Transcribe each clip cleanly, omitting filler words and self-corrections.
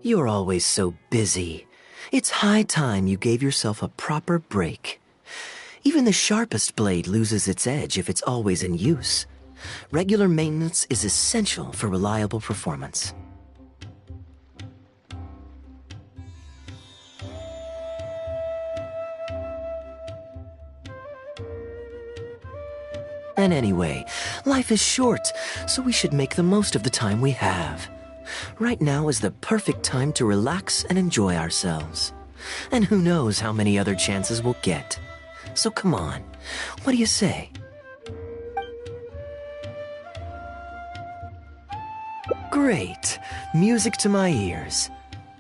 You're always so busy. It's high time you gave yourself a proper break. Even the sharpest blade loses its edge if it's always in use. Regular maintenance is essential for reliable performance. And anyway, life is short, so we should make the most of the time we have. Right now is the perfect time to relax and enjoy ourselves. And who knows how many other chances we'll get. So come on, what do you say? Great! Music to my ears.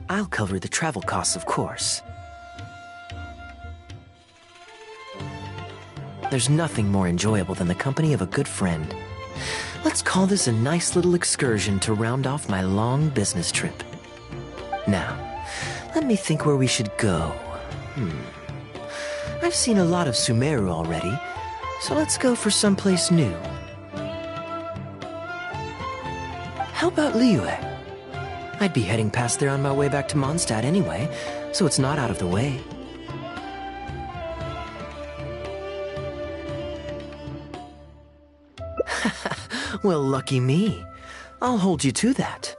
I'll cover the travel costs, of course. There's nothing more enjoyable than the company of a good friend. Let's call this a nice little excursion to round off my long business trip. Now, let me think where we should go. I've seen a lot of Sumeru already, so let's go for someplace new. How about Liyue? I'd be heading past there on my way back to Mondstadt anyway, so it's not out of the way. Well, lucky me. I'll hold you to that.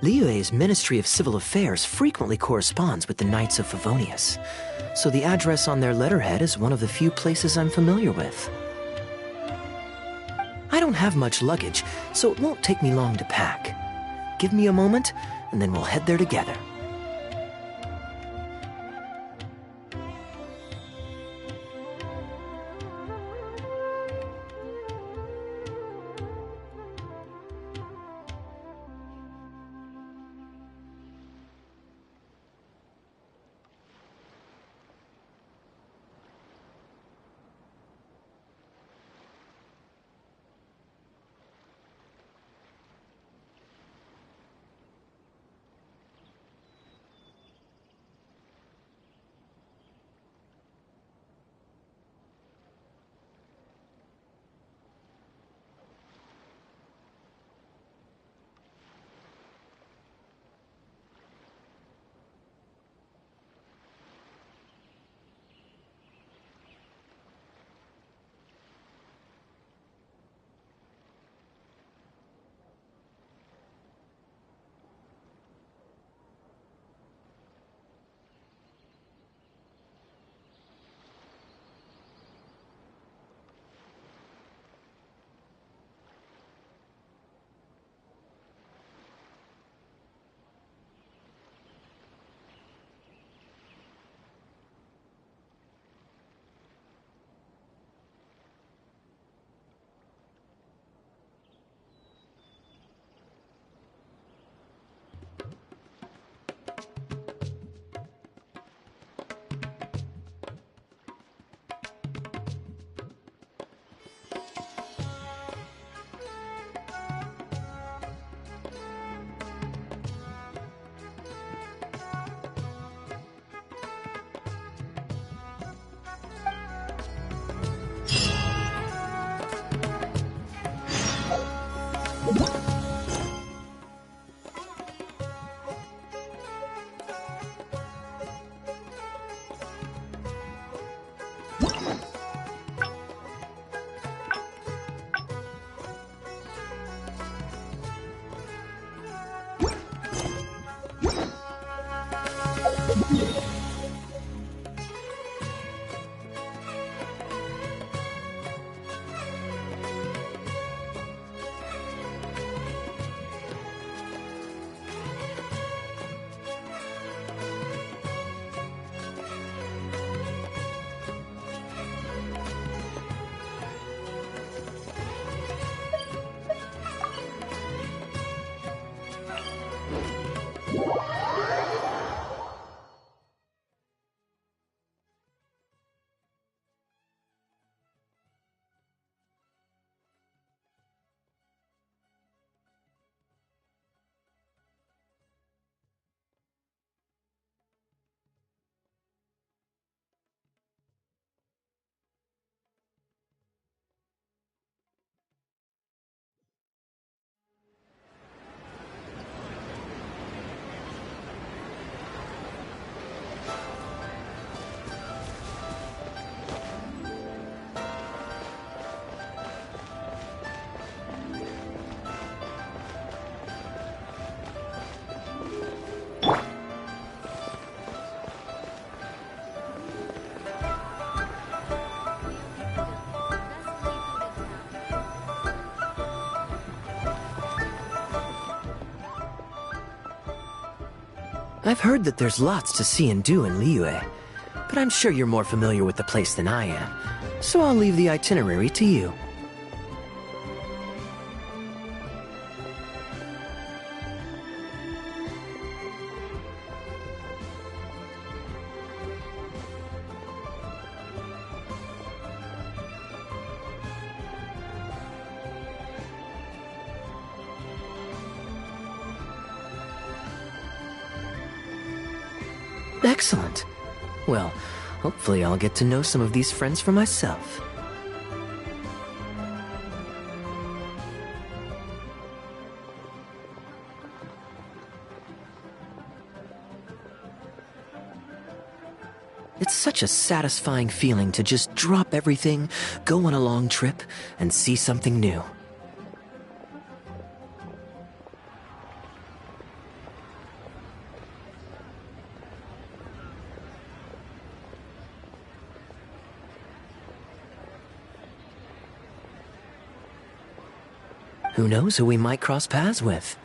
Liyue's Ministry of Civil Affairs frequently corresponds with the Knights of Favonius, so the address on their letterhead is one of the few places I'm familiar with. I don't have much luggage, so it won't take me long to pack. Give me a moment, and then we'll head there together. I've heard that there's lots to see and do in Liyue, but I'm sure you're more familiar with the place than I am, so I'll leave the itinerary to you. Excellent. Well, hopefully I'll get to know some of these friends for myself. It's such a satisfying feeling to just drop everything, go on a long trip, and see something new. Who knows who we might cross paths with?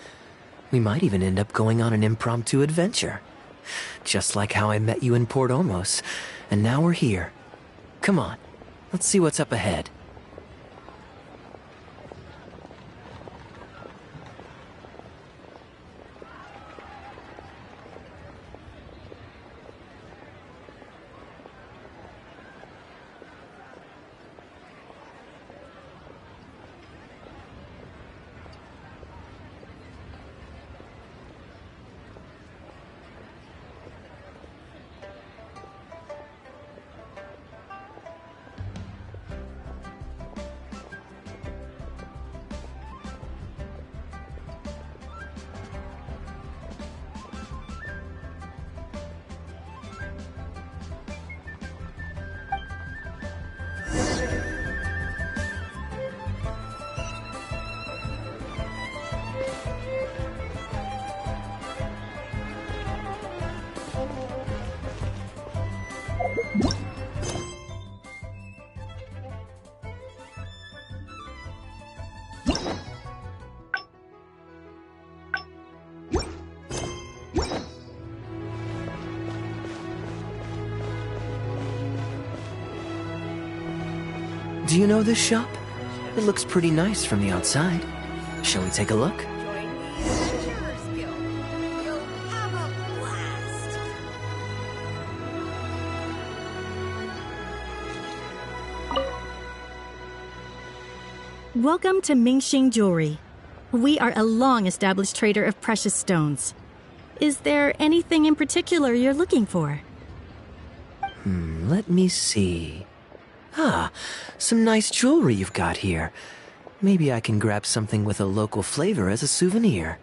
We might even end up going on an impromptu adventure. Just like how I met you in Port Ormos, and now we're here. Come on, let's see what's up ahead. Do you know this shop? It looks pretty nice from the outside. Shall we take a look? Join the Adventurers Guild. You'll have a blast. Welcome to Mingxing Jewelry. We are a long-established trader of precious stones. Is there anything in particular you're looking for? Let me see. Ah, some nice jewelry you've got here. Maybe I can grab something with a local flavor as a souvenir.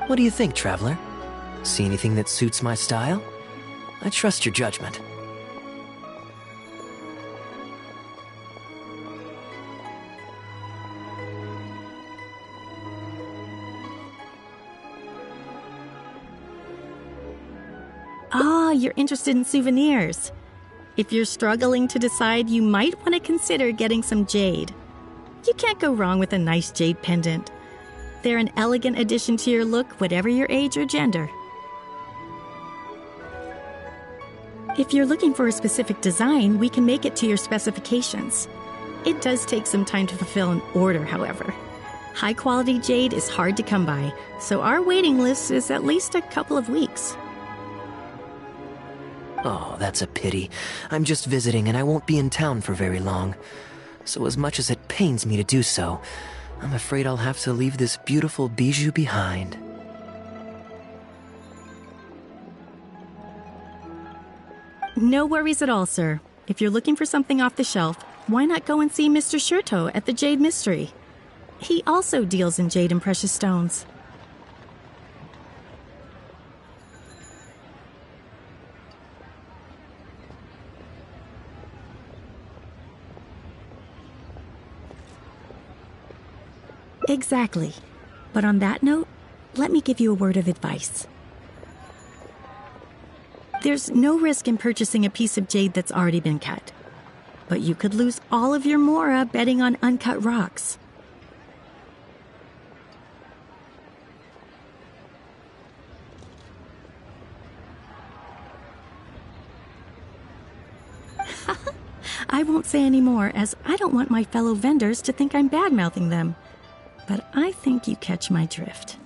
What do you think, traveler? See anything that suits my style? I trust your judgment. Ah, you're interested in souvenirs. If you're struggling to decide, you might want to consider getting some jade. You can't go wrong with a nice jade pendant. They're an elegant addition to your look, whatever your age or gender. If you're looking for a specific design, we can make it to your specifications. It does take some time to fulfill an order, however. High-quality jade is hard to come by, so our waiting list is at least a couple of weeks. Oh, that's a pity. I'm just visiting and I won't be in town for very long. So as much as it pains me to do so, I'm afraid I'll have to leave this beautiful bijou behind. No worries at all, sir. If you're looking for something off the shelf, why not go and see Mr. Shurto at the Jade Mystery? He also deals in jade and precious stones. Exactly. But on that note, let me give you a word of advice. There's no risk in purchasing a piece of jade that's already been cut. But you could lose all of your mora betting on uncut rocks. I won't say any more, as I don't want my fellow vendors to think I'm bad-mouthing them. But I think you catch my drift.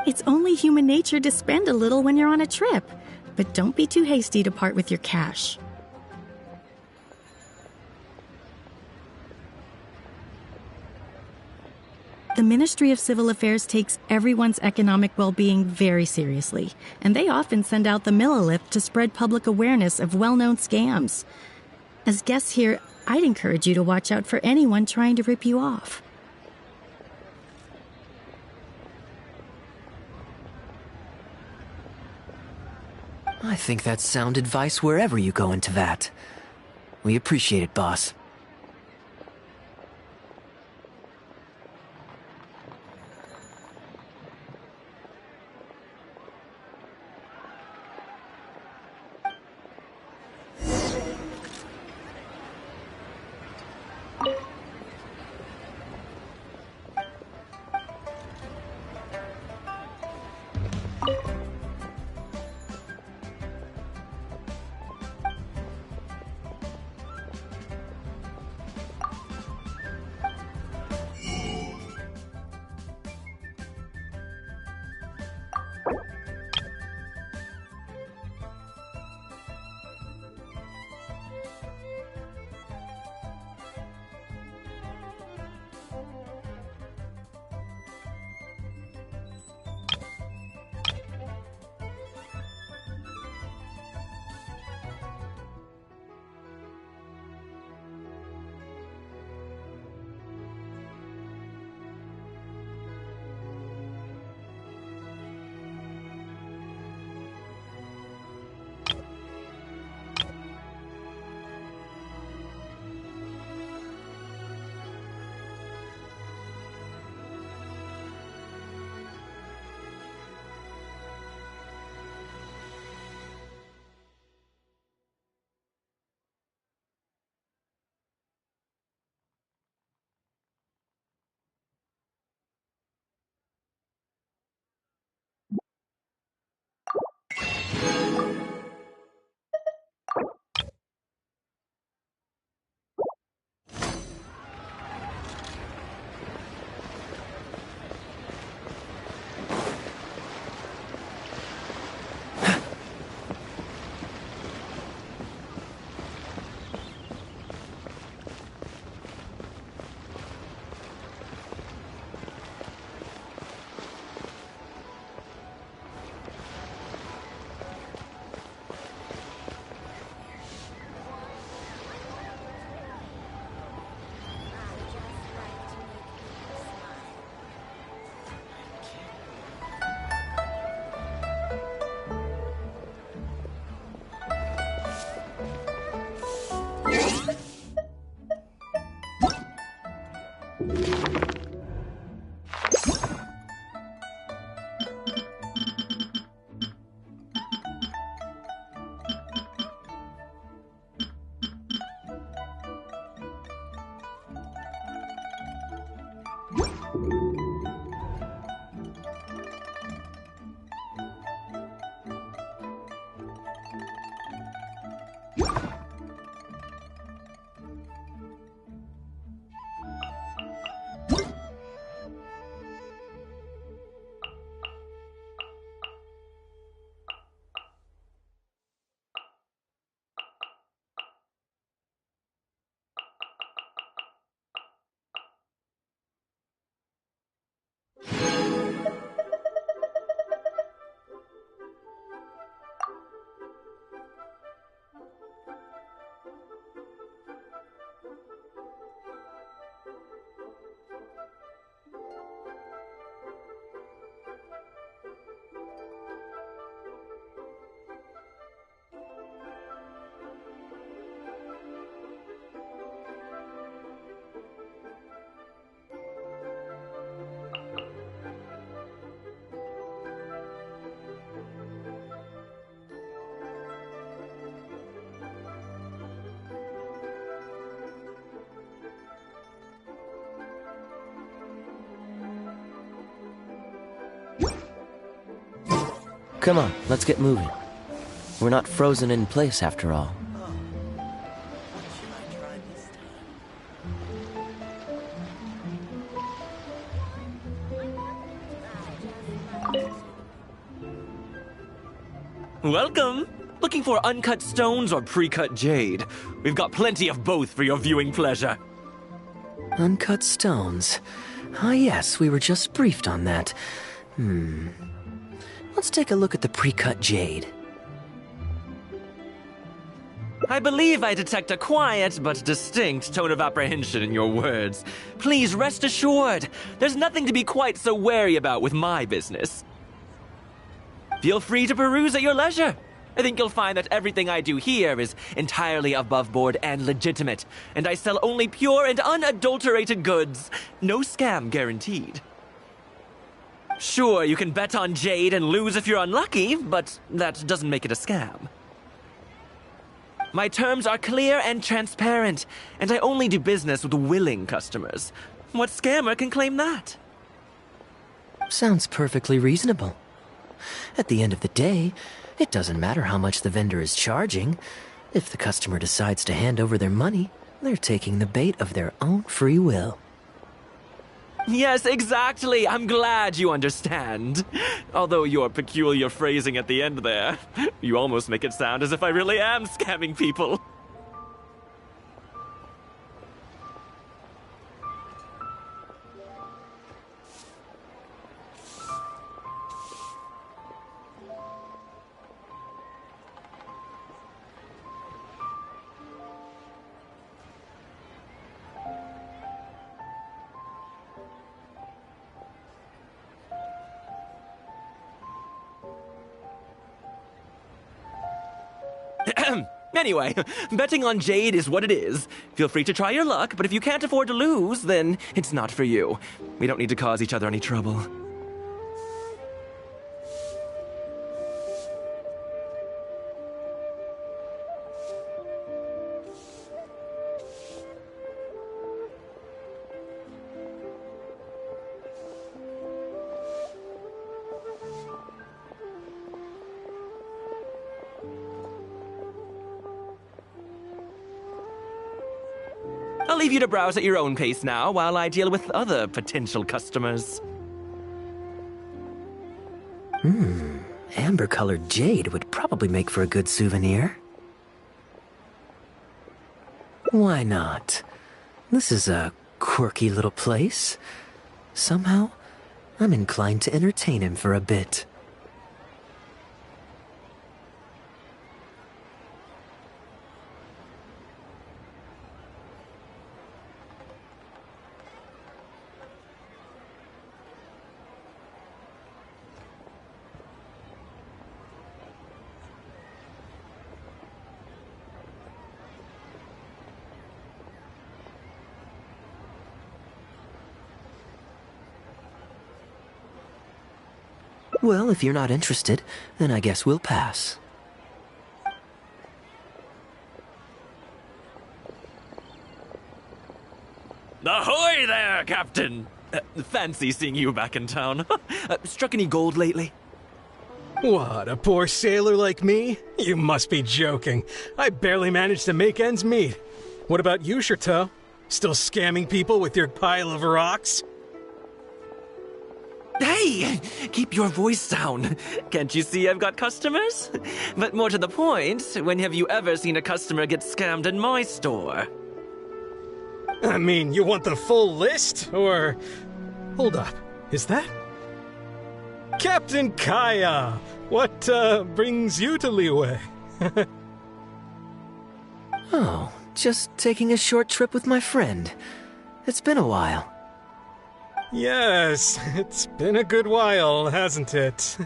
It's only human nature to spend a little when you're on a trip, but don't be too hasty to part with your cash. The Ministry of Civil Affairs takes everyone's economic well-being very seriously, and they often send out the Millilith to spread public awareness of well-known scams. As guests here, I'd encourage you to watch out for anyone trying to rip you off. I think that's sound advice wherever you go into that. We appreciate it, boss. Come on, let's get moving. We're not frozen in place after all. Welcome! Looking for uncut stones or pre-cut jade? We've got plenty of both for your viewing pleasure. Uncut stones. Ah, yes, we were just briefed on that. Let's take a look at the pre-cut jade. I believe I detect a quiet but distinct tone of apprehension in your words. Please rest assured, there's nothing to be quite so wary about with my business. Feel free to peruse at your leisure. I think you'll find that everything I do here is entirely above board and legitimate, and I sell only pure and unadulterated goods. No scam guaranteed. Sure, you can bet on jade and lose if you're unlucky, but that doesn't make it a scam. My terms are clear and transparent, and I only do business with willing customers. What scammer can claim that? Sounds perfectly reasonable. At the end of the day, it doesn't matter how much the vendor is charging. If the customer decides to hand over their money, they're taking the bait of their own free will. Yes, exactly. I'm glad you understand. Although your peculiar phrasing at the end there, you almost make it sound as if I really am scamming people. Anyway, betting on jade is what it is. Feel free to try your luck, but if you can't afford to lose, then it's not for you. We don't need to cause each other any trouble. I'll leave you to browse at your own pace now while I deal with other potential customers. Amber-colored jade would probably make for a good souvenir. Why not? This is a quirky little place. Somehow, I'm inclined to entertain him for a bit. Well, if you're not interested, then I guess we'll pass. Ahoy there, Captain! Fancy seeing you back in town. Struck any gold lately? What, a poor sailor like me? You must be joking. I barely managed to make ends meet. What about you, Chateau? Still scamming people with your pile of rocks? Hey! Keep your voice down. Can't you see I've got customers? But more to the point, when have you ever seen a customer get scammed in my store? I mean, you want the full list? Or... Hold up, is that... Captain Kaeya! What, brings you to Liyue? Oh, just taking a short trip with my friend. It's been a while. Yes, it's been a good while, hasn't it?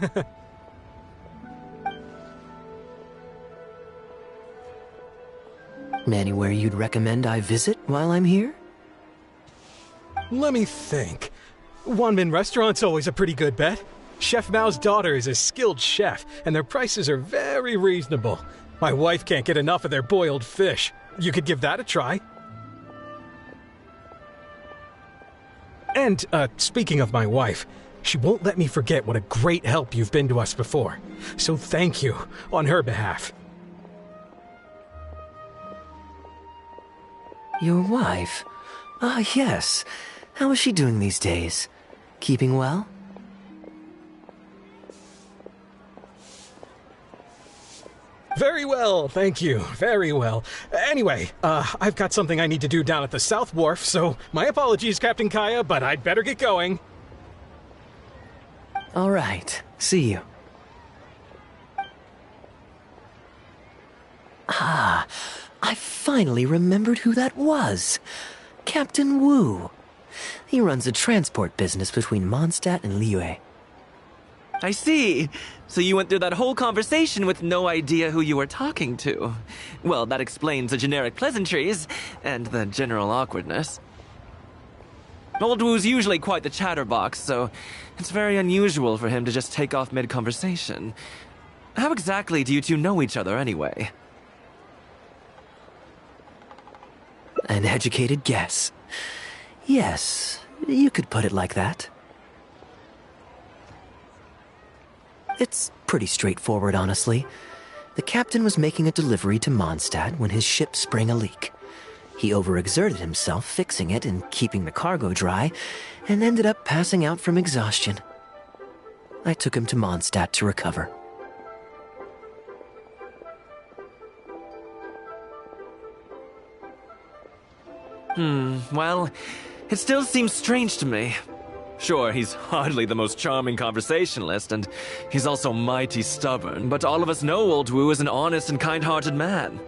Anywhere you'd recommend I visit while I'm here? Let me think. Wanmin Restaurant's always a pretty good bet. Chef Mao's daughter is a skilled chef, and their prices are very reasonable. My wife can't get enough of their boiled fish. You could give that a try. And, speaking of my wife, she won't let me forget what a great help you've been to us before. So thank you, on her behalf. Your wife? Ah, yes. How is she doing these days? Keeping well? Very well, thank you. Very well. Anyway, I've got something I need to do down at the South Wharf, so my apologies, Captain Kaeya, but I'd better get going. All right. See you. Ah, I finally remembered who that was. Captain Wu. He runs a transport business between Mondstadt and Liyue. I see. So you went through that whole conversation with no idea who you were talking to. Well, that explains the generic pleasantries and the general awkwardness. Old Wu's usually quite the chatterbox, so it's very unusual for him to just take off mid-conversation. How exactly do you two know each other anyway? An educated guess. Yes, you could put it like that. It's pretty straightforward, honestly. The captain was making a delivery to Mondstadt when his ship sprang a leak. He overexerted himself fixing it and keeping the cargo dry, and ended up passing out from exhaustion. I took him to Mondstadt to recover. Well, it still seems strange to me. Sure, he's hardly the most charming conversationalist, and he's also mighty stubborn, but all of us know Old Wu is an honest and kind-hearted man.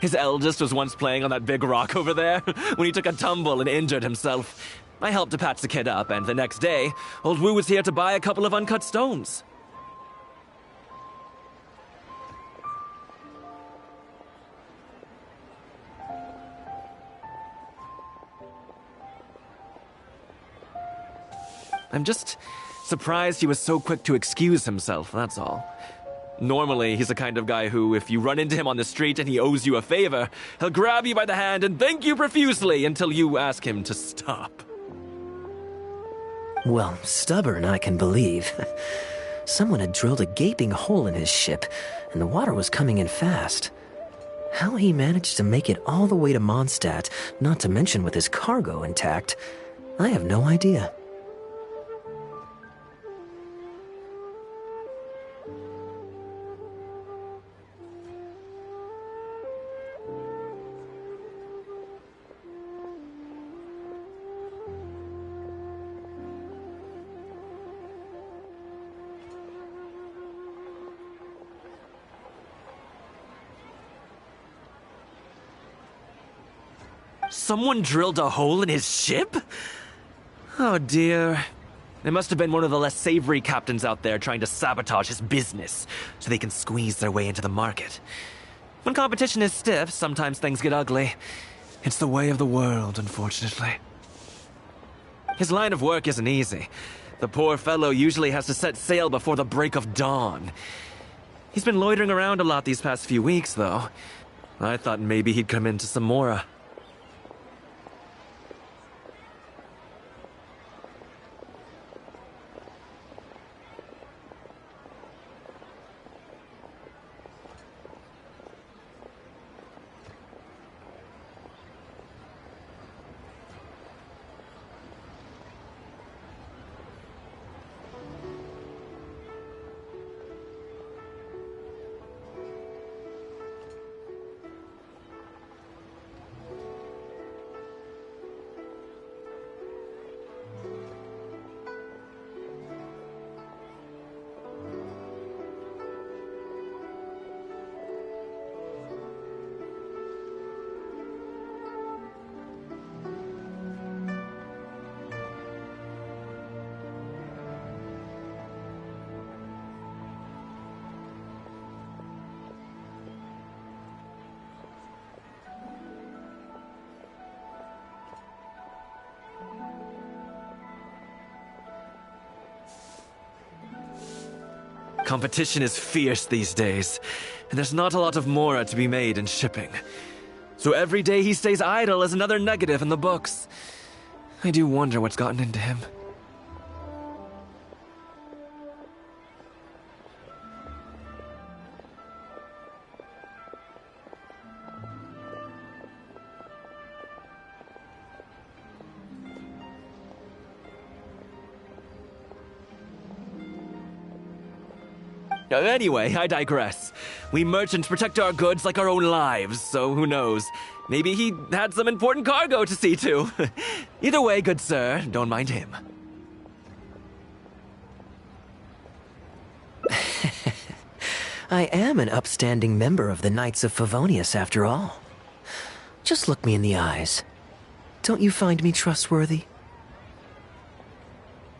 His eldest was once playing on that big rock over there when he took a tumble and injured himself. I helped to patch the kid up, and the next day, old Wu was here to buy a couple of uncut stones. I'm just surprised he was so quick to excuse himself, that's all. Normally, he's the kind of guy who, if you run into him on the street and he owes you a favor, he'll grab you by the hand and thank you profusely until you ask him to stop. Well, stubborn, I can believe. Someone had drilled a gaping hole in his ship, and the water was coming in fast. How he managed to make it all the way to Mondstadt, not to mention with his cargo intact, I have no idea. Someone drilled a hole in his ship? Oh dear. It must have been one of the less savory captains out there trying to sabotage his business so they can squeeze their way into the market. When competition is stiff, sometimes things get ugly. It's the way of the world, unfortunately. His line of work isn't easy. The poor fellow usually has to set sail before the break of dawn. He's been loitering around a lot these past few weeks, though. I thought maybe he'd come into Samora. Competition is fierce these days, and there's not a lot of mora to be made in shipping. So every day he stays idle is another negative in the books. I do wonder what's gotten into him. Anyway, I digress. We merchants protect our goods like our own lives, so who knows? Maybe he had some important cargo to see to. Either way, good sir, don't mind him. I am an upstanding member of the Knights of Favonius, after all. Just look me in the eyes. Don't you find me trustworthy?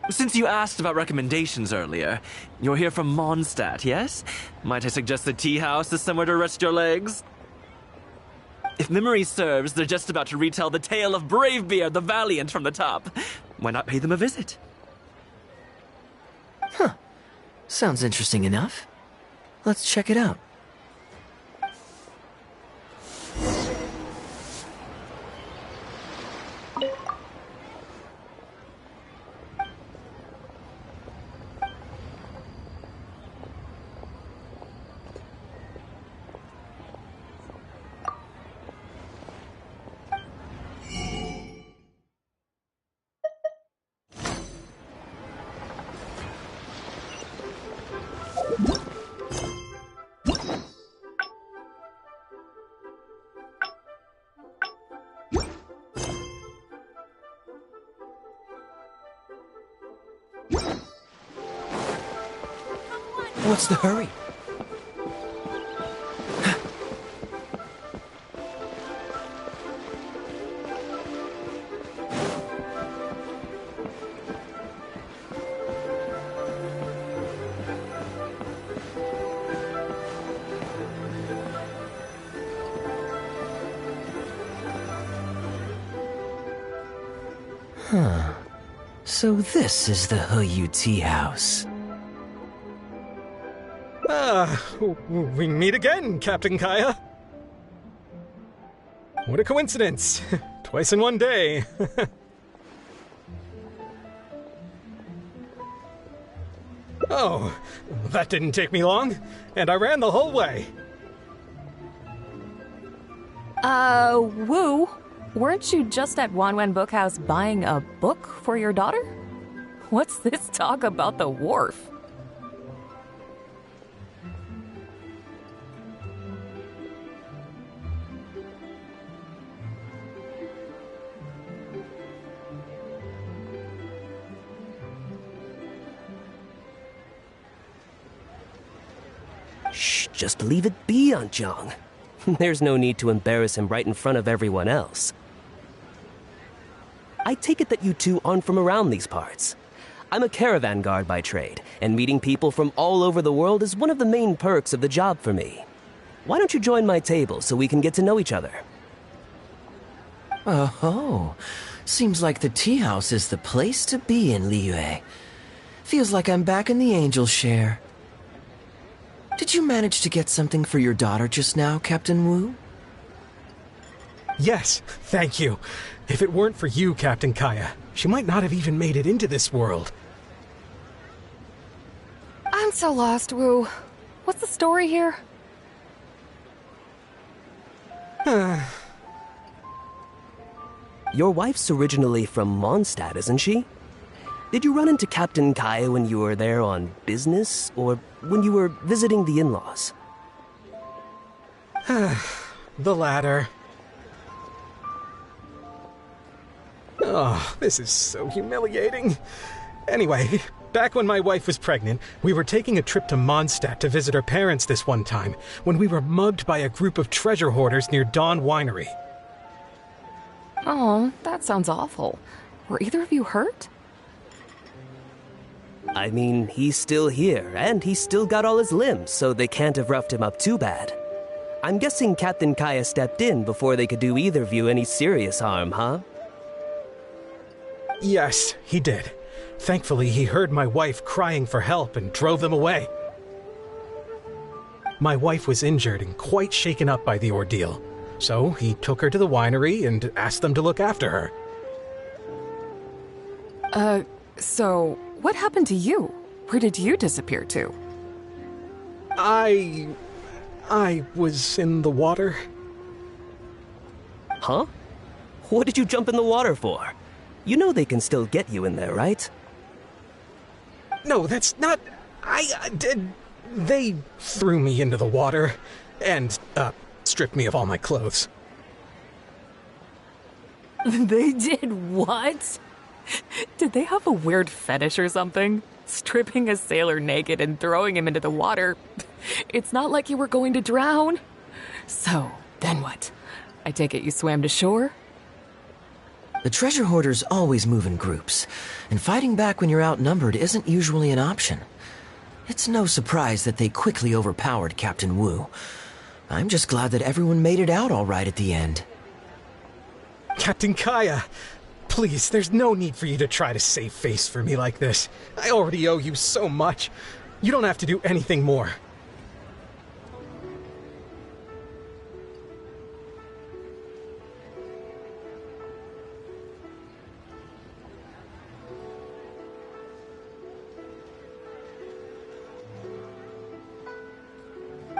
Since you asked about recommendations earlier, you're here from Mondstadt, yes? Might I suggest the tea house is somewhere to rest your legs? If memory serves, they're just about to retell the tale of Bravebeard the Valiant from the top. Why not pay them a visit? Huh. Sounds interesting enough. Let's check it out. What's the hurry? So this is the He tea house. We meet again, Captain Kaeya. What a coincidence. Twice in one day. Oh, that didn't take me long, and I ran the whole way. Wu, weren't you just at Wanwen Bookhouse buying a book for your daughter? What's this talk about the wharf? Shh, just leave it be, Aunt Zhang. There's no need to embarrass him right in front of everyone else. I take it that you two aren't from around these parts. I'm a caravan guard by trade, and meeting people from all over the world is one of the main perks of the job for me. Why don't you join my table so we can get to know each other? Oh, seems like the tea house is the place to be in Liyue. Feels like I'm back in the angel share. Did you manage to get something for your daughter just now, Captain Wu? Yes, thank you. If it weren't for you, Captain Kaeya, she might not have even made it into this world. I'm so lost, Wu. What's the story here? Your wife's originally from Mondstadt, isn't she? Did you run into Captain Kaeya when you were there on business, or when you were visiting the in-laws? The latter. Oh, this is so humiliating. Anyway, back when my wife was pregnant, we were taking a trip to Mondstadt to visit her parents this one time, when we were mugged by a group of treasure hoarders near Dawn Winery. Oh, that sounds awful. Were either of you hurt? I mean, he's still here, and he's still got all his limbs, so they can't have roughed him up too bad. I'm guessing Captain Kaeya stepped in before they could do either of you any serious harm, huh? Yes, he did. Thankfully, he heard my wife crying for help and drove them away. My wife was injured and quite shaken up by the ordeal, so he took her to the winery and asked them to look after her. So what happened to you? Where did you disappear to? I was in the water. Huh? What did you jump in the water for? You know they can still get you in there, right? No, that's not... I did... They threw me into the water and, stripped me of all my clothes. They did what? Did they have a weird fetish or something? Stripping a sailor naked and throwing him into the water. It's not like you were going to drown. So, then what? I take it you swam to shore? The treasure hoarders always move in groups, and fighting back when you're outnumbered isn't usually an option. It's no surprise that they quickly overpowered Captain Wu. I'm just glad that everyone made it out all right at the end. Captain Kaeya, please, there's no need for you to try to save face for me like this. I already owe you so much. You don't have to do anything more.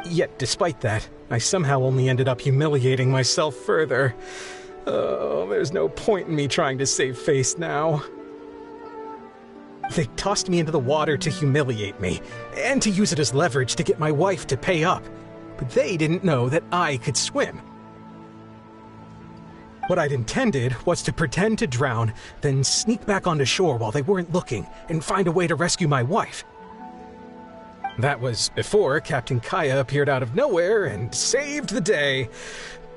Yet, despite that, I somehow only ended up humiliating myself further. Oh, there's no point in me trying to save face now. They tossed me into the water to humiliate me, and to use it as leverage to get my wife to pay up. But they didn't know that I could swim. What I'd intended was to pretend to drown, then sneak back onto shore while they weren't looking, and find a way to rescue my wife. That was before Captain Kaeya appeared out of nowhere and saved the day.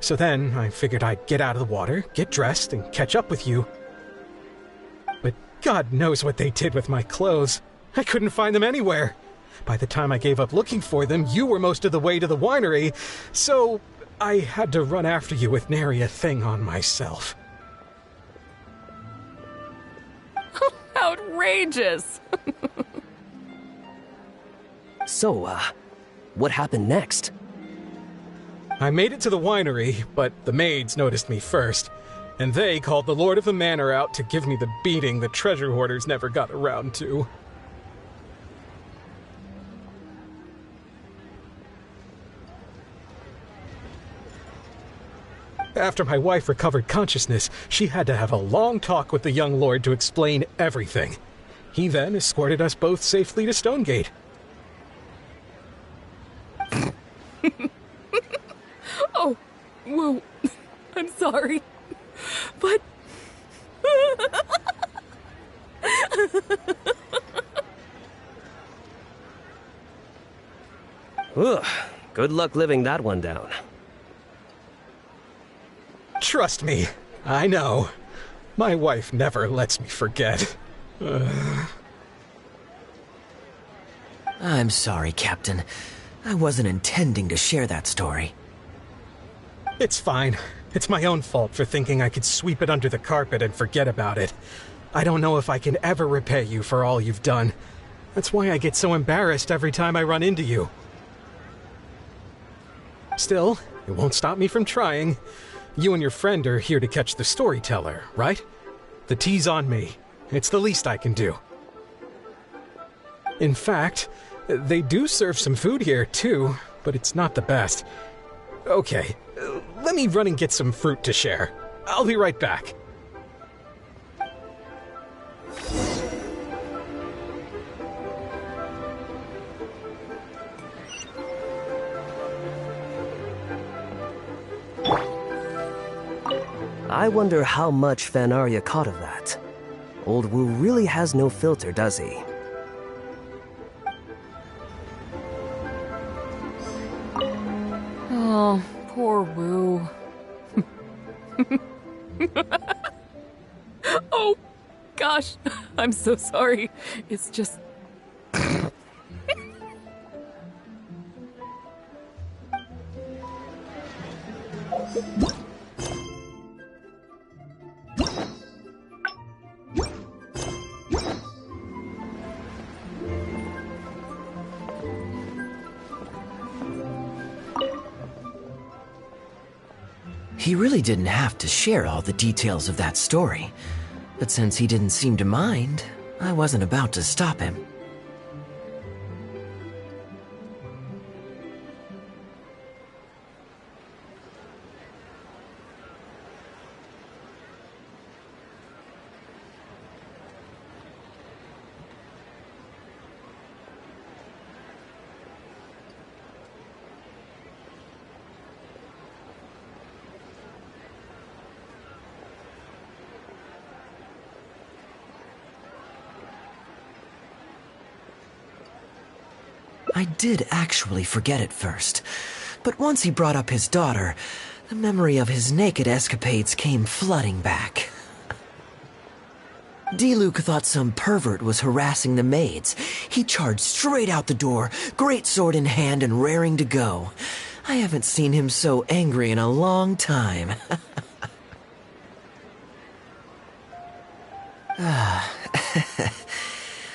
So then I figured I'd get out of the water, get dressed, and catch up with you. But God knows what they did with my clothes. I couldn't find them anywhere. By the time I gave up looking for them, you were most of the way to the winery, so I had to run after you with nary a thing on myself. outrageous. So, what happened next? I made it to the winery, but the maids noticed me first, and they called the Lord of the Manor out to give me the beating the treasure hoarders never got around to. After my wife recovered consciousness, she had to have a long talk with the young lord to explain everything. He then escorted us both safely to Stonegate. Oh, whoa. I'm sorry. But... Ugh, good luck living that one down. Trust me, I know. My wife never lets me forget. I'm sorry, Captain. I wasn't intending to share that story. It's fine. It's my own fault for thinking I could sweep it under the carpet and forget about it. I don't know if I can ever repay you for all you've done. That's why I get so embarrassed every time I run into you. Still, it won't stop me from trying. You and your friend are here to catch the storyteller, right? The tea's on me. It's the least I can do. In fact, they do serve some food here, too, but it's not the best. Okay, let me run and get some fruit to share. I'll be right back. I wonder how much Fanaria caught of that. Old Wu really has no filter, does he? Oh, poor Wu. Oh, gosh. I'm so sorry. It's just... He really didn't have to share all the details of that story. But since he didn't seem to mind, I wasn't about to stop him. I did actually forget at first, but once he brought up his daughter, the memory of his naked escapades came flooding back. D-Luke thought some pervert was harassing the maids. He charged straight out the door, great sword in hand and raring to go. I haven't seen him so angry in a long time.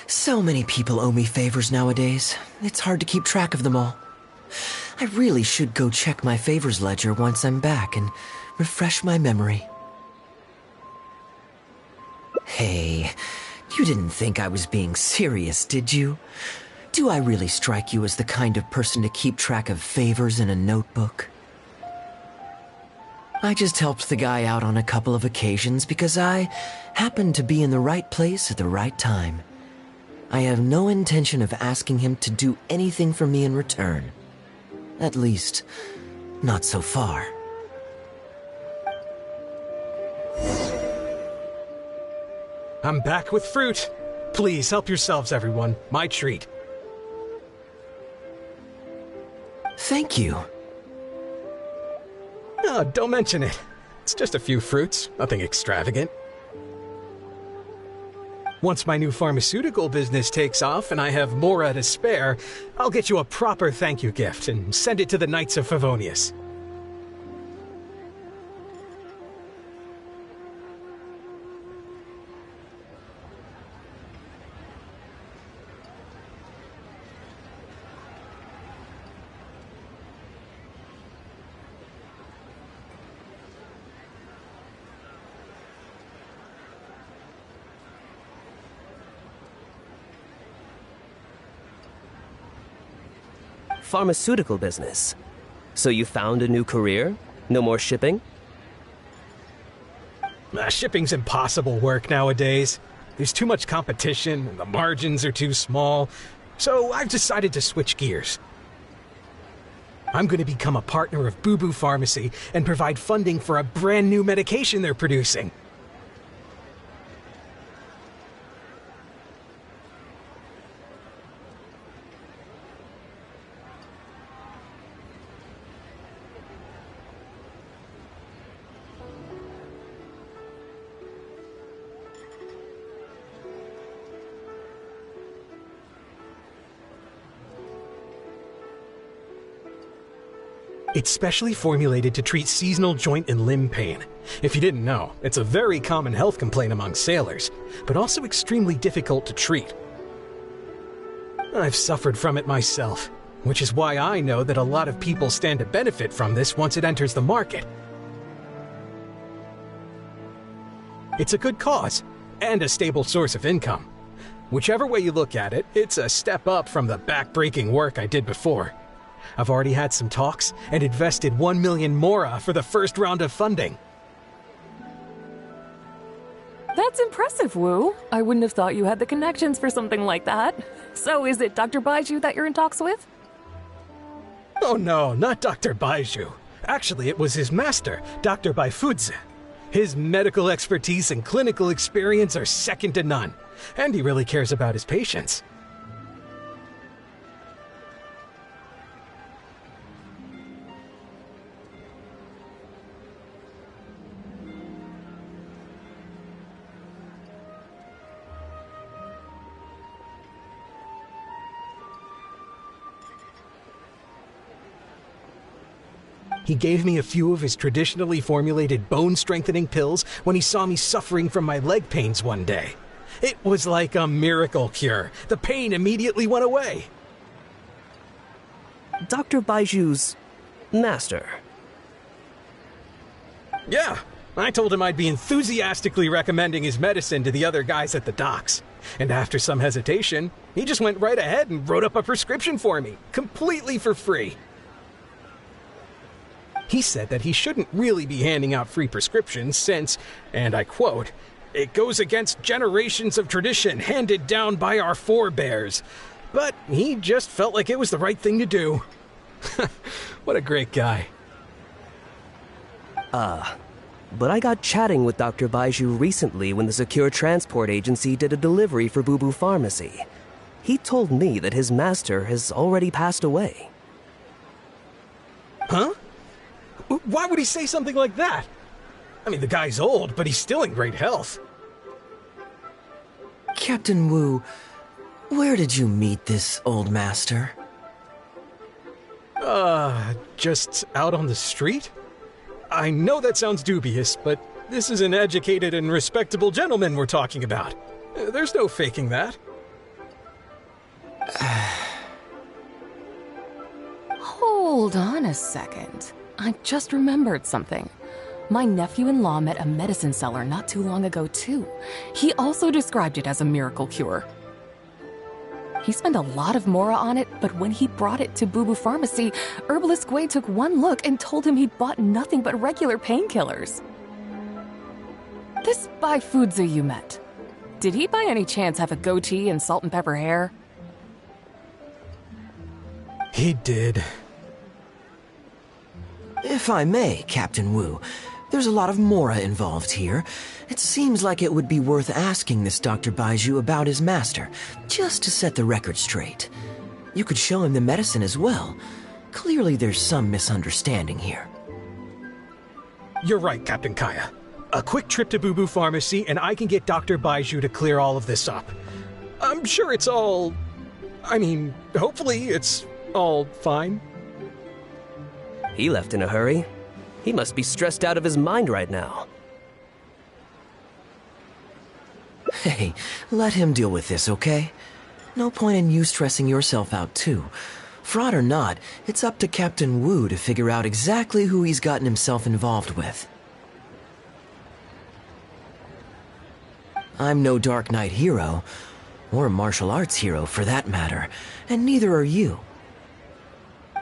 So many people owe me favors nowadays. It's hard to keep track of them all. I really should go check my favors ledger once I'm back and refresh my memory. Hey, you didn't think I was being serious, did you? Do I really strike you as the kind of person to keep track of favors in a notebook? I just helped the guy out on a couple of occasions because I happened to be in the right place at the right time. I have no intention of asking him to do anything for me in return. At least, not so far. I'm back with fruit. Please help yourselves, everyone. My treat. Thank you. Oh, don't mention it. It's just a few fruits, nothing extravagant. Once my new pharmaceutical business takes off and I have more to spare, I'll get you a proper thank you gift and send it to the Knights of Favonius. pharmaceutical business. So you found a new career? No more shipping? Shipping's impossible work nowadays. There's too much competition, and the margins are too small. So I've decided to switch gears. I'm going to become a partner of Boo Boo Pharmacy and provide funding for a brand new medication they're producing. It's specially formulated to treat seasonal joint and limb pain. If you didn't know, it's a very common health complaint among sailors, but also extremely difficult to treat. I've suffered from it myself, which is why I know that a lot of people stand to benefit from this once it enters the market. It's a good cause, and a stable source of income. Whichever way you look at it, it's a step up from the back-breaking work I did before. I've already had some talks and invested 1 million mora for the first round of funding. That's impressive, Wu. I wouldn't have thought you had the connections for something like that. So is it Dr. Baiju that you're in talks with? Oh no, not Dr. Baiju. Actually, it was his master, Dr. Baifudze. His medical expertise and clinical experience are second to none, and he really cares about his patients. He gave me a few of his traditionally formulated bone-strengthening pills when he saw me suffering from my leg pains one day. It was like a miracle cure. The pain immediately went away. Dr. Baiju's master. Yeah, I told him I'd be enthusiastically recommending his medicine to the other guys at the docks. And after some hesitation, he just went right ahead and wrote up a prescription for me, completely for free. He said that he shouldn't really be handing out free prescriptions since, and I quote, "It goes against generations of tradition handed down by our forebears." But he just felt like it was the right thing to do. What a great guy. But I got chatting with Dr. Baiju recently when the Secure Transport Agency did a delivery for Boo Boo Pharmacy. He told me that his master has already passed away. Huh? Why would he say something like that? I mean, the guy's old, but he's still in great health. Captain Wu, where did you meet this old master? Just out on the street? I know that sounds dubious, but this is an educated and respectable gentleman we're talking about. There's no faking that. Hold on a second. I just remembered something. My nephew-in-law met a medicine seller not too long ago, too. He also described it as a miracle cure. He spent a lot of mora on it, but when he brought it to Boo Boo Pharmacy, Herbalist Gui took one look and told him he'd bought nothing but regular painkillers. This Baifudze you met, did he by any chance have a goatee and salt and pepper hair? He did. If I may, Captain Wu, there's a lot of mora involved here. It seems like it would be worth asking this Dr. Baiju about his master, just to set the record straight. You could show him the medicine as well. Clearly there's some misunderstanding here. You're right, Captain Kaeya. A quick trip to Boo Boo Pharmacy and I can get Dr. Baiju to clear all of this up. I'm sure it's all... hopefully it's all fine. He left in a hurry. He must be stressed out of his mind right now. Hey, let him deal with this, okay? No point in you stressing yourself out, too. Fraud or not, it's up to Captain Wu to figure out exactly who he's gotten himself involved with. I'm no Dark Knight hero, or martial arts hero for that matter, and neither are you.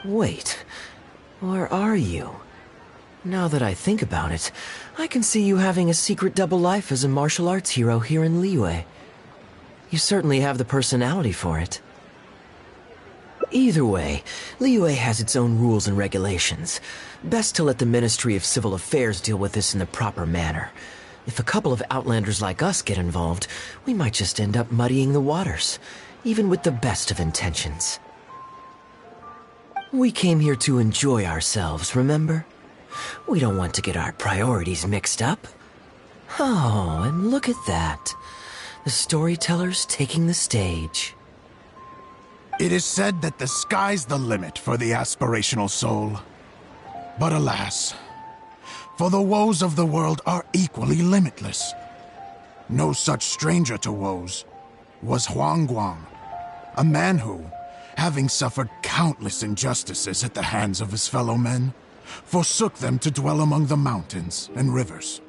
Wait, where are you? Now that I think about it, I can see you having a secret double life as a martial arts hero here in Liyue. You certainly have the personality for it. Either way, Liyue has its own rules and regulations. Best to let the Ministry of Civil Affairs deal with this in the proper manner. If a couple of outlanders like us get involved, we might just end up muddying the waters, even with the best of intentions. We came here to enjoy ourselves, remember? We don't want to get our priorities mixed up. Oh, and look at that. The storyteller's taking the stage. It is said that the sky's the limit for the aspirational soul. But alas, for the woes of the world are equally limitless. No such stranger to woes was Huang Guang, a man who, having suffered countless injustices at the hands of his fellow men, forsook them to dwell among the mountains and rivers.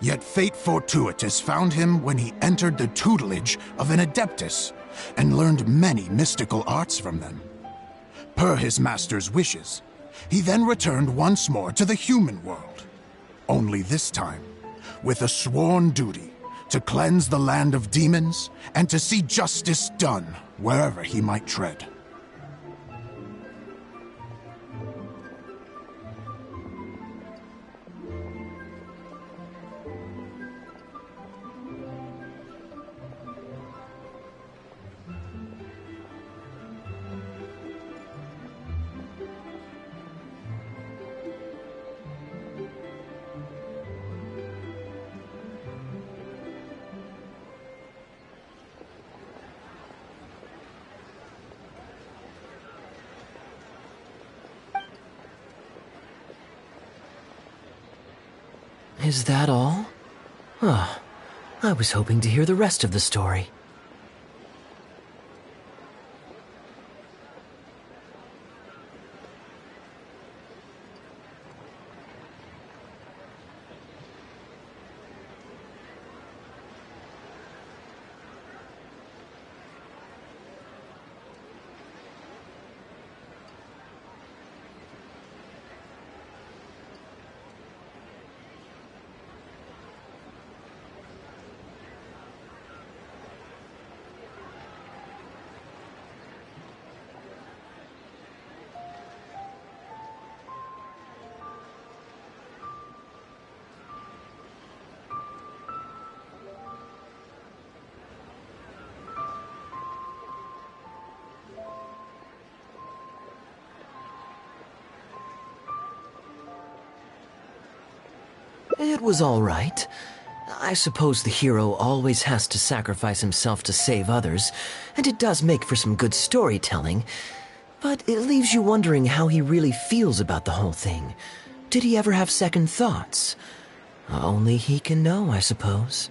Yet fate fortuitous found him when he entered the tutelage of an adeptus and learned many mystical arts from them. Per his master's wishes, he then returned once more to the human world. Only this time, with a sworn duty to cleanse the land of demons and to see justice done wherever he might tread. Is that all? Oh, I was hoping to hear the rest of the story. It was all right. I suppose the hero always has to sacrifice himself to save others, and it does make for some good storytelling. But it leaves you wondering how he really feels about the whole thing. Did he ever have second thoughts? Only he can know, I suppose.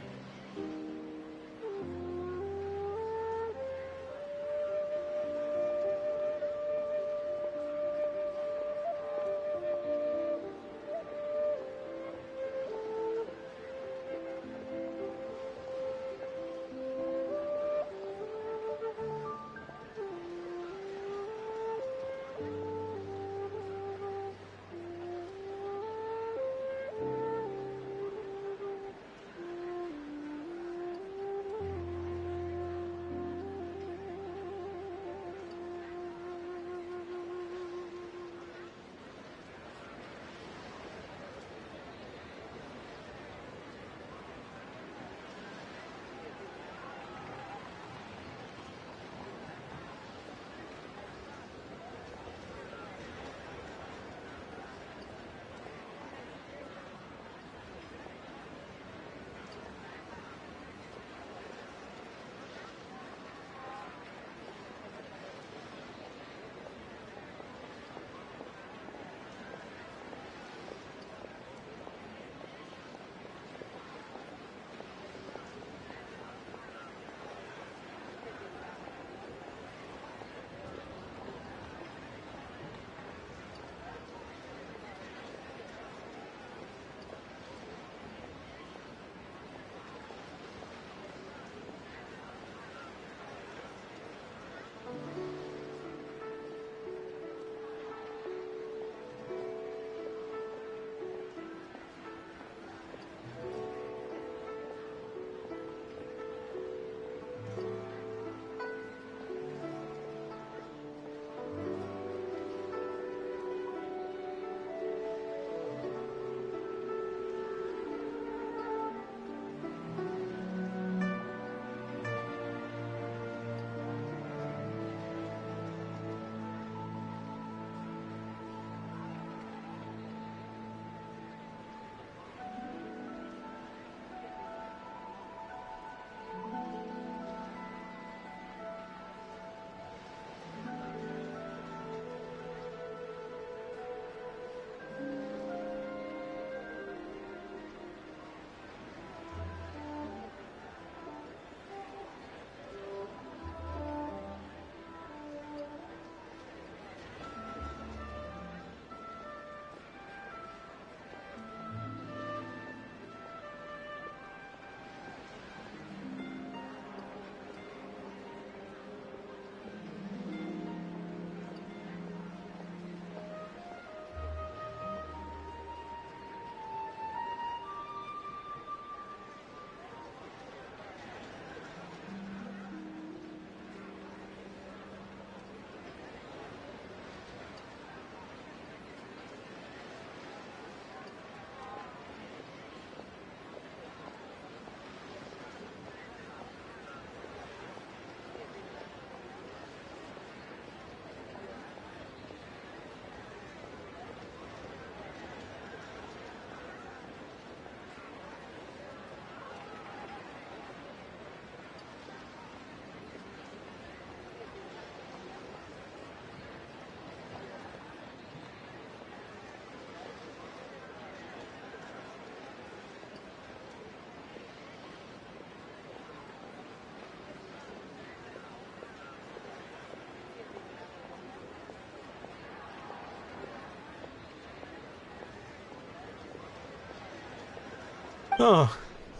Oh,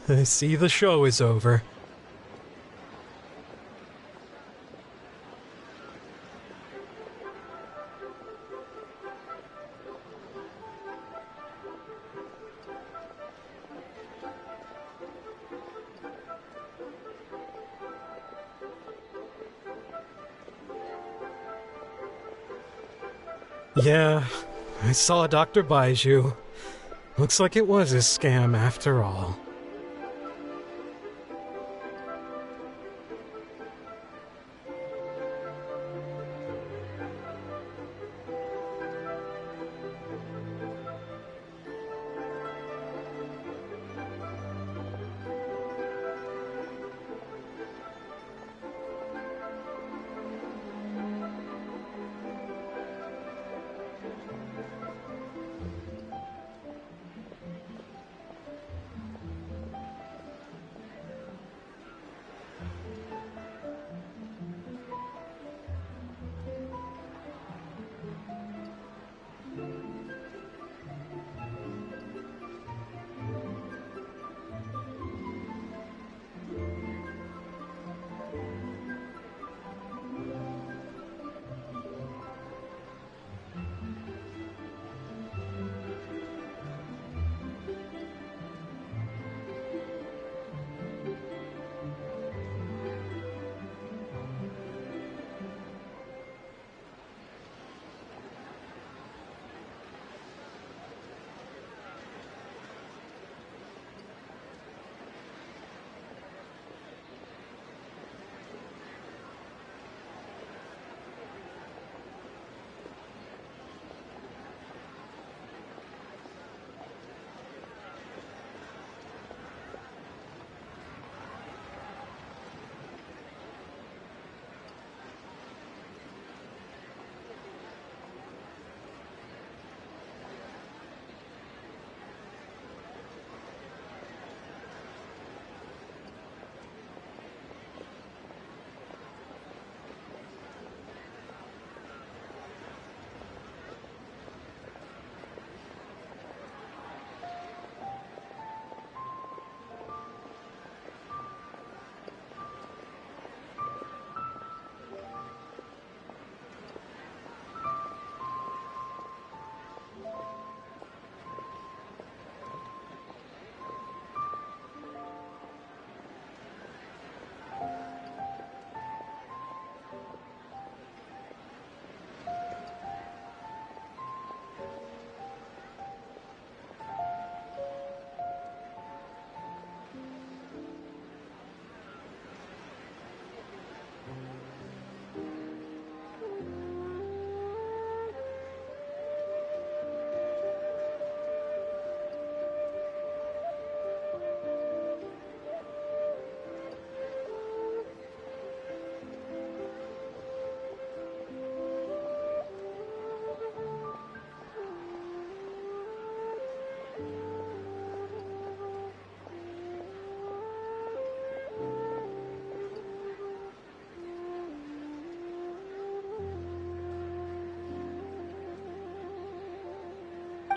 I see the show is over. Yeah, I saw Dr. Baiju. Looks like it was a scam after all.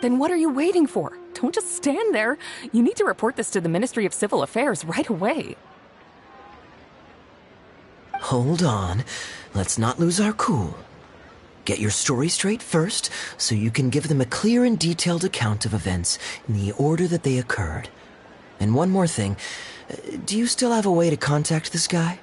Then what are you waiting for? Don't just stand there. You need to report this to the Ministry of Civil Affairs right away. Hold on. Let's not lose our cool. Get your story straight first, so you can give them a clear and detailed account of events in the order that they occurred. And one more thing. Do you still have a way to contact this guy?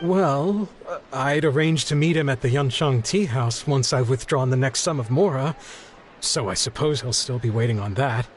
Well, I'd arranged to meet him at the Yunchang Tea House once I've withdrawn the next sum of Mora, so I suppose he'll still be waiting on that.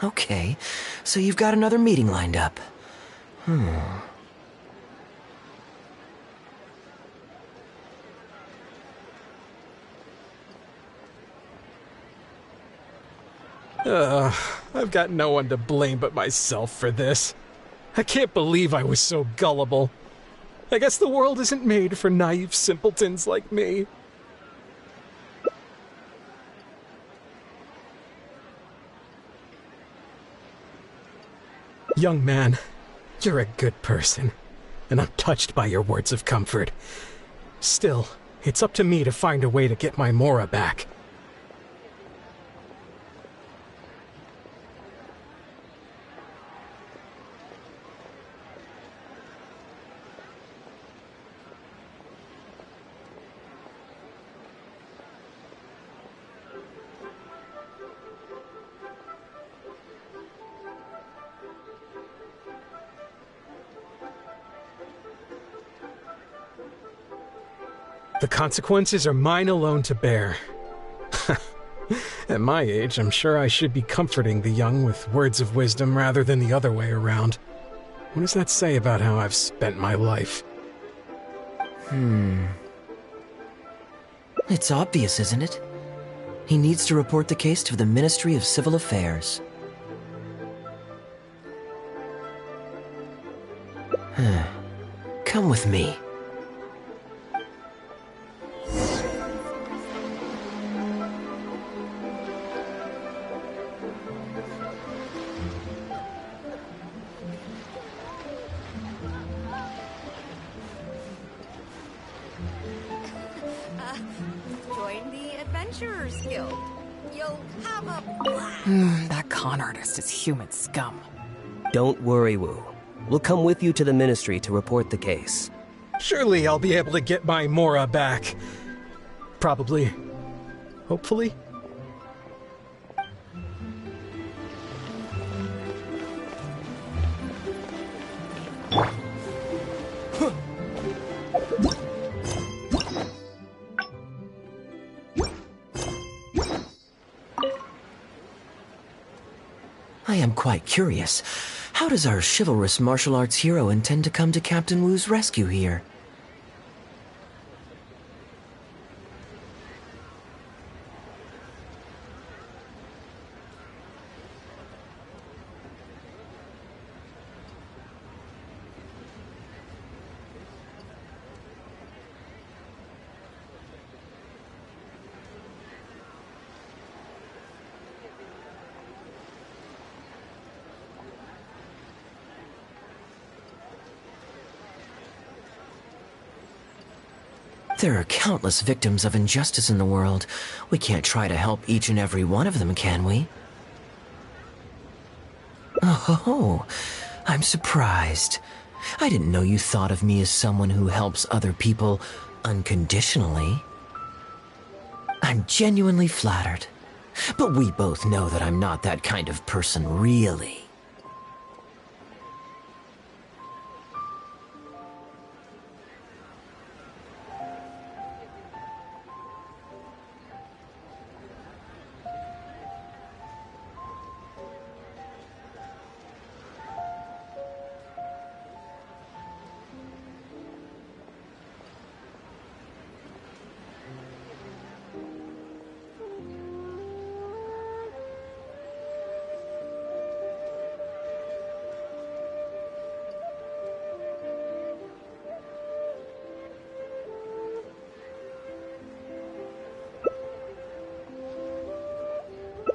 Okay, so you've got another meeting lined up. I've got no one to blame but myself for this. I can't believe I was so gullible. I guess the world isn't made for naive simpletons like me. Young man, you're a good person, and I'm touched by your words of comfort. Still, it's up to me to find a way to get my Mora back. The consequences are mine alone to bear. At my age, I'm sure I should be comforting the young with words of wisdom rather than the other way around. What does that say about how I've spent my life? It's obvious, isn't it? He needs to report the case to the Ministry of Civil Affairs. Come with me. Join the Adventurers Guild. You'll have a blast. That con artist is human scum. Don't worry, Wu. We'll come with you to the Ministry to report the case. Surely I'll be able to get my Mora back. Probably. Hopefully. I am quite curious. How does our chivalrous martial arts hero intend to come to Captain Wu's rescue here? There are countless victims of injustice in the world. We can't try to help each and every one of them, can we? Oh, I'm surprised. I didn't know you thought of me as someone who helps other people unconditionally. I'm genuinely flattered. But we both know that I'm not that kind of person, really.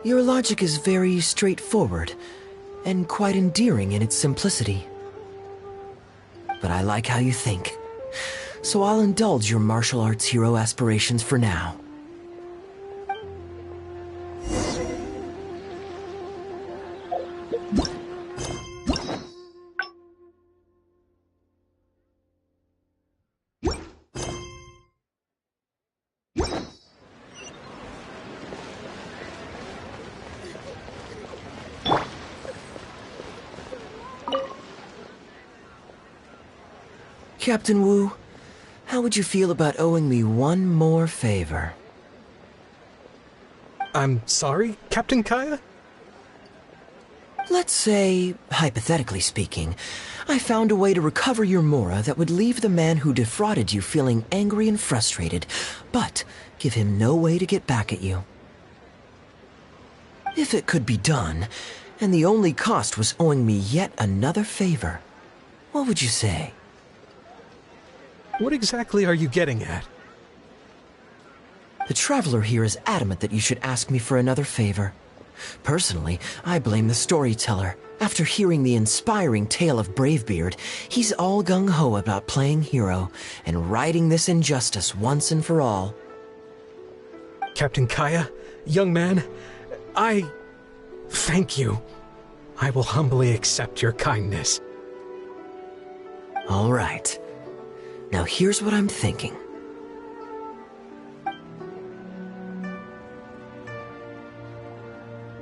Your logic is very straightforward, and quite endearing in its simplicity. But I like how you think, so I'll indulge your martial arts hero aspirations for now. Captain Wu, how would you feel about owing me one more favor? I'm sorry, Captain Kaeya? Let's say, hypothetically speaking, I found a way to recover your Mora that would leave the man who defrauded you feeling angry and frustrated, but give him no way to get back at you. If it could be done, and the only cost was owing me yet another favor, what would you say? What exactly are you getting at? The traveler here is adamant that you should ask me for another favor. Personally, I blame the storyteller. After hearing the inspiring tale of Bravebeard, he's all gung-ho about playing hero and righting this injustice once and for all. Captain Kaeya, young man, I thank you. I will humbly accept your kindness. All right. Now here's what I'm thinking.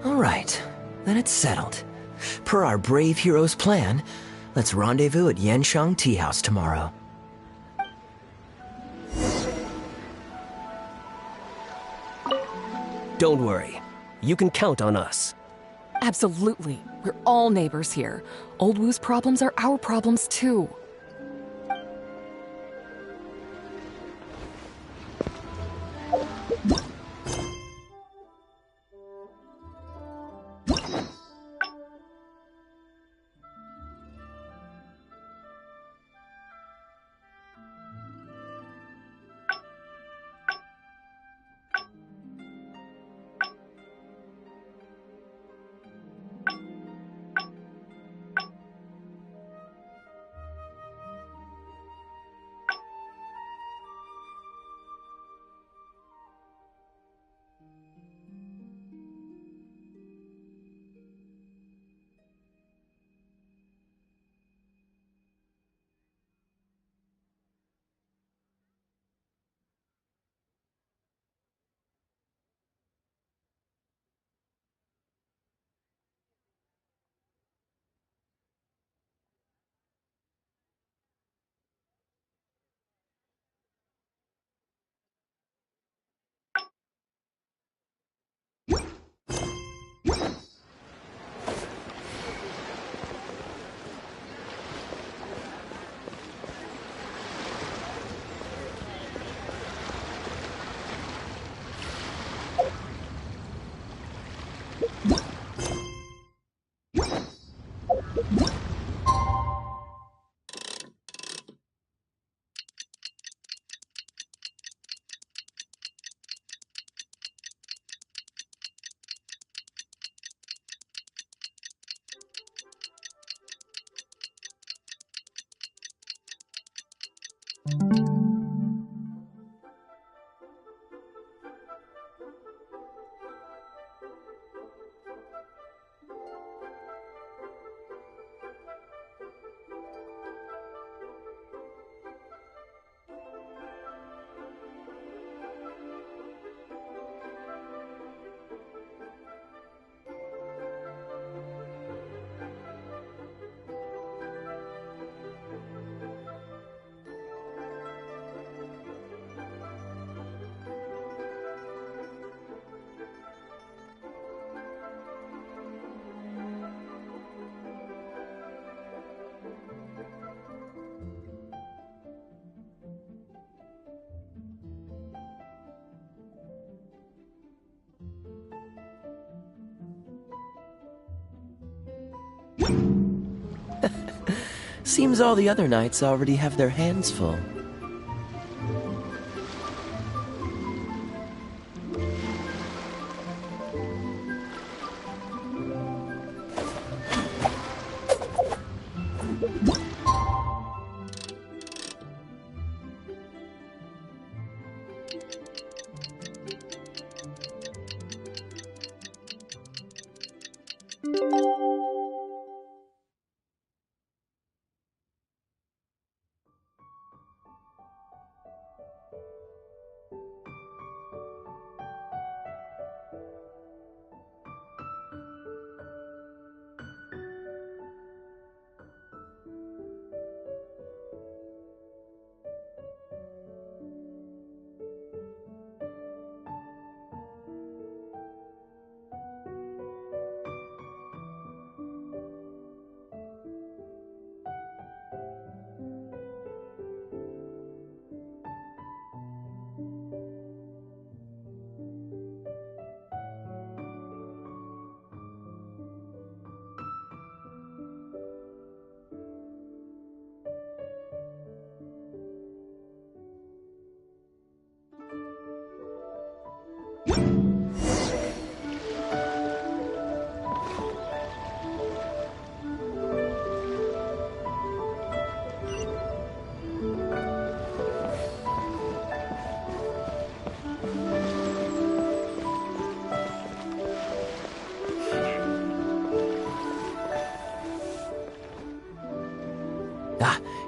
All right, then it's settled. Per our brave hero's plan, let's rendezvous at Yanshang Tea House tomorrow. Don't worry. You can count on us. Absolutely. We're all neighbors here. Old Wu's problems are our problems too. Seems all the other knights already have their hands full.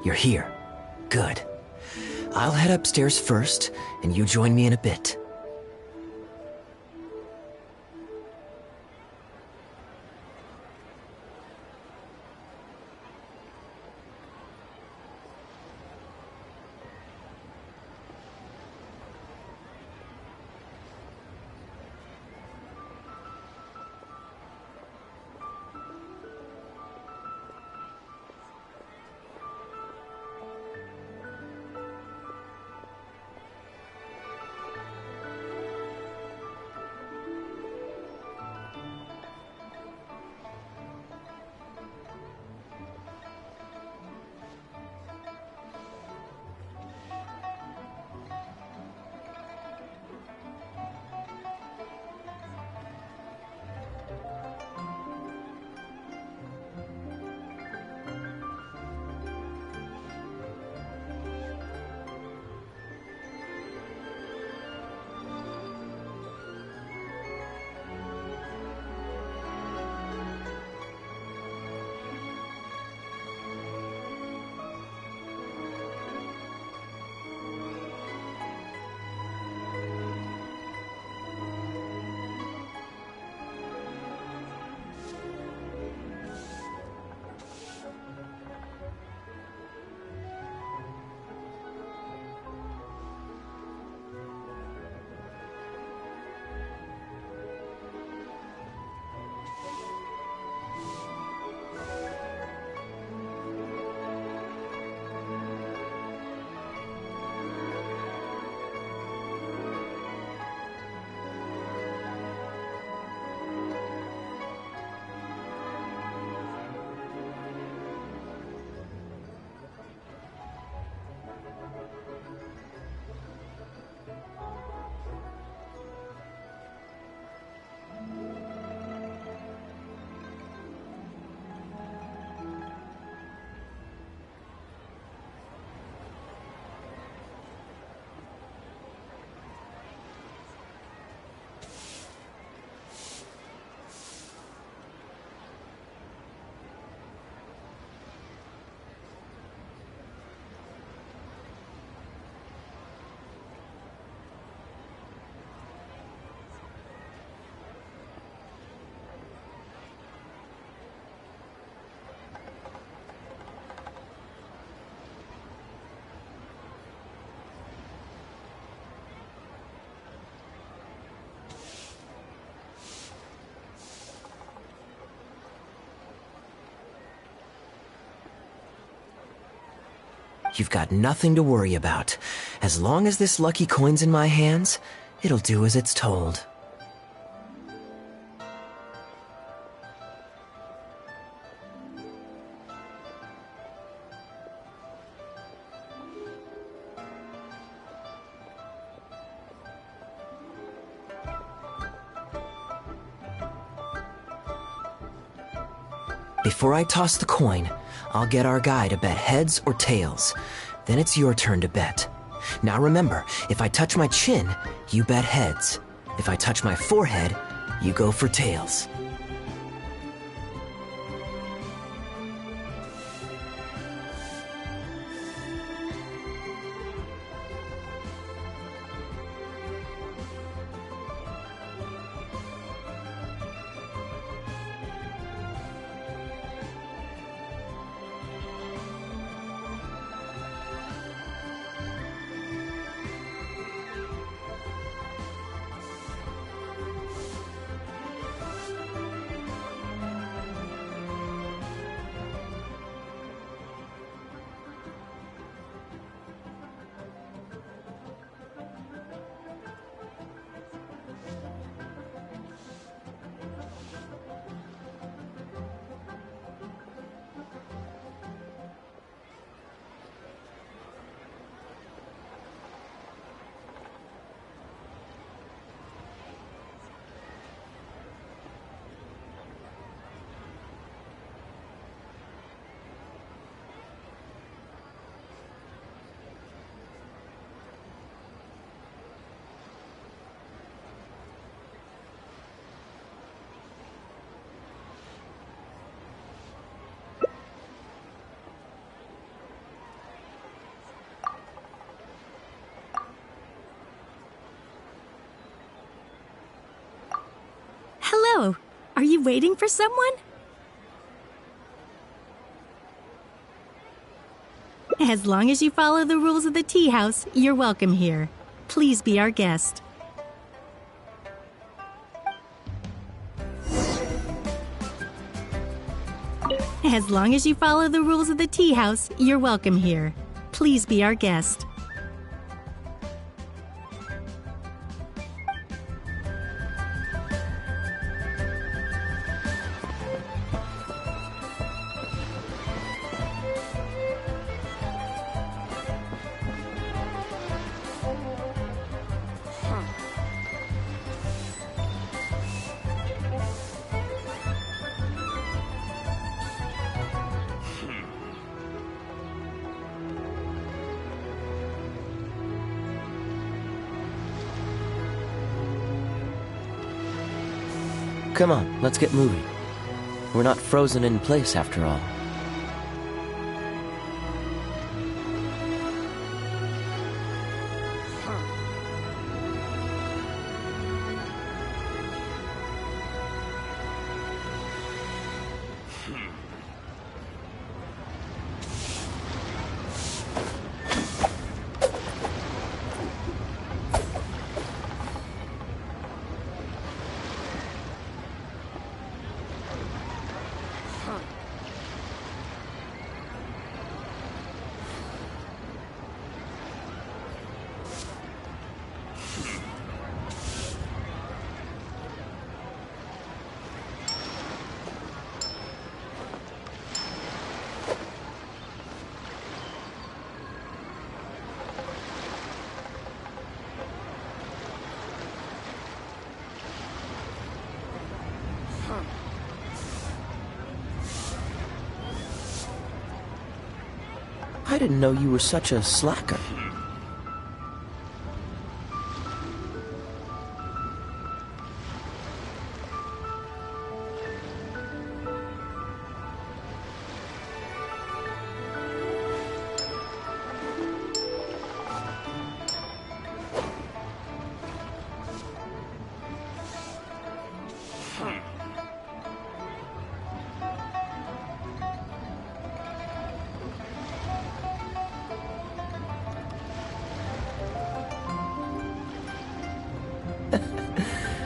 You're here. Good. I'll head upstairs first, and you join me in a bit. You've got nothing to worry about. As long as this lucky coin's in my hands, it'll do as it's told. Before I toss the coin, I'll get our guy to bet heads or tails. Then it's your turn to bet. Now remember, if I touch my chin, you bet heads. If I touch my forehead, you go for tails. Are you waiting for someone? As long as you follow the rules of the tea house, you're welcome here. Please be our guest. As long as you follow the rules of the tea house, you're welcome here. Please be our guest. Come on, let's get moving. We're not frozen in place after all. I didn't know you were such a slacker.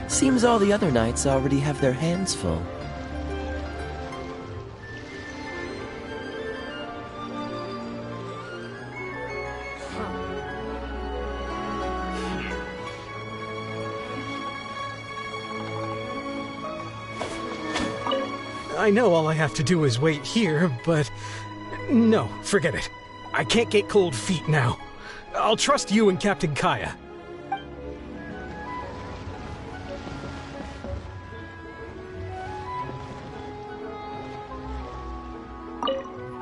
Seems all the other knights already have their hands full. I know all I have to do is wait here, but no, forget it. I can't get cold feet now. I'll trust you and Captain Kaeya.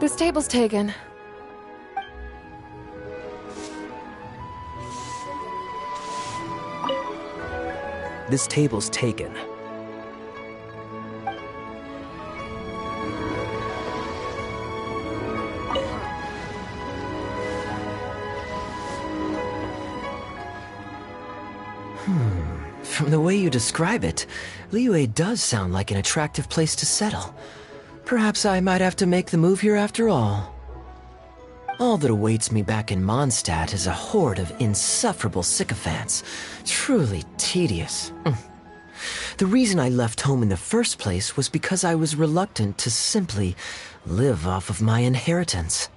This table's taken. This table's taken. From the way you describe it, Liyue does sound like an attractive place to settle. Perhaps I might have to make the move here after all. All that awaits me back in Mondstadt is a horde of insufferable sycophants. Truly tedious. The reason I left home in the first place was because I was reluctant to simply live off of my inheritance.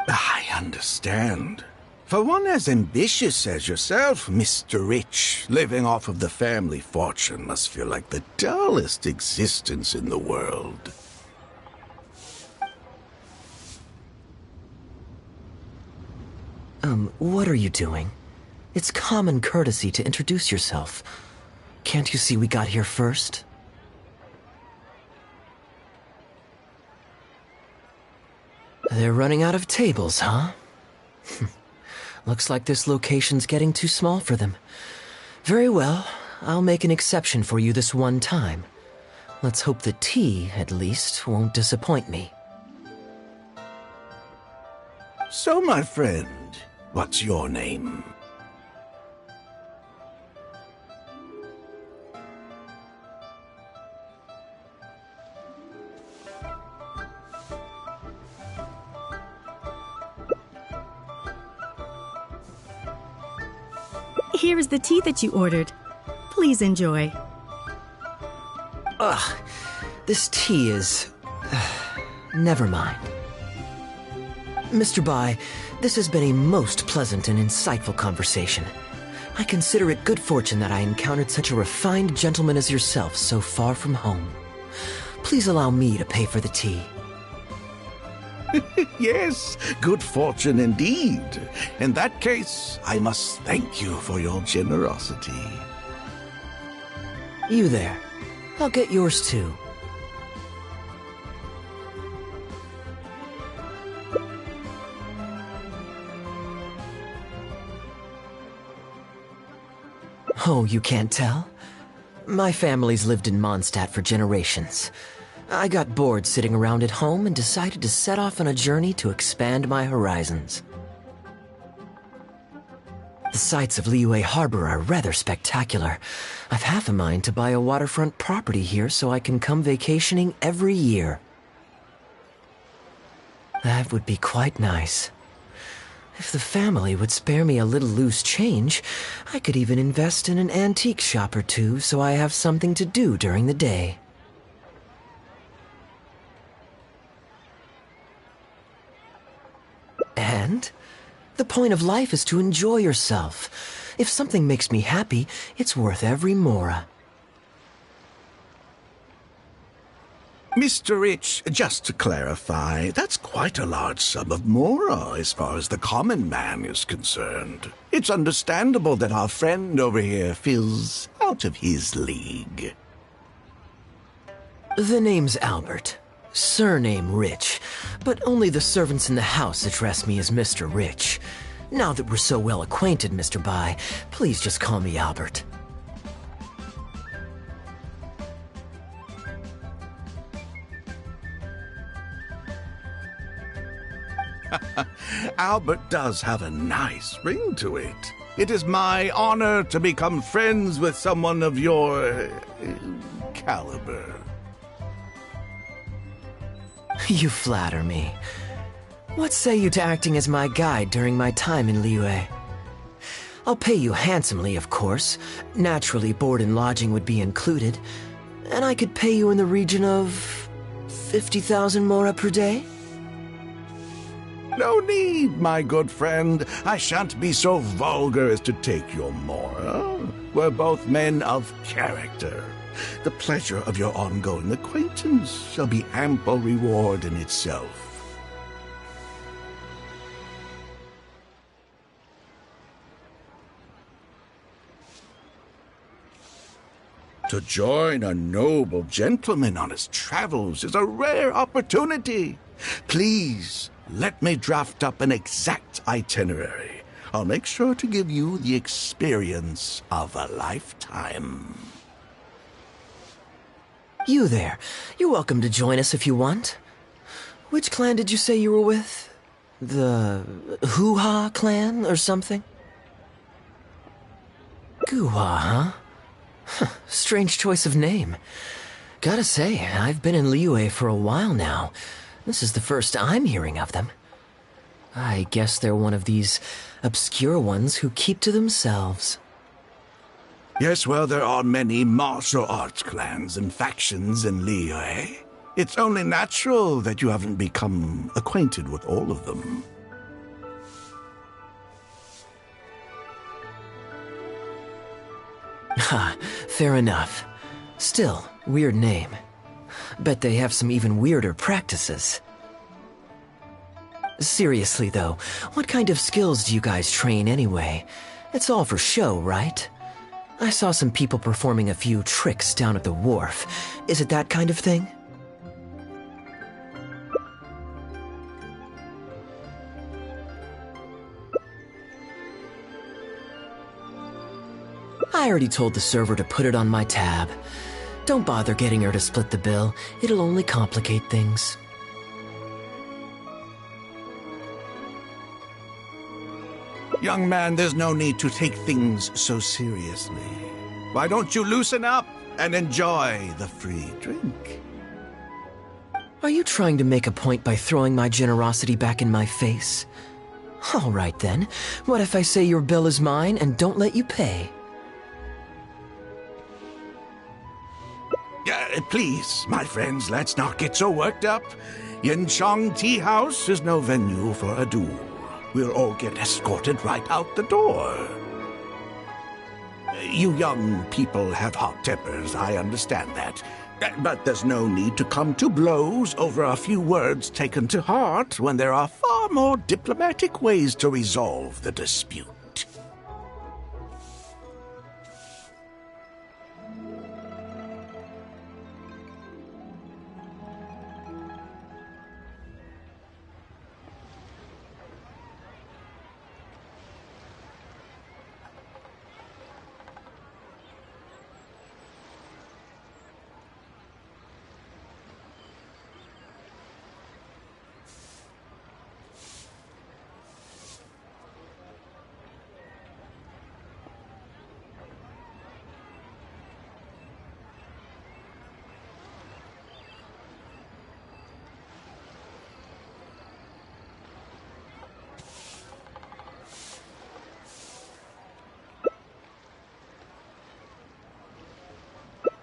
I understand. For one as ambitious as yourself, Mr. Rich, living off of the family fortune must feel like the dullest existence in the world. What are you doing? It's common courtesy to introduce yourself. Can't you see we got here first? They're running out of tables, huh? Looks like this location's getting too small for them. Very well, I'll make an exception for you this one time. Let's hope the tea, at least, won't disappoint me. So, my friend, what's your name? Here is the tea that you ordered. Please enjoy. Ugh, this tea is... never mind. Mr. Bai, this has been a most pleasant and insightful conversation. I consider it good fortune that I encountered such a refined gentleman as yourself so far from home. Please allow me to pay for the tea. Yes, good fortune indeed. In that case, I must thank you for your generosity. You there. I'll get yours too. Oh, you can't tell? My family's lived in Mondstadt for generations. I got bored sitting around at home and decided to set off on a journey to expand my horizons. The sights of Liyue Harbor are rather spectacular. I've half a mind to buy a waterfront property here so I can come vacationing every year. That would be quite nice. If the family would spare me a little loose change, I could even invest in an antique shop or two so I have something to do during the day. And the point of life is to enjoy yourself. If something makes me happy, it's worth every mora. Mr. Rich, just to clarify, that's quite a large sum of mora as far as the common man is concerned. It's understandable that our friend over here feels out of his league. The name's Albert. Surname Rich, but only the servants in the house address me as Mr. Rich. Now that we're so well acquainted, Mr. Bai, please just call me Albert. Albert does have a nice ring to it. It is my honor to become friends with someone of your caliber. You flatter me. What say you to acting as my guide during my time in Liyue? I'll pay you handsomely, of course. Naturally, board and lodging would be included. And I could pay you in the region of 50,000 mora per day? No need, my good friend. I shan't be so vulgar as to take your mora. We're both men of character. The pleasure of your ongoing acquaintance shall be ample reward in itself. To join a noble gentleman on his travels is a rare opportunity. Please, let me draft up an exact itinerary. I'll make sure to give you the experience of a lifetime. You there. You're welcome to join us if you want. Which clan did you say you were with? The Hoo-Ha clan or something? Goo-Ha, huh? Strange choice of name. Gotta say, I've been in Liyue for a while now. This is the first I'm hearing of them. I guess they're one of these obscure ones who keep to themselves. Yes, well, there are many martial arts clans and factions in Liyue. It's only natural that you haven't become acquainted with all of them. Ha, fair enough. Still, weird name. Bet they have some even weirder practices. Seriously though, what kind of skills do you guys train anyway? It's all for show, right? I saw some people performing a few tricks down at the wharf. Is it that kind of thing? I already told the server to put it on my tab. Don't bother getting her to split the bill. It'll only complicate things. Young man, there's no need to take things so seriously. Why don't you loosen up and enjoy the free drink? Are you trying to make a point by throwing my generosity back in my face? All right then. What if I say your bill is mine and don't let you pay? Please, my friends, let's not get so worked up. Yinchang Tea House is no venue for a duel. We'll all get escorted right out the door. You young people have hot tempers, I understand that. But there's no need to come to blows over a few words taken to heart when there are far more diplomatic ways to resolve the dispute.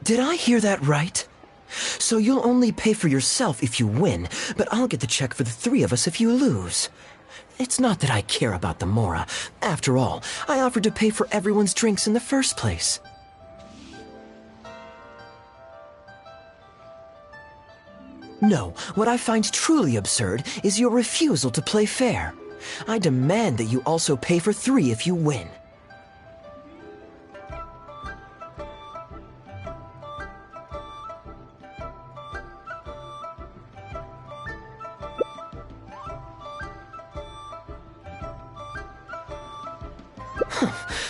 Did I hear that right? So you'll only pay for yourself if you win, but I'll get the check for the three of us if you lose. It's not that I care about the Mora. After all, I offered to pay for everyone's drinks in the first place. No, what I find truly absurd is your refusal to play fair. I demand that you also pay for three if you win.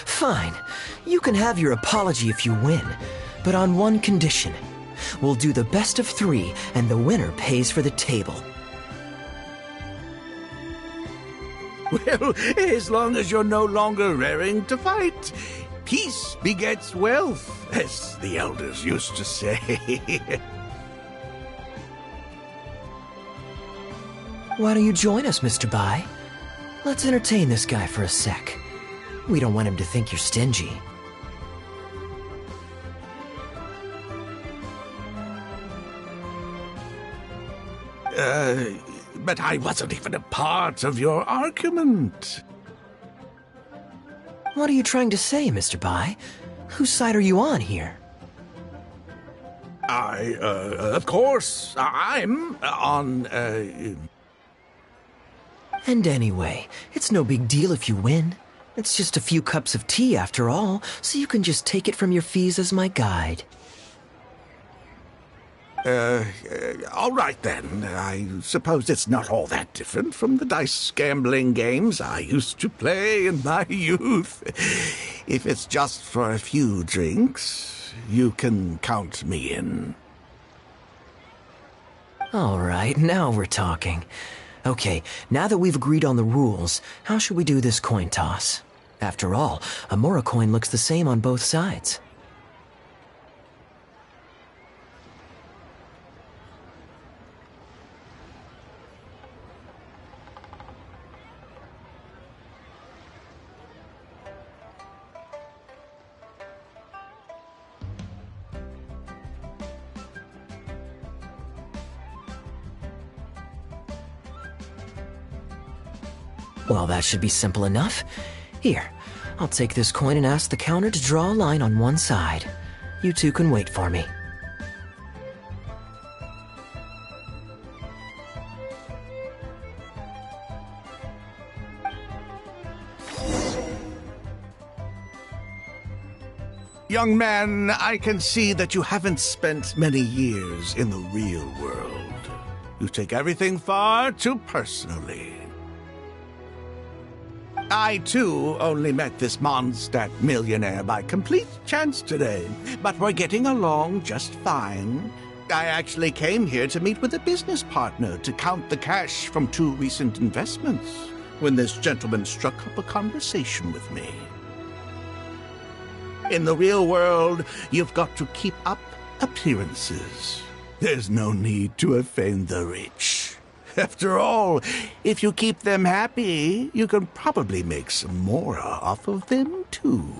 Fine. You can have your apology if you win, but on one condition. We'll do the best of three, and the winner pays for the table. Well, as long as you're no longer raring to fight, peace begets wealth, as the elders used to say. Why don't you join us, Mr. Bai? Let's entertain this guy for a sec. We don't want him to think you're stingy. But I wasn't even a part of your argument. What are you trying to say, Mr. Bai? Whose side are you on here? Of course, I'm on, And anyway, it's no big deal if you win. It's just a few cups of tea after all, so you can just take it from your fees as my guide. All right then. I suppose it's not all that different from the dice gambling games I used to play in my youth. If it's just for a few drinks, you can count me in. All right, now we're talking. Okay, now that we've agreed on the rules, how should we do this coin toss? After all, a Mora coin looks the same on both sides. Well, that should be simple enough. Here, I'll take this coin and ask the counter to draw a line on one side. You two can wait for me. Young man, I can see that you haven't spent many years in the real world. You take everything far too personally. I, too, only met this Mondstadt millionaire by complete chance today, but we're getting along just fine. I actually came here to meet with a business partner to count the cash from 2 recent investments, when this gentleman struck up a conversation with me. In the real world, you've got to keep up appearances. There's no need to offend the rich. After all, if you keep them happy, you can probably make some more off of them, too.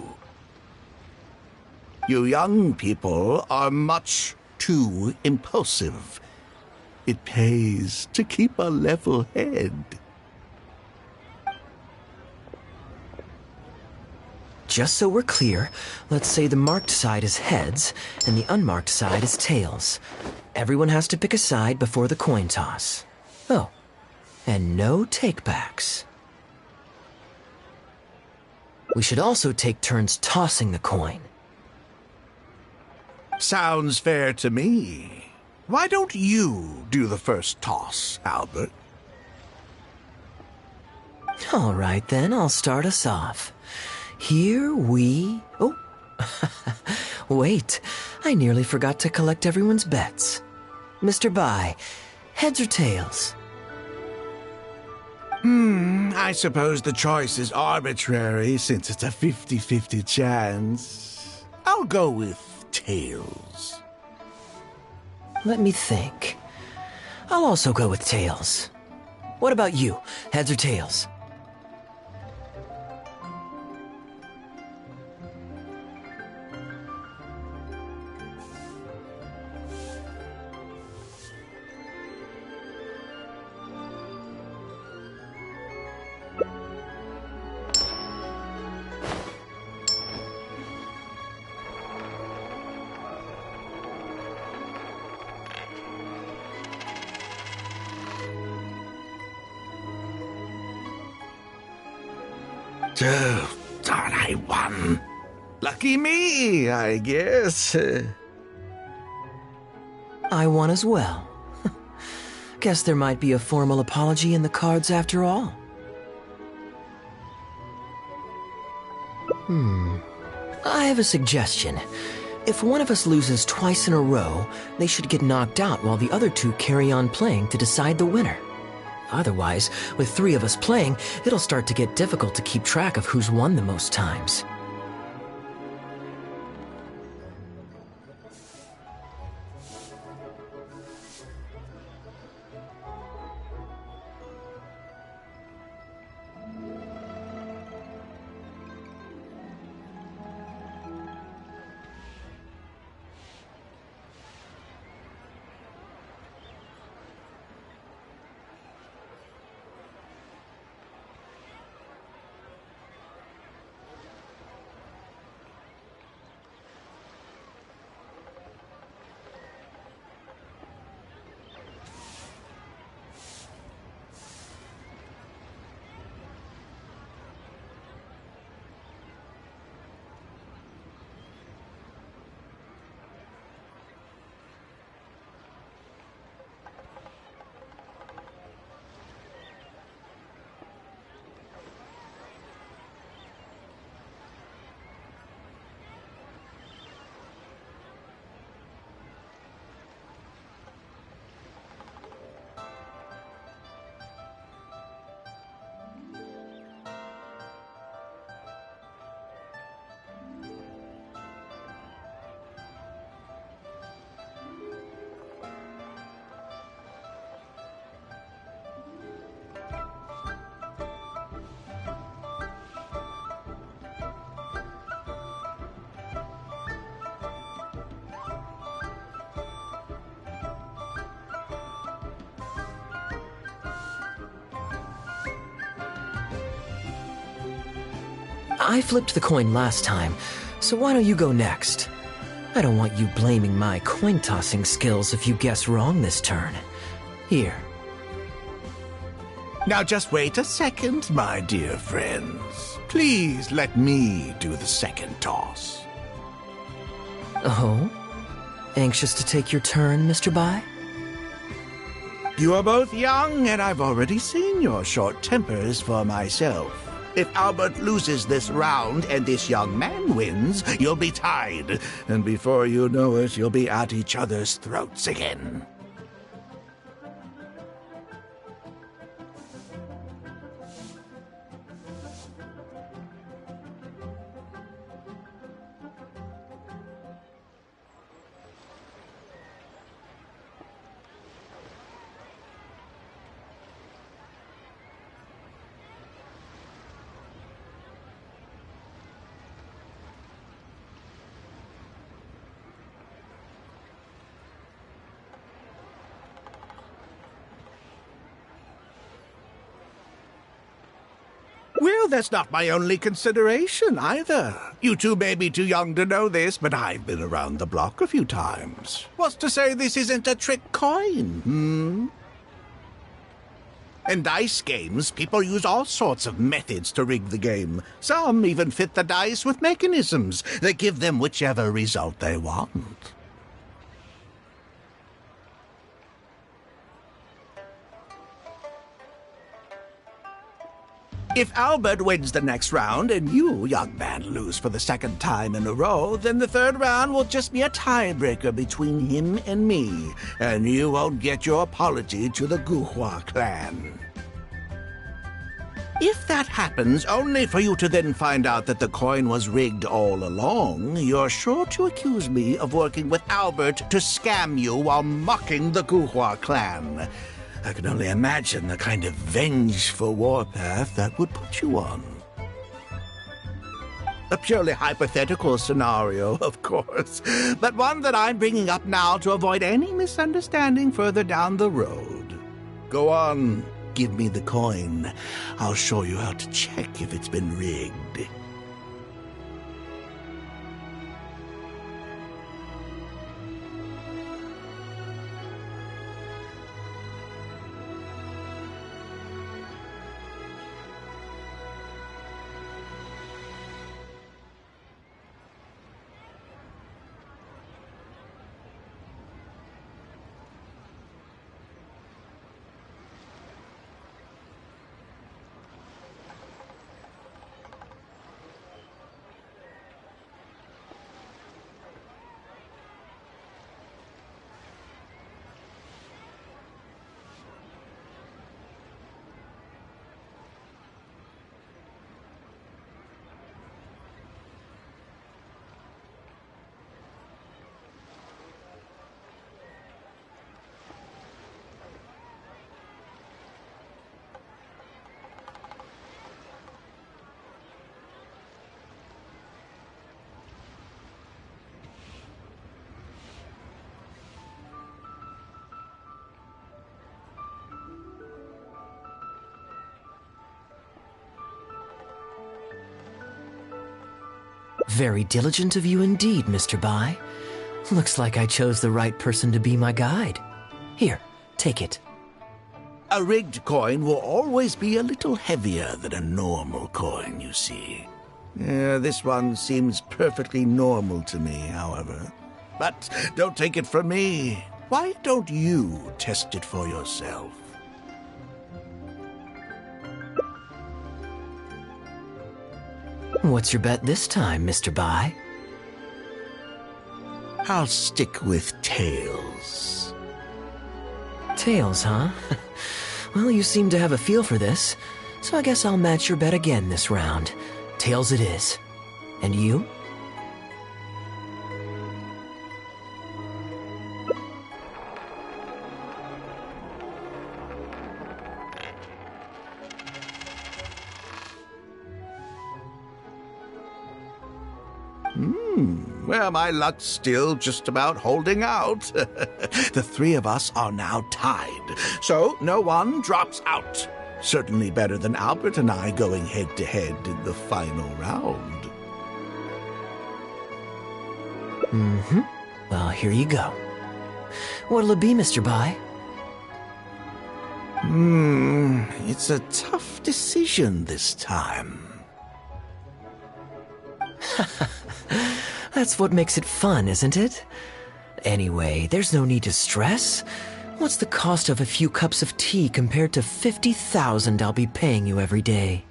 You young people are much too impulsive. It pays to keep a level head. Just so we're clear, let's say the marked side is heads and the unmarked side is tails. Everyone has to pick a side before the coin toss. Oh, and no takebacks. We should also take turns tossing the coin. Sounds fair to me. Why don't you do the first toss, Albert? All right then, I'll start us off. Here we... Oh, wait, I nearly forgot to collect everyone's bets. Mr. Bai, heads or tails? I suppose the choice is arbitrary since it's a 50-50 chance. I'll go with tails. Let me think. I'll also go with tails. What about you, heads or tails? Oh, darn, I won. Lucky me, I guess. I won as well. Guess there might be a formal apology in the cards after all. I have a suggestion. If one of us loses twice in a row, they should get knocked out while the other two carry on playing to decide the winner. Otherwise, with three of us playing, it'll start to get difficult to keep track of who's won the most times. I flipped the coin last time, so why don't you go next? I don't want you blaming my coin-tossing skills if you guess wrong this turn. Here. Now just wait a second, my dear friends. Please let me do the second toss. Oh? Anxious to take your turn, Mr. Bai? You are both young, and I've already seen your short tempers for myself. If Albert loses this round and this young man wins, you'll be tied. And before you know it, you'll be at each other's throats again. Well, that's not my only consideration, either. You two may be too young to know this, but I've been around the block a few times. What's to say this isn't a trick coin, In dice games, people use all sorts of methods to rig the game. Some even fit the dice with mechanisms that give them whichever result they want. If Albert wins the next round and you, young man, lose for the second time in a row, then the third round will just be a tiebreaker between him and me, and you won't get your apology to the Guhua clan. If that happens, only for you to then find out that the coin was rigged all along, you're sure to accuse me of working with Albert to scam you while mocking the Guhua clan. I can only imagine the kind of vengeful warpath that would put you on. A purely hypothetical scenario, of course, but one that I'm bringing up now to avoid any misunderstanding further down the road. Go on, give me the coin. I'll show you how to check if it's been rigged. Very diligent of you indeed, Mr. Bai. Looks like I chose the right person to be my guide. Here, take it. A rigged coin will always be a little heavier than a normal coin, you see. This one seems perfectly normal to me, however. But don't take it from me. Why don't you test it for yourself? What's your bet this time, Mr. Bai? I'll stick with tails. Tails, huh? Well, you seem to have a feel for this, so I guess I'll match your bet again this round. Tails it is. And you? Well, my luck's still just about holding out. The three of us are now tied, so no one drops out. Certainly better than Albert and I going head-to-head in the final round. Well, here you go. What'll it be, Mr. Bai? It's a tough decision this time. That's what makes it fun, isn't it? Anyway, there's no need to stress. What's the cost of a few cups of tea compared to 50,000 I'll be paying you every day?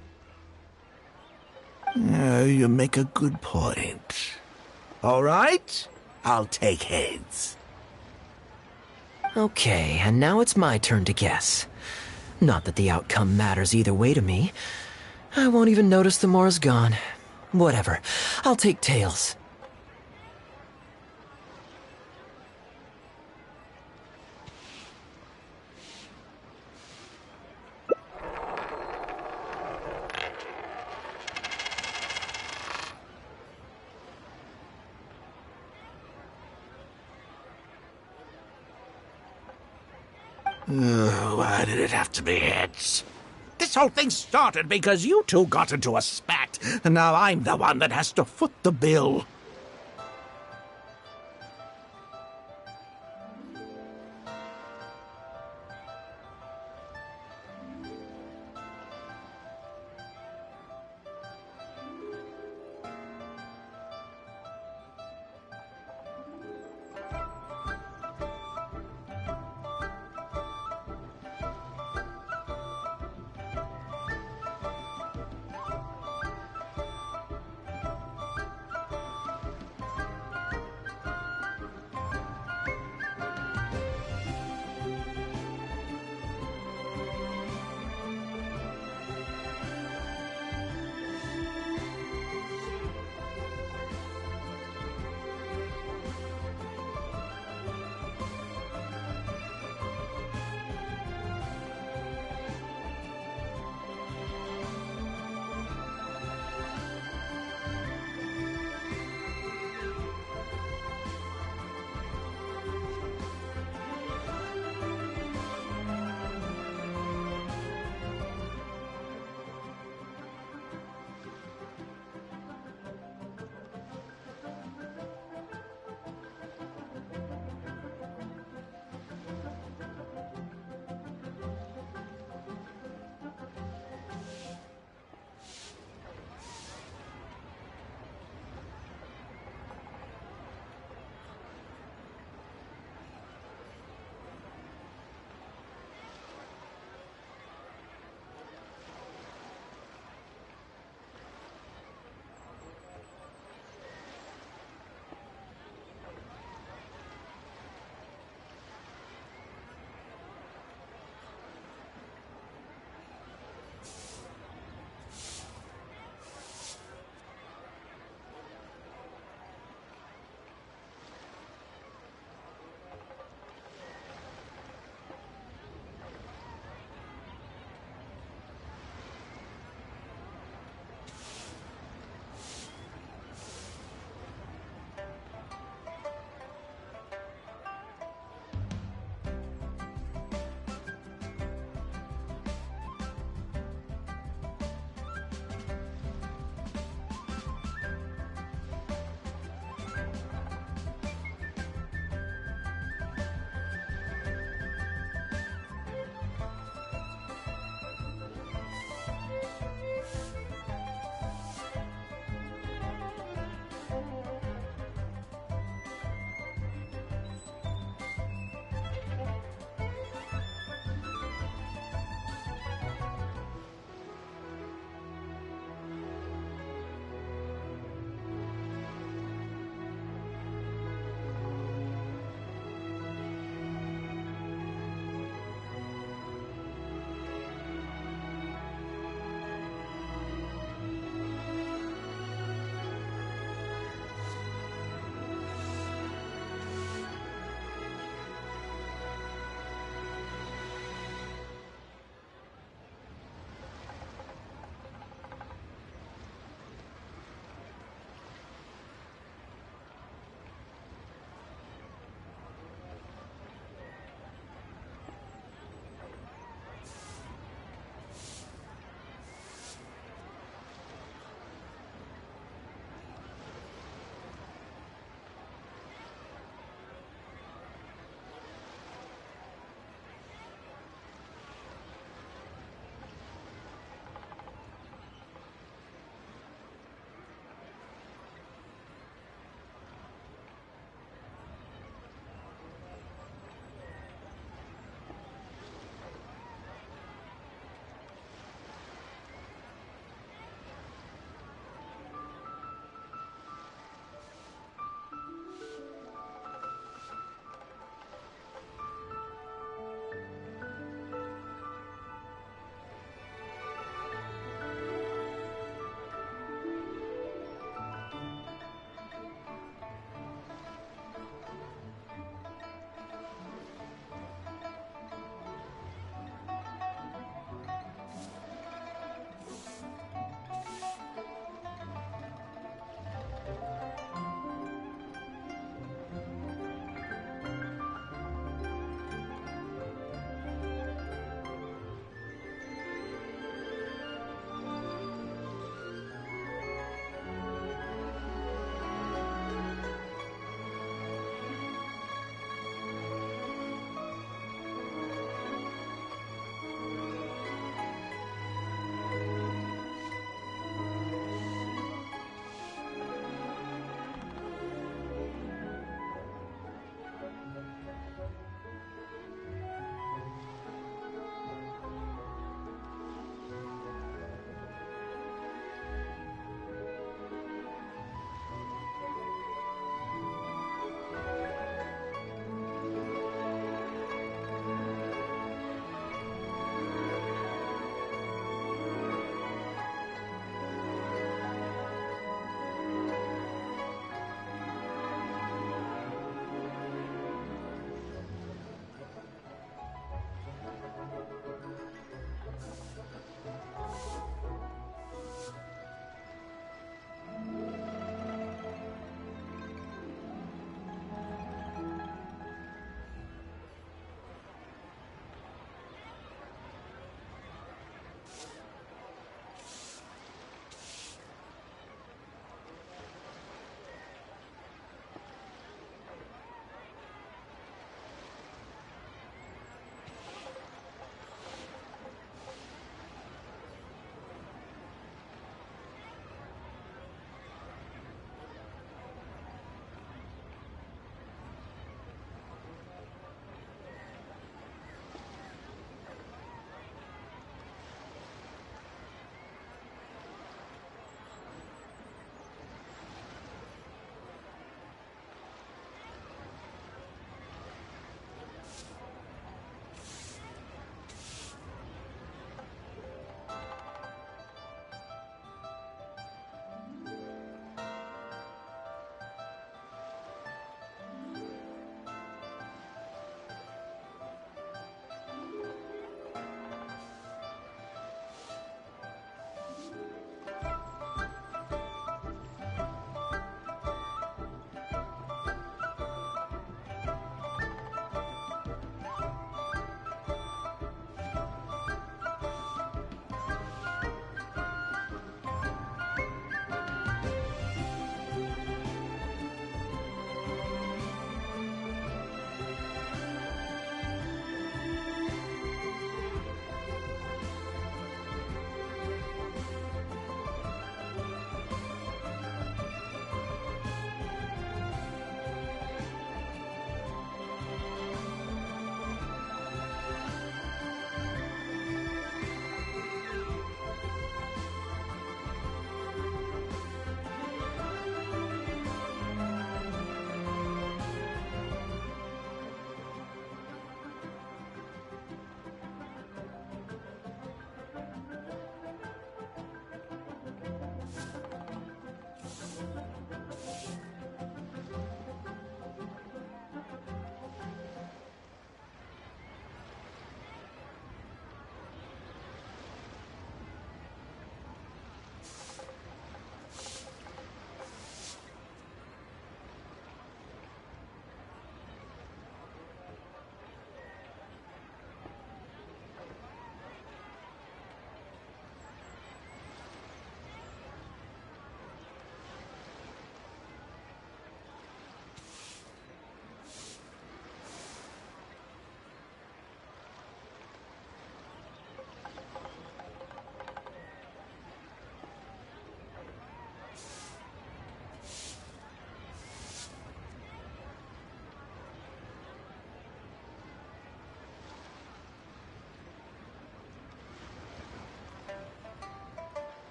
You make a good point. All right, I'll take heads. Okay, and now it's my turn to guess. Not that the outcome matters either way to me. I won't even notice the more's gone. Whatever, I'll take tails. Why did it have to be heads? This This whole thing started because you two got into a spat, and now I'm the one that has to foot the bill.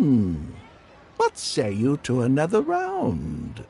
What say you to another round?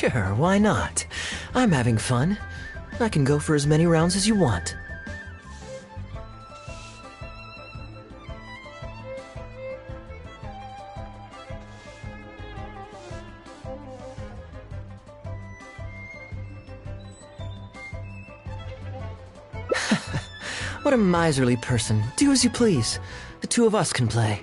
Sure, why not? I'm having fun. I can go for as many rounds as you want. What a miserly person. Do as you please. The two of us can play.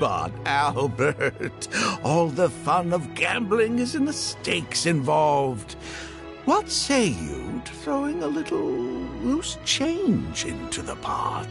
But Albert, all the fun of gambling is in the stakes involved. What say you to throwing a little loose change into the pot?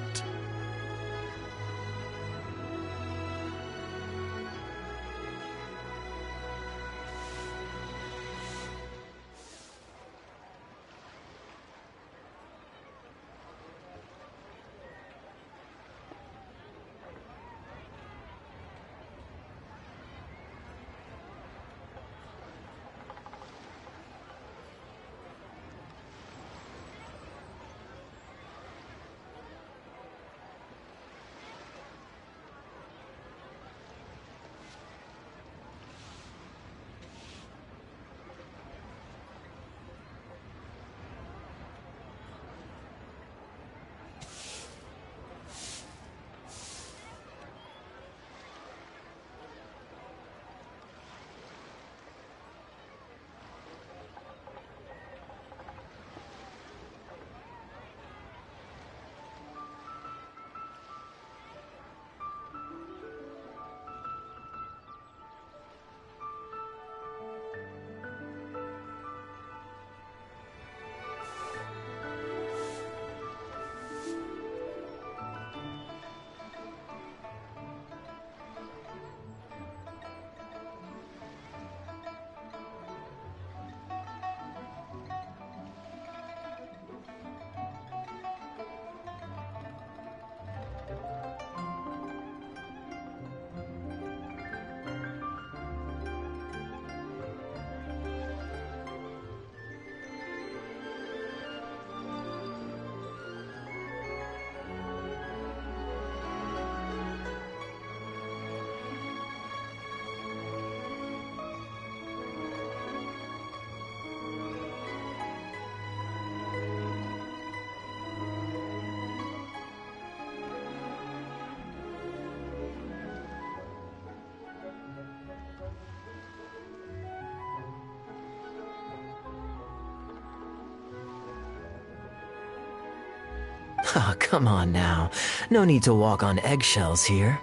Ah, come on now. No need to walk on eggshells here.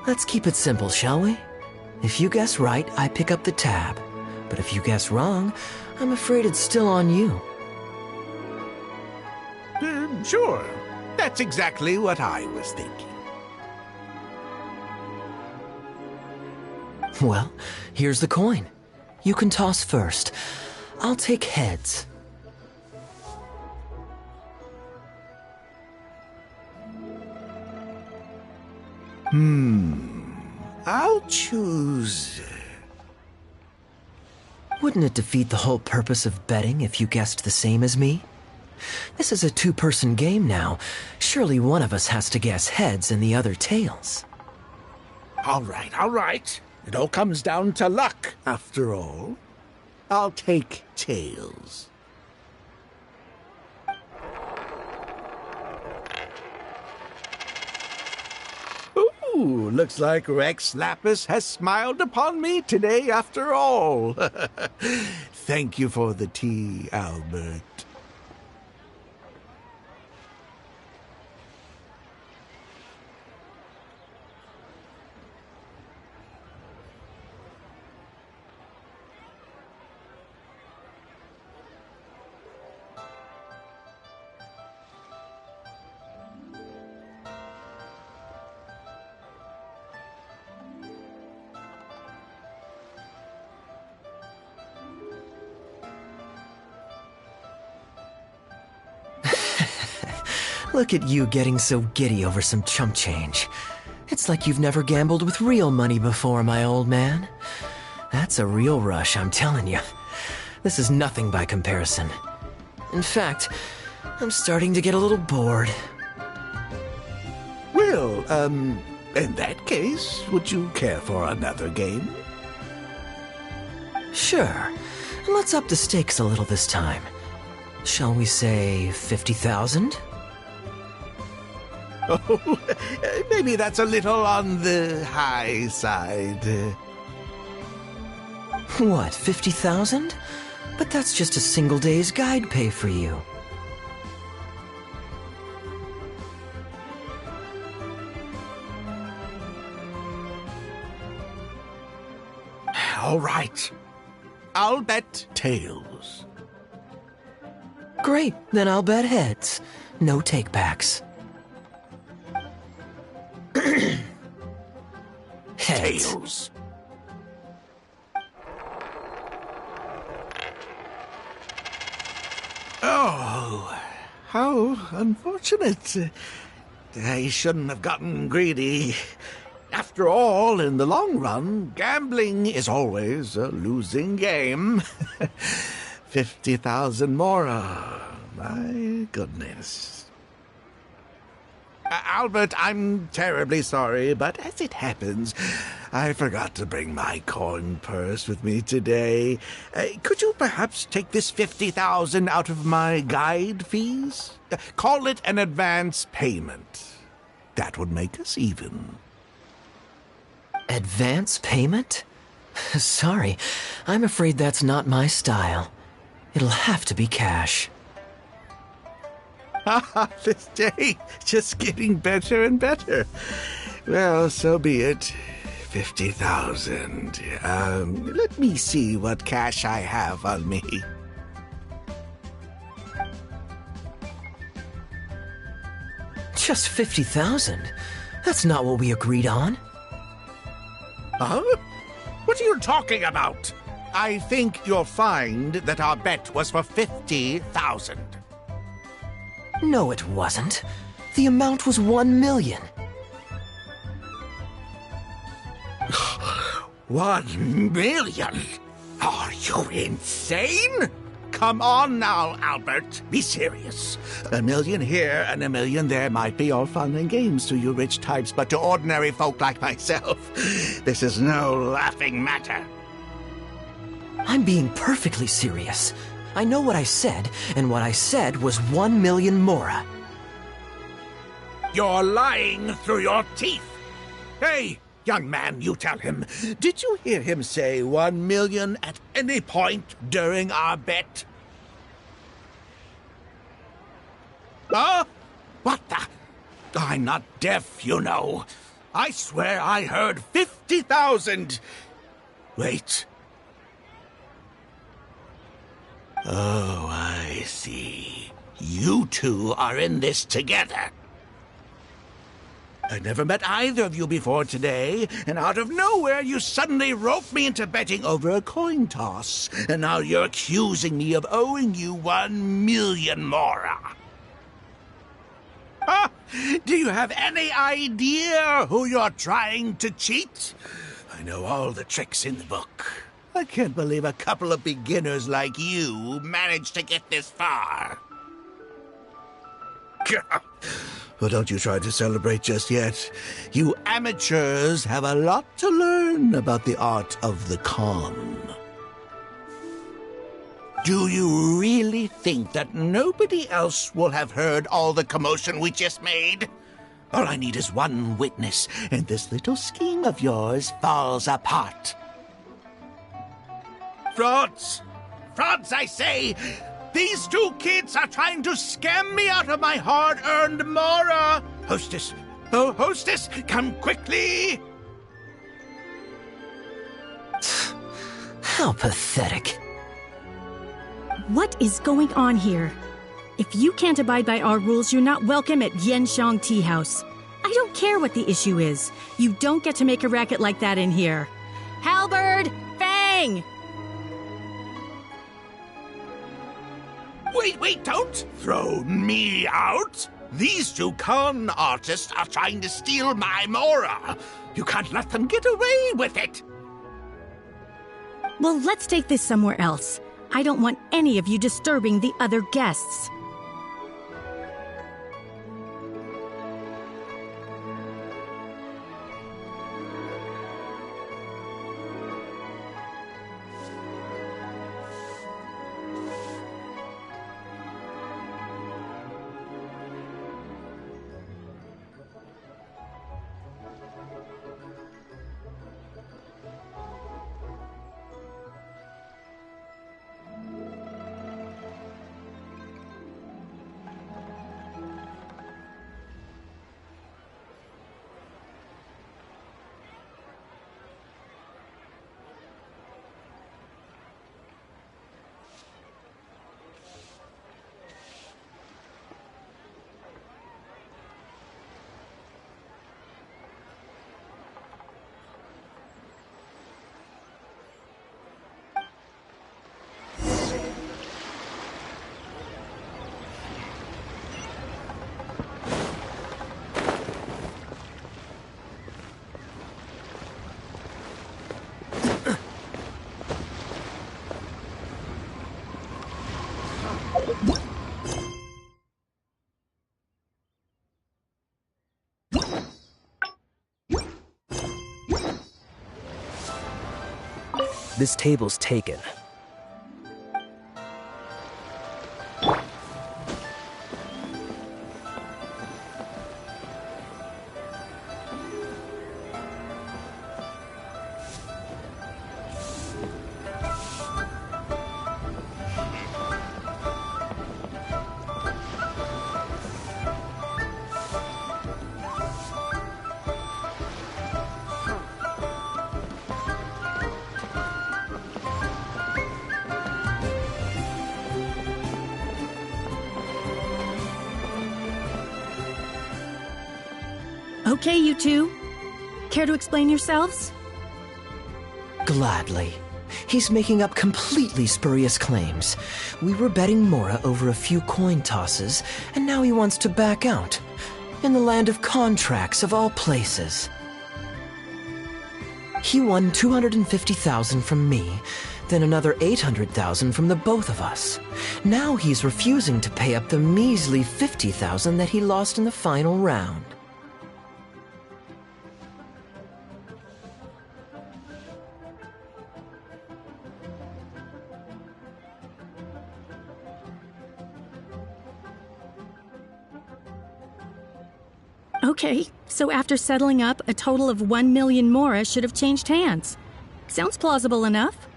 Let's keep it simple, shall we? If you guess right, I pick up the tab. But if you guess wrong, I'm afraid it's still on you. Sure. That's exactly what I was thinking. Well, here's the coin. You can toss first. I'll take heads. I'll choose... Wouldn't it defeat the whole purpose of betting if you guessed the same as me? This is a two-person game now. Surely one of us has to guess heads and the other tails. All right. It all comes down to luck, after all. I'll take tails. Ooh, looks like Rex Lapis has smiled upon me today after all. Thank you for the tea, Albert. Look at you getting so giddy over some chump change. It's like you've never gambled with real money before, my old man. That's a real rush, I'm telling you. This is nothing by comparison. In fact, I'm starting to get a little bored. Well, in that case, would you care for another game? Sure. Let's up the stakes a little this time. Shall we say 50,000? Oh, maybe that's a little on the high side. What, 50,000? But that's just a single day's guide pay for you. All right. I'll bet tails. Great, then I'll bet heads. No takebacks. Heads. Tails. Oh, how unfortunate. I shouldn't have gotten greedy. After all, in the long run, gambling is always a losing game. 50,000 more. My goodness. Albert, I'm terribly sorry, but as it happens, I forgot to bring my coin purse with me today. Could you perhaps take this 50,000 out of my guide fees? Call it an advance payment. That would make us even. Advance payment? Sorry, I'm afraid that's not my style. It'll have to be cash. This day just getting better and better. Well, so be it. 50,000. Let me see what cash I have on me. Just 50,000? That's not what we agreed on. Huh? What are you talking about? I think you'll find that our bet was for 50,000. No, it wasn't. The amount was 1 million. 1 million? Are you insane? Come on now, Albert. Be serious. 1 million here and 1 million there might be all fun and games to you rich types, but to ordinary folk like myself, this is no laughing matter. I'm being perfectly serious. I know what I said, and what I said was 1 million mora. You're lying through your teeth. Hey, young man, you tell him. Did you hear him say 1 million at any point during our bet? Huh? What the? I'm not deaf, you know. I swear I heard 50,000. Wait. Oh, I see. You two are in this together. I never met either of you before today, and out of nowhere you suddenly roped me into betting over a coin toss, and now you're accusing me of owing you 1 million mora. Huh? Do you have any idea who you're trying to cheat? I know all the tricks in the book. I can't believe a couple of beginners like you managed to get this far. Well, don't you try to celebrate just yet. You amateurs have a lot to learn about the art of the con. Do you really think that nobody else will have heard all the commotion we just made? All I need is one witness, and this little scheme of yours falls apart. Frauds! Frauds, I say! These two kids are trying to scam me out of my hard-earned mora! Hostess! Oh, hostess! Come quickly! How pathetic. What is going on here? If you can't abide by our rules, you're not welcome at Yenshang Tea House. I don't care what the issue is. You don't get to make a racket like that in here. Halberd! Fang! Wait, don't throw me out! These two con artists are trying to steal my mora. You can't let them get away with it. Well, let's take this somewhere else. I don't want any of you disturbing the other guests. This table's taken. Okay, you two. Care to explain yourselves? Gladly. He's making up completely spurious claims. We were betting Mora over a few coin tosses, and now he wants to back out. In the land of contracts, of all places. He won 250,000 from me, then another 800,000 from the both of us. Now he's refusing to pay up the measly 50,000 that he lost in the final round. Okay, so after settling up, a total of 1 million mora should have changed hands. Sounds plausible enough.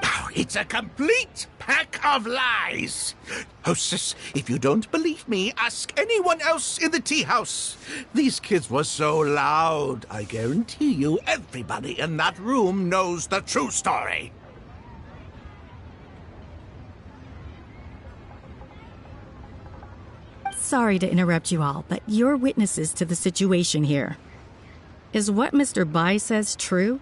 Oh, It's a complete pack of lies. Hostess, if you don't believe me, ask anyone else in the tea house. These kids were so loud. I guarantee you everybody in that room knows the true story. Sorry to interrupt you all, but you're witnesses to the situation here. Is what Mr. Bai says true?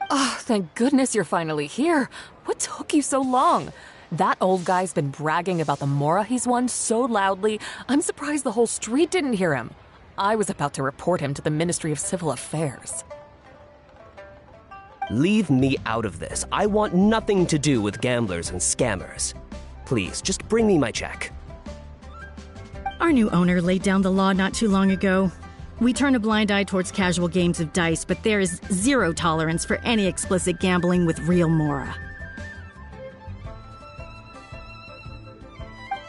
Oh, thank goodness you're finally here. What took you so long? That old guy's been bragging about the Mora he's won so loudly, I'm surprised the whole street didn't hear him. I was about to report him to the Ministry of Civil Affairs. Leave me out of this. I want nothing to do with gamblers and scammers. Please, just bring me my check. Our new owner laid down the law not too long ago. We turn a blind eye towards casual games of dice, but there is zero tolerance for any explicit gambling with real Mora.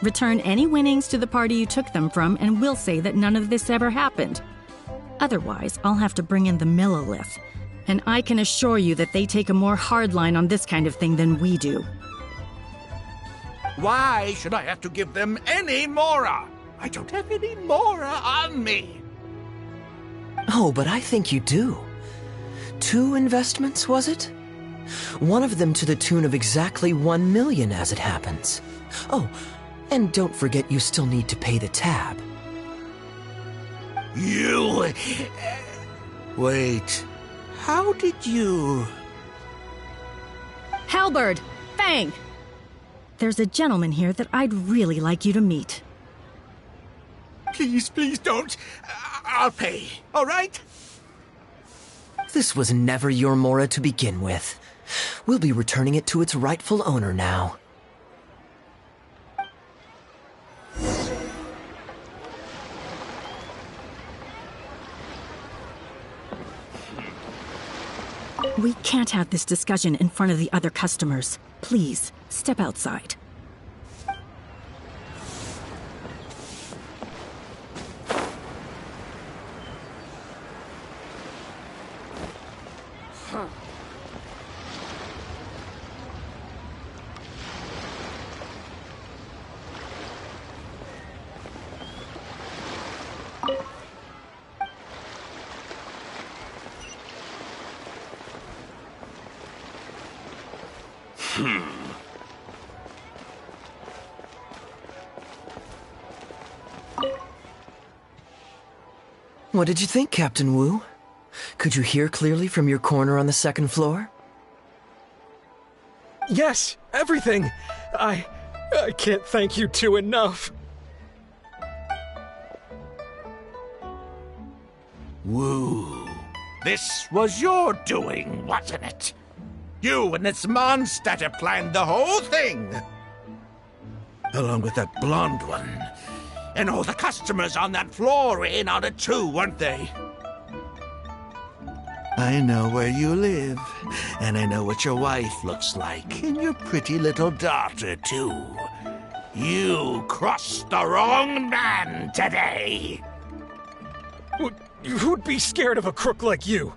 Return any winnings to the party you took them from, and we'll say that none of this ever happened. Otherwise, I'll have to bring in the millilith, and I can assure you that they take a more hard line on this kind of thing than we do. Why should I have to give them any Mora? I don't have any Mora on me. Oh, but I think you do. 2 investments, was it? One of them to the tune of exactly 1 million as it happens. Oh, and don't forget you still need to pay the tab. You... Wait. How did you... Halberd! Fang! There's a gentleman here that I'd really like you to meet. Please, please don't. I'll pay, all right? This was never your Mora to begin with. We'll be returning it to its rightful owner now. We can't have this discussion in front of the other customers. Please, step outside. What did you think, Captain Wu? Could you hear clearly from your corner on the 2nd floor? Yes, everything. I can't thank you two enough. Woo. This was your doing, wasn't it? You and this monster planned the whole thing. Along with that blonde one. And all the customers on that floor were in on it too, weren't they? I know where you live, and I know what your wife looks like, and your pretty little daughter, too. You crossed the wrong man today. Who'd be scared of a crook like you?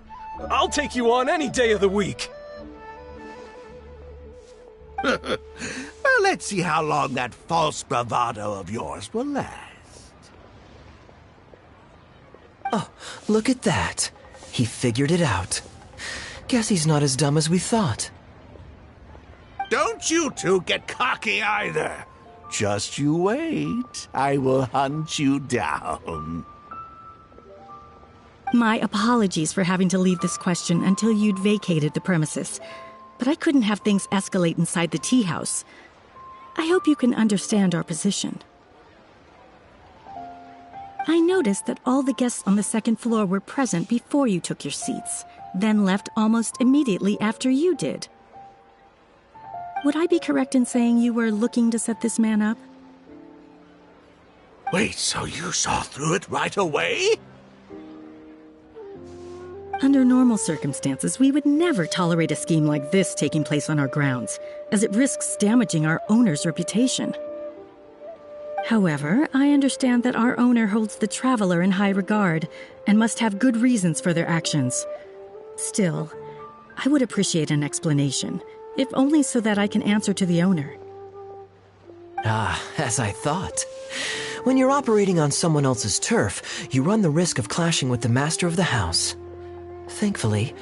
I'll take you on any day of the week. Well, let's see how long that false bravado of yours will last. Oh, look at that. He figured it out. Guess he's not as dumb as we thought. Don't you two get cocky either. Just you wait. I will hunt you down. My apologies for having to leave this question until you'd vacated the premises, but I couldn't have things escalate inside the tea house. I hope you can understand our position. I noticed that all the guests on the 2nd floor were present before you took your seats, then left almost immediately after you did. Would I be correct in saying you were looking to set this man up? Wait, so you saw through it right away? Under normal circumstances, we would never tolerate a scheme like this taking place on our grounds, as it risks damaging our owner's reputation. However, I understand that our owner holds the traveler in high regard and must have good reasons for their actions. Still, I would appreciate an explanation, if only so that I can answer to the owner. Ah, as I thought. When you're operating on someone else's turf, you run the risk of clashing with the master of the house. Thankfully,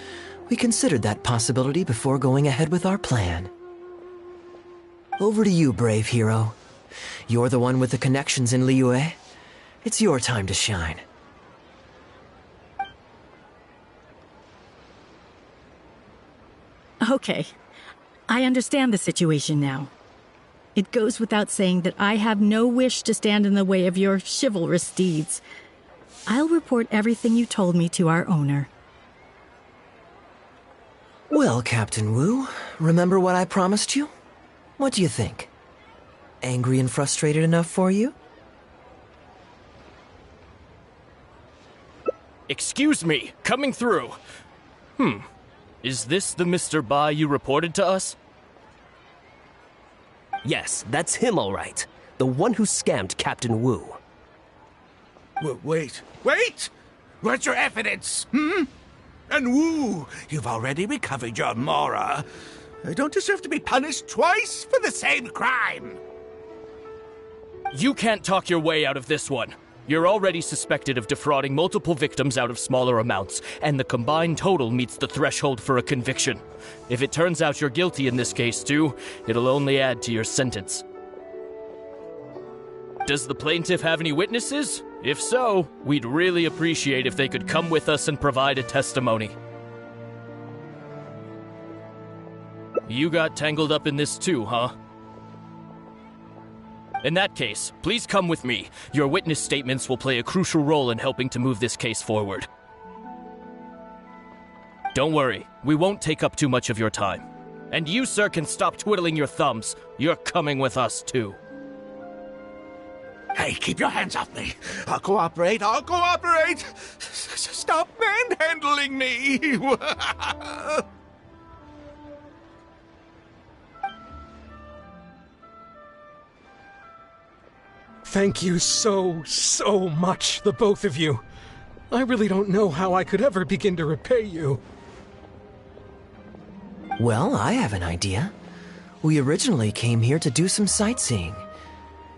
we considered that possibility before going ahead with our plan. Over to you, brave hero. You're the one with the connections in Liyue. It's your time to shine. Okay, I understand the situation now. It goes without saying that I have no wish to stand in the way of your chivalrous deeds. I'll report everything you told me to our owner. Well, Captain Wu, remember what I promised you? What do you think? Angry and frustrated enough for you? Excuse me, coming through. Is this the Mr. Bai you reported to us? Yes, that's him all right. The one who scammed Captain Wu. Wait! Where's your evidence, And Wu, you've already recovered your Mora. I don't deserve to be punished twice for the same crime. You can't talk your way out of this one. You're already suspected of defrauding multiple victims out of smaller amounts, and the combined total meets the threshold for a conviction. If it turns out you're guilty in this case too, it'll only add to your sentence. Does the plaintiff have any witnesses? If so, we'd really appreciate if they could come with us and provide a testimony. You got tangled up in this too, huh? In that case, please come with me. Your witness statements will play a crucial role in helping to move this case forward. Don't worry, we won't take up too much of your time. And you, sir, can stop twiddling your thumbs. You're coming with us too. Hey, keep your hands off me. I'll cooperate. Stop manhandling me. Thank you so much, the both of you. I really don't know how I could ever begin to repay you. Well, I have an idea. We originally came here to do some sightseeing.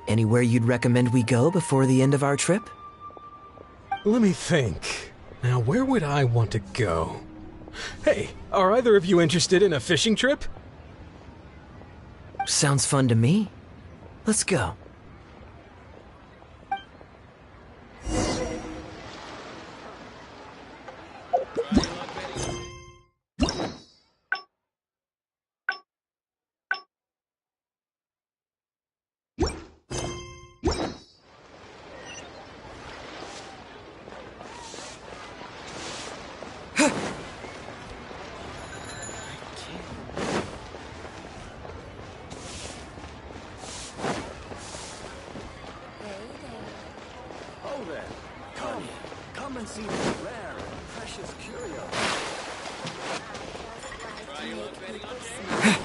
Anywhere you'd recommend we go before the end of our trip? Let me think. Now, where would I want to go? Hey, are either of you interested in a fishing trip? Sounds fun to me. Let's go. Come and see this rare and precious curio. Try your luck betting on games?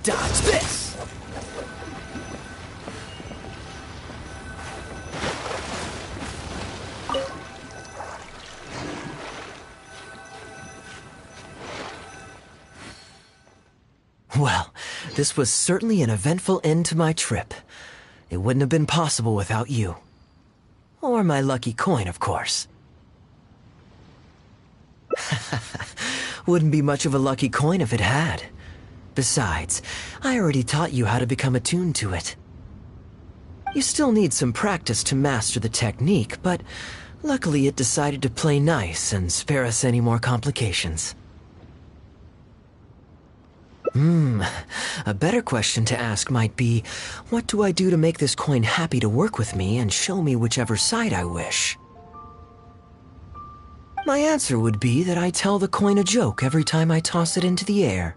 Dodge this! Well, this was certainly an eventful end to my trip. It wouldn't have been possible without you. Or my lucky coin, of course. Wouldn't be much of a lucky coin if it had. Besides, I already taught you how to become attuned to it. You still need some practice to master the technique, but luckily it decided to play nice and spare us any more complications. A better question to ask might be, what do I do to make this coin happy to work with me and show me whichever side I wish? My answer would be that I tell the coin a joke every time I toss it into the air.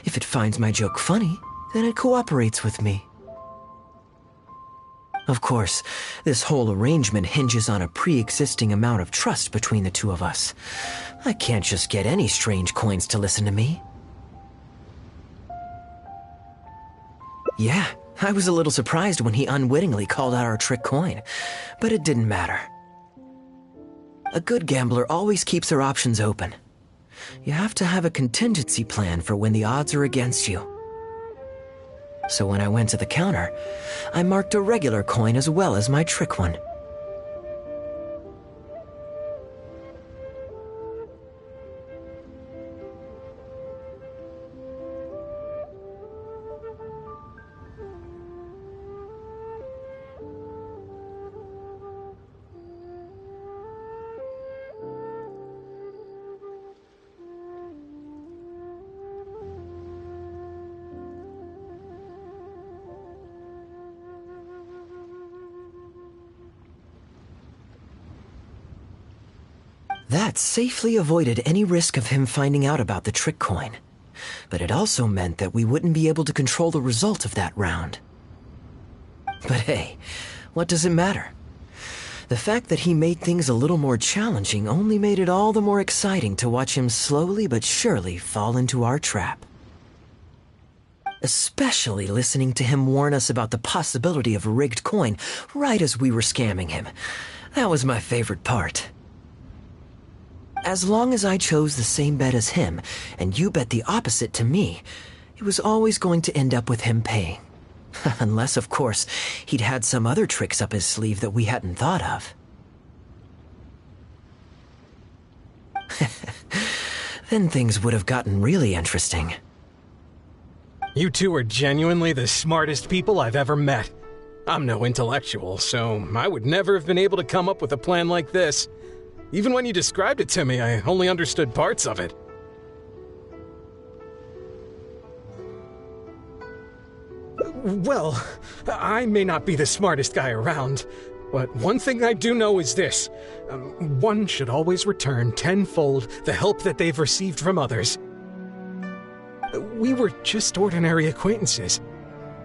If it finds my joke funny, then it cooperates with me. Of course, this whole arrangement hinges on a pre-existing amount of trust between the two of us. I can't just get any strange coins to listen to me. Yeah, I was a little surprised when he unwittingly called out our trick coin, but it didn't matter. A good gambler always keeps their options open. You have to have a contingency plan for when the odds are against you. So when I went to the counter, I marked a regular coin as well as my trick one. That safely avoided any risk of him finding out about the trick coin. But it also meant that we wouldn't be able to control the result of that round. But hey, what does it matter? The fact that he made things a little more challenging only made it all the more exciting to watch him slowly but surely fall into our trap. Especially listening to him warn us about the possibility of a rigged coin right as we were scamming him. That was my favorite part. As long as I chose the same bet as him, and you bet the opposite to me, it was always going to end up with him paying. Unless, of course, he'd had some other tricks up his sleeve that we hadn't thought of. Then things would have gotten really interesting. You two are genuinely the smartest people I've ever met. I'm no intellectual, so I would never have been able to come up with a plan like this. Even when you described it to me, I only understood parts of it. Well, I may not be the smartest guy around, but one thing I do know is this. One should always return tenfold the help that they've received from others. We were just ordinary acquaintances.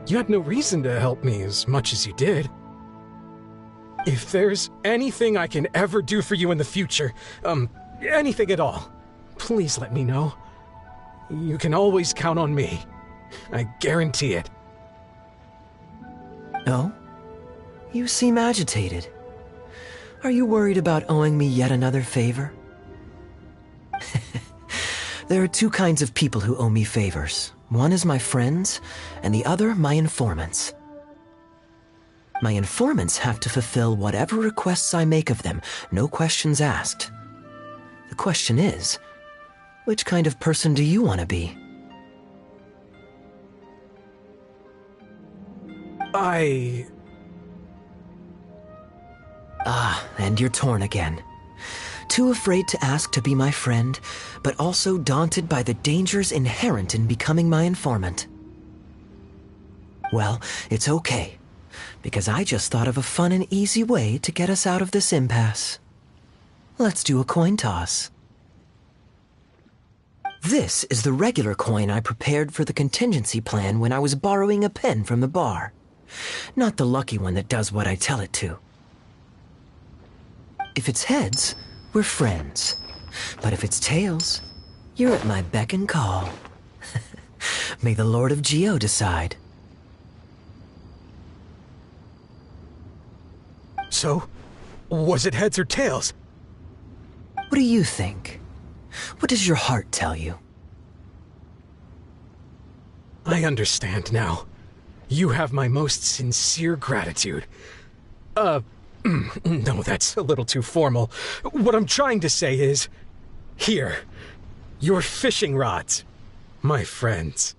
You had no reason to help me as much as you did. If there's anything I can ever do for you in the future, anything at all, please let me know. You can always count on me. I guarantee it. Oh? You seem agitated. Are you worried about owing me yet another favor? There are two kinds of people who owe me favors. One is my friends, and the other my informants. My informants have to fulfill whatever requests I make of them, no questions asked. The question is, which kind of person do you want to be? And you're torn again. Too afraid to ask to be my friend, but also daunted by the dangers inherent in becoming my informant. Well, it's okay, because I just thought of a fun and easy way to get us out of this impasse. Let's do a coin toss. This is the regular coin I prepared for the contingency plan when I was borrowing a pen from the bar. Not the lucky one that does what I tell it to. If it's heads, we're friends. But if it's tails, you're at my beck and call. May the Lord of Geo decide. So, was it heads or tails? What do you think? What does your heart tell you? I understand now. You have my most sincere gratitude. No, that's a little too formal. What I'm trying to say is, here, your fishing rods, my friends.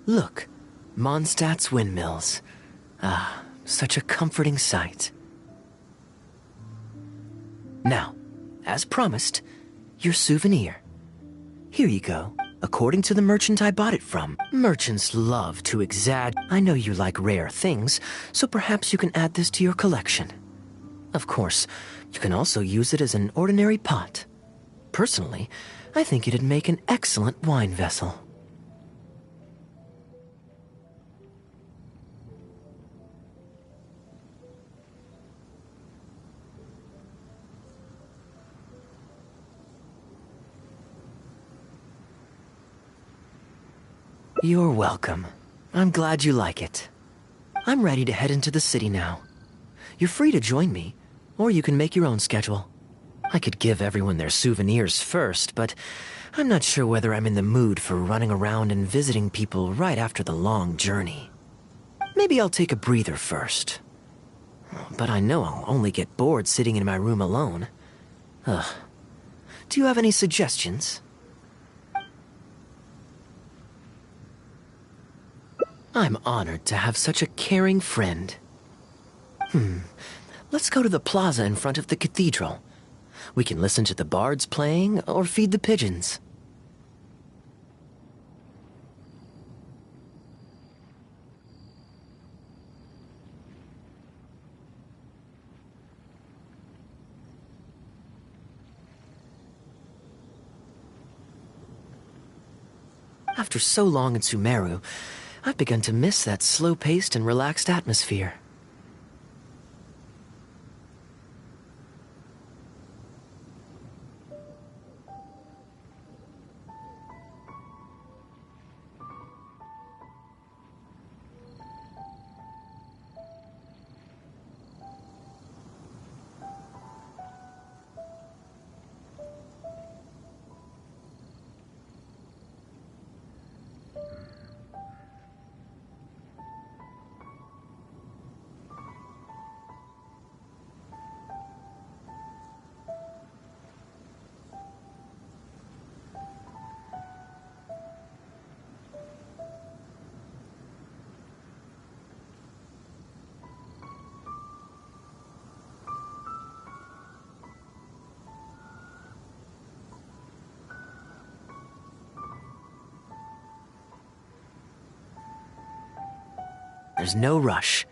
Look, Mondstadt's windmills. Ah, such a comforting sight. Now, as promised, your souvenir. Here you go. According to the merchant I bought it from. Merchants love to exaggerate. I know you like rare things, so perhaps you can add this to your collection. Of course, you can also use it as an ordinary pot. Personally, I think it'd make an excellent wine vessel. You're welcome. I'm glad you like it. I'm ready to head into the city now. You're free to join me, or you can make your own schedule. I could give everyone their souvenirs first, but I'm not sure whether I'm in the mood for running around and visiting people right after the long journey. Maybe I'll take a breather first. But I know I'll only get bored sitting in my room alone. Ugh. Do you have any suggestions? I'm honored to have such a caring friend. Let's go to the plaza in front of the cathedral. We can listen to the bards playing or feed the pigeons. After so long in Sumeru, I've begun to miss that slow-paced and relaxed atmosphere. There's no rush.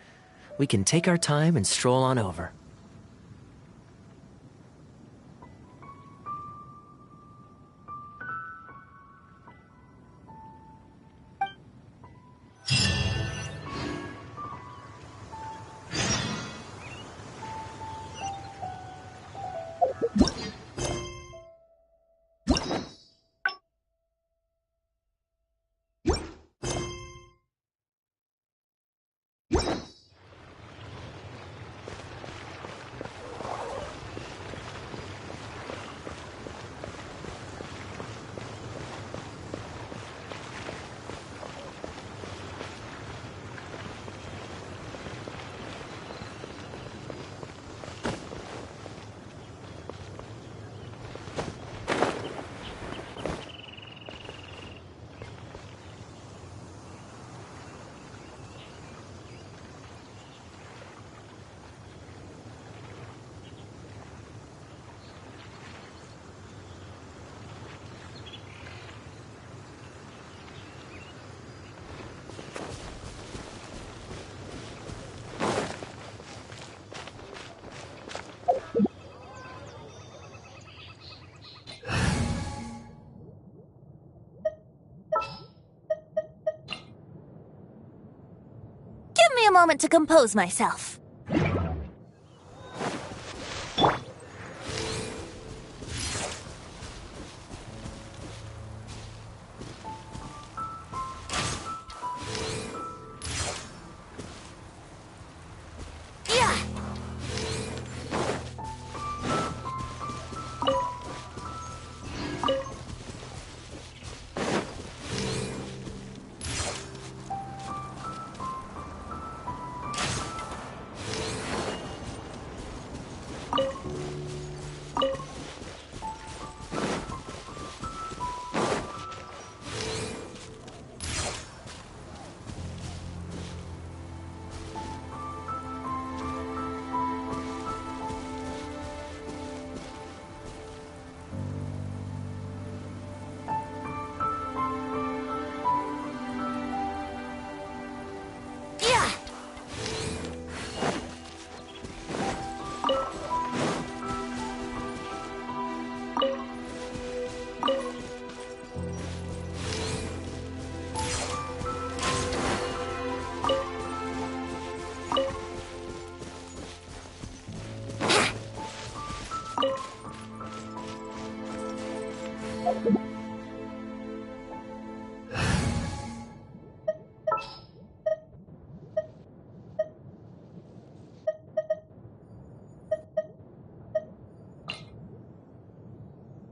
We can take our time and stroll on over. moment to compose myself.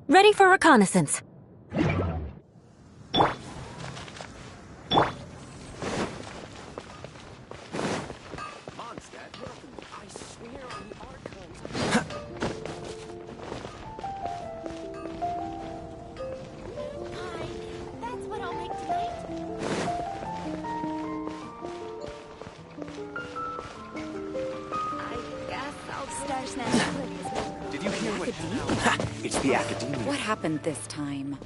Ready for reconnaissance. That's what I'll make tonight. I guess I'll Star Snatch. Did you hear what happened? It's the Academia. What happened this time?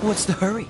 What's the hurry?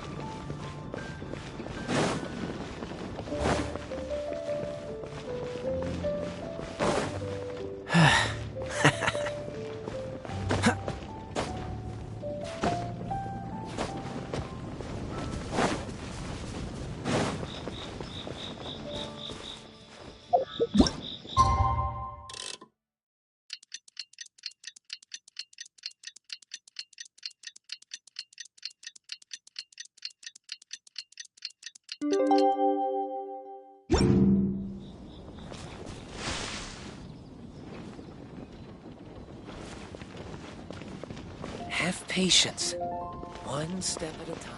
Have patience. One step at a time.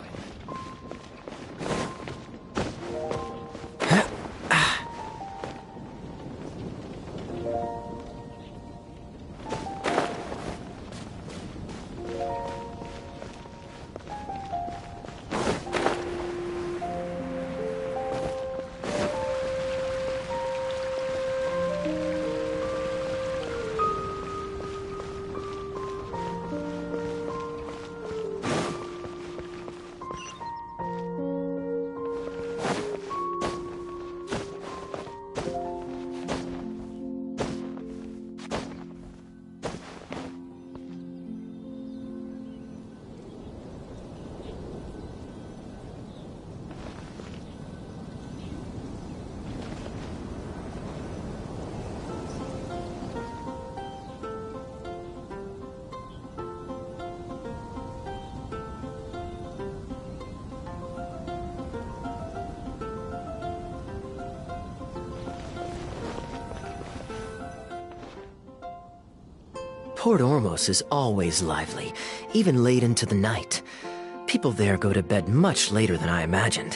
Port Ormos is always lively, even late into the night. People there go to bed much later than I imagined.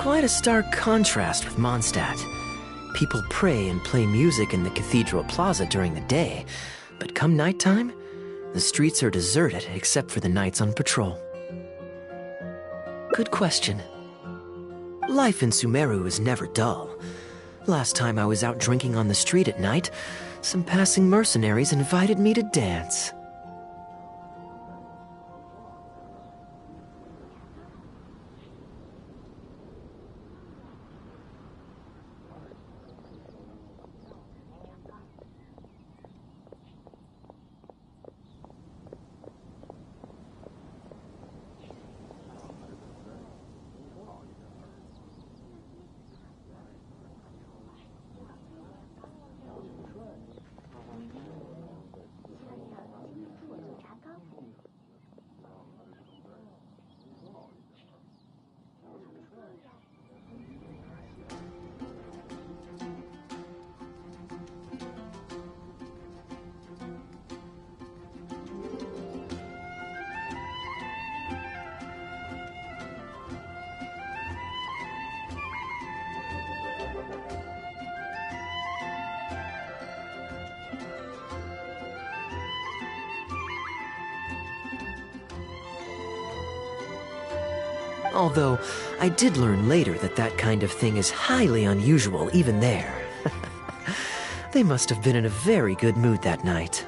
quite a stark contrast with Mondstadt. People pray and play music in the cathedral plaza during the day, but come nighttime, the streets are deserted except for the knights on patrol. Good question. Life in Sumeru is never dull. Last time I was out drinking on the street at night, some passing mercenaries invited me to dance. Although, I did learn later that that kind of thing is highly unusual even there. They must have been in a very good mood that night.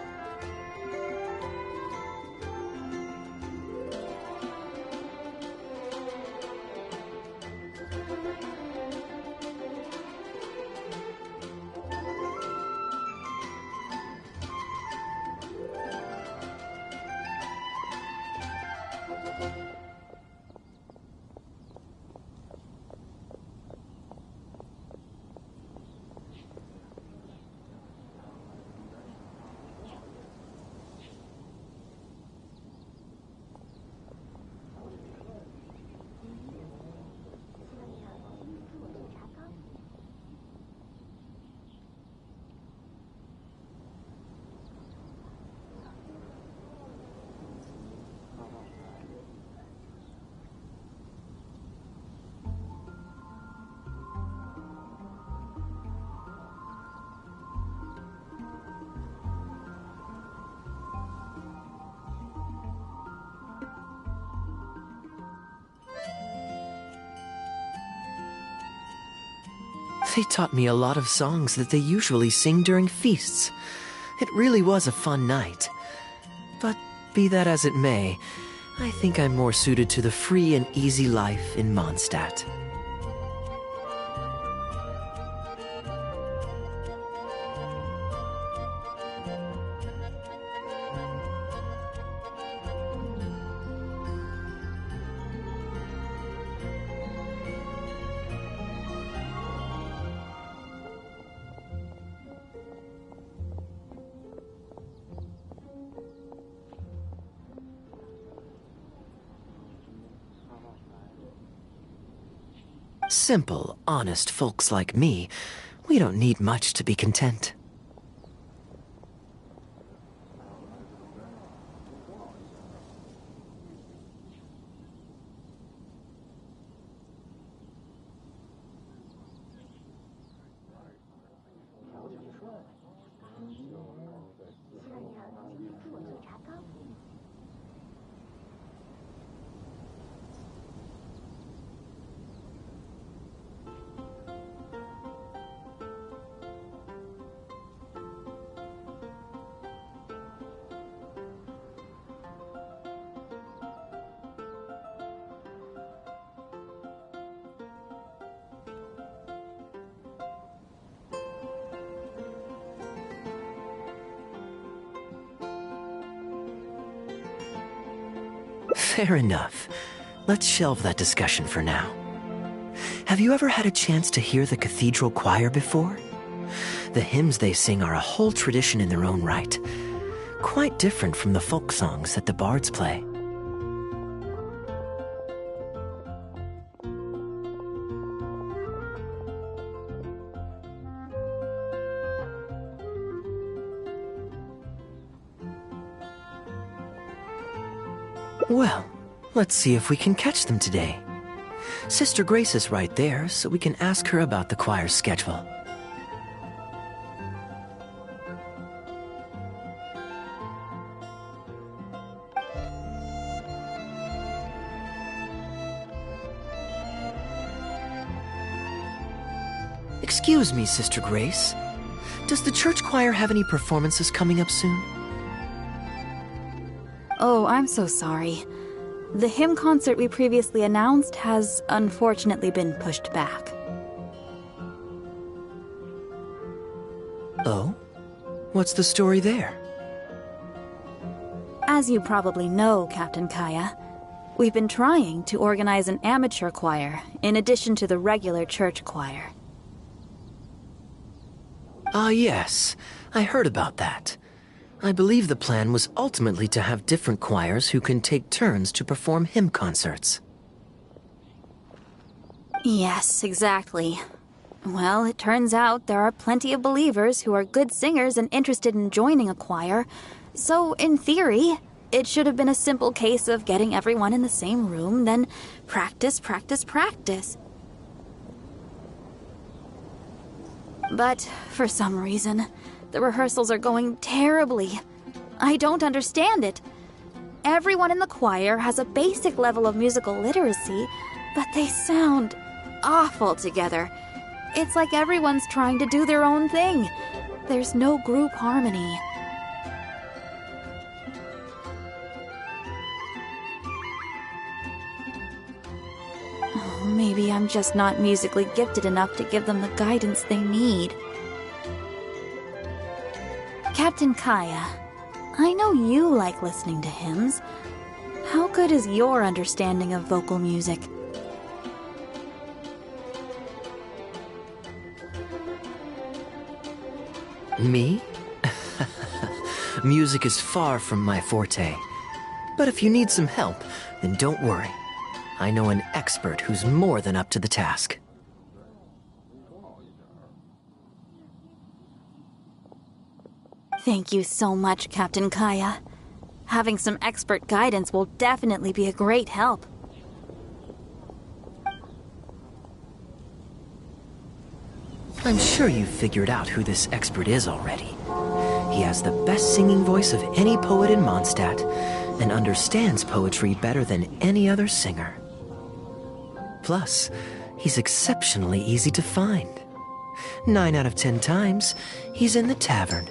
They taught me a lot of songs that they usually sing during feasts. It really was a fun night. But be that as it may, I think I'm more suited to the free and easy life in Mondstadt. Simple, honest folks like me, we don't need much to be content. Fair enough. Let's shelve that discussion for now. Have you ever had a chance to hear the cathedral choir before? The hymns they sing are a whole tradition in their own right. Quite different from the folk songs that the bards play. Well, let's see if we can catch them today. Sister Grace is right there, so we can ask her about the choir's schedule. Excuse me, Sister Grace. Does the church choir have any performances coming up soon? Oh, I'm so sorry. The hymn concert we previously announced has unfortunately been pushed back. Oh? What's the story there? As you probably know, Captain Kaeya, we've been trying to organize an amateur choir in addition to the regular church choir. Ah, yes. I heard about that. I believe the plan was ultimately to have different choirs who can take turns to perform hymn concerts. Yes, exactly. Well, it turns out there are plenty of believers who are good singers and interested in joining a choir. So, in theory, it should have been a simple case of getting everyone in the same room, then practice, practice, practice. But, for some reason, the rehearsals are going terribly. I don't understand it. Everyone in the choir has a basic level of musical literacy, but they sound awful together. It's like everyone's trying to do their own thing. There's no group harmony. Maybe I'm just not musically gifted enough to give them the guidance they need. Captain Kaeya, I know you like listening to hymns. How good is your understanding of vocal music? Me? Music is far from my forte. But if you need some help, then don't worry. I know an expert who's more than up to the task. Thank you so much, Captain Kaeya. Having some expert guidance will definitely be a great help. I'm sure you've figured out who this expert is already. He has the best singing voice of any poet in Mondstadt, and understands poetry better than any other singer. Plus, he's exceptionally easy to find. 9 out of 10 times, he's in the tavern.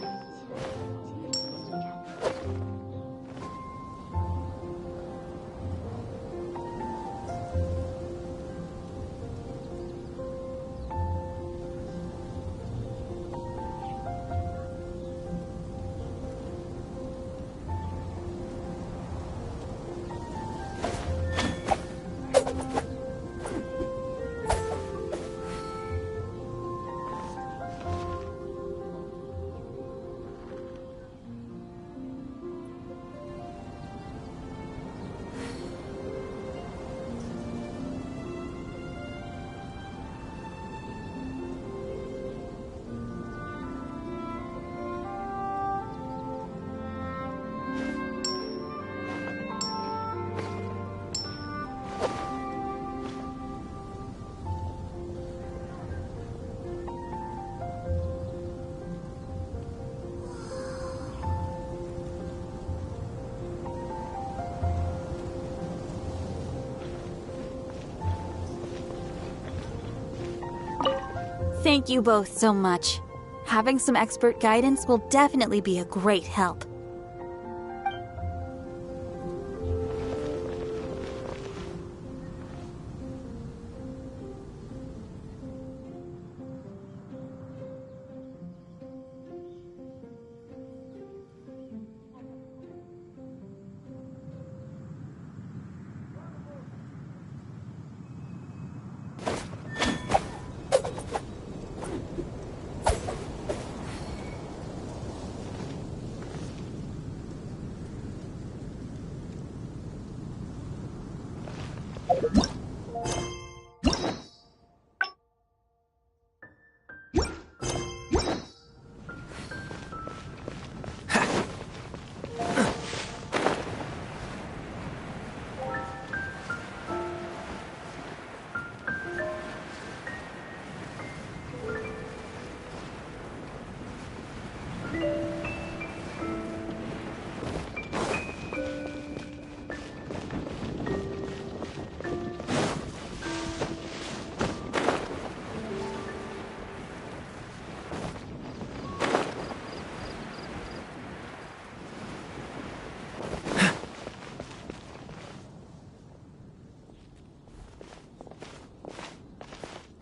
Thank you both so much. Having some expert guidance will definitely be a great help.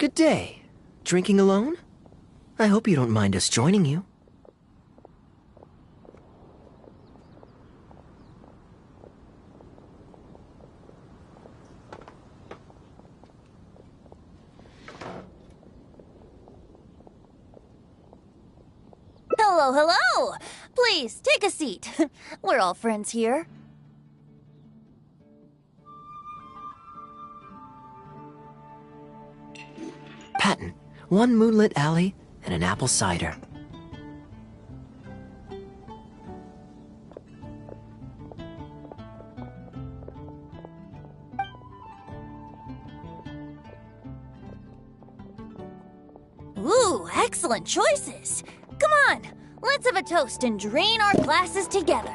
Good day. Drinking alone? I hope you don't mind us joining you. Hello, hello! Please, take a seat. We're all friends here. Patton, one moonlit alley and an apple cider. Ooh, excellent choices. Come on, let's have a toast and drain our glasses together.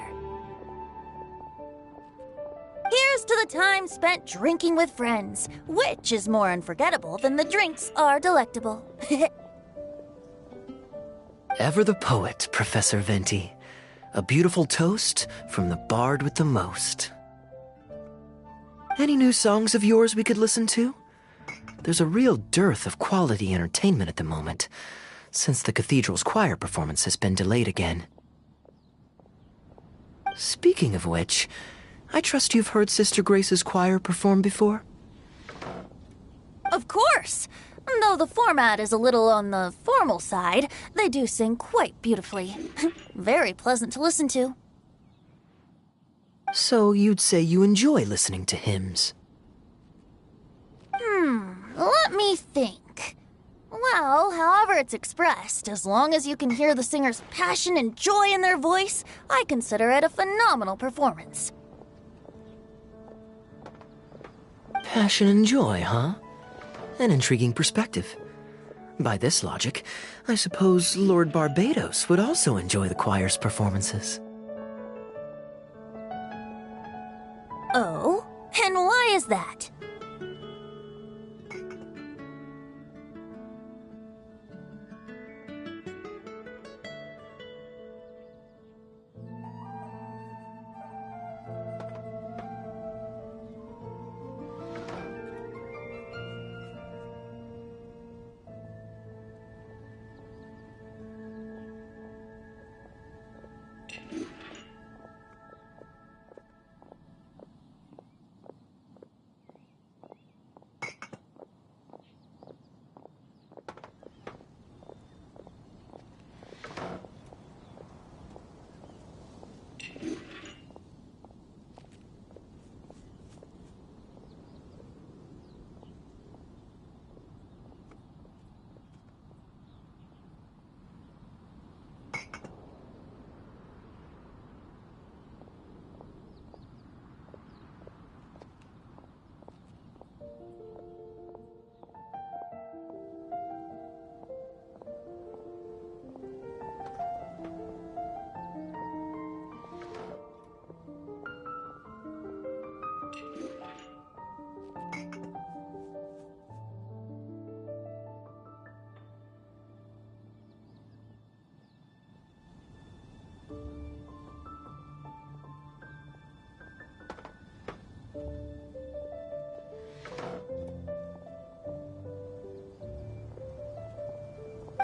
Here's to the time spent drinking with friends, which is more unforgettable than the drinks are delectable. Ever the poet, Professor Venti. A beautiful toast from the bard with the most. Any new songs of yours we could listen to? There's a real dearth of quality entertainment at the moment, since the cathedral's choir performance has been delayed again. Speaking of which, I trust you've heard Sister Grace's choir perform before? Of course! Though the format is a little on the formal side, they do sing quite beautifully. Very pleasant to listen to. So you'd say you enjoy listening to hymns? Let me think. Well, however it's expressed, as long as you can hear the singer's passion and joy in their voice, I consider it a phenomenal performance. Passion and joy, huh? An intriguing perspective. By this logic, I suppose Lord Barbados would also enjoy the choir's performances. Oh? And why is that?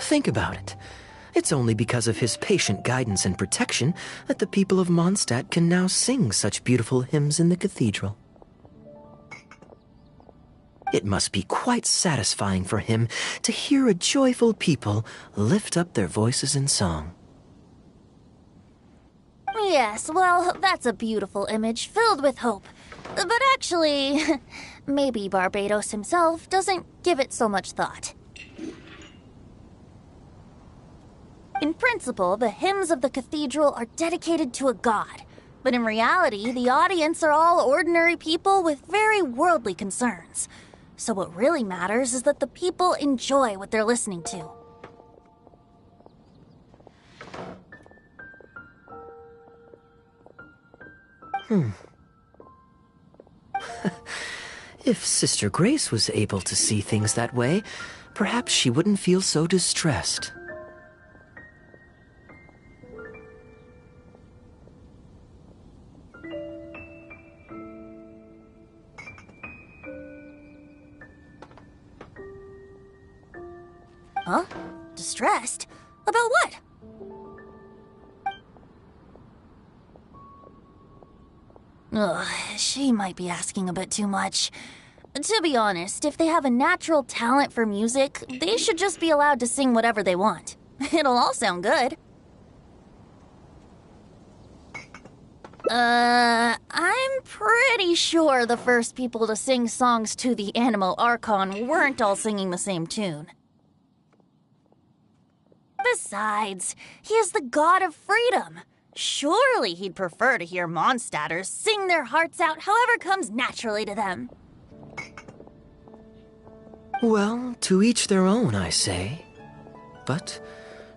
Think about it. It's only because of his patient guidance and protection that the people of Mondstadt can now sing such beautiful hymns in the cathedral. It must be quite satisfying for him to hear a joyful people lift up their voices in song. Yes, well, that's a beautiful image filled with hope. But actually, maybe Barbados himself doesn't give it so much thought. In principle, the hymns of the cathedral are dedicated to a god. But in reality, the audience are all ordinary people with very worldly concerns. So what really matters is that the people enjoy what they're listening to. If Sister Grace was able to see things that way, perhaps she wouldn't feel so distressed. Huh? Distressed? About what? Ugh, she might be asking a bit too much. To be honest, if they have a natural talent for music, they should just be allowed to sing whatever they want. It'll all sound good. I'm pretty sure the first people to sing songs to the Anemo Archon weren't all singing the same tune. Besides, he is the god of freedom. Surely he'd prefer to hear Mondstadters sing their hearts out however comes naturally to them. Well, to each their own, I say. But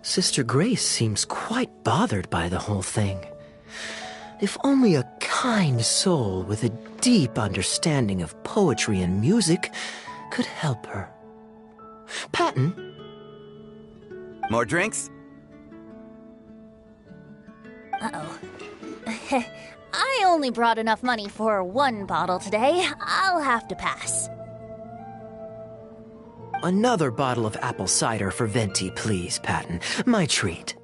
Sister Grace seems quite bothered by the whole thing. If only a kind soul with a deep understanding of poetry and music could help her. Patton? More drinks? Uh-oh. I only brought enough money for one bottle today. I'll have to pass. Another bottle of apple cider for Venti, please, Patton. My treat.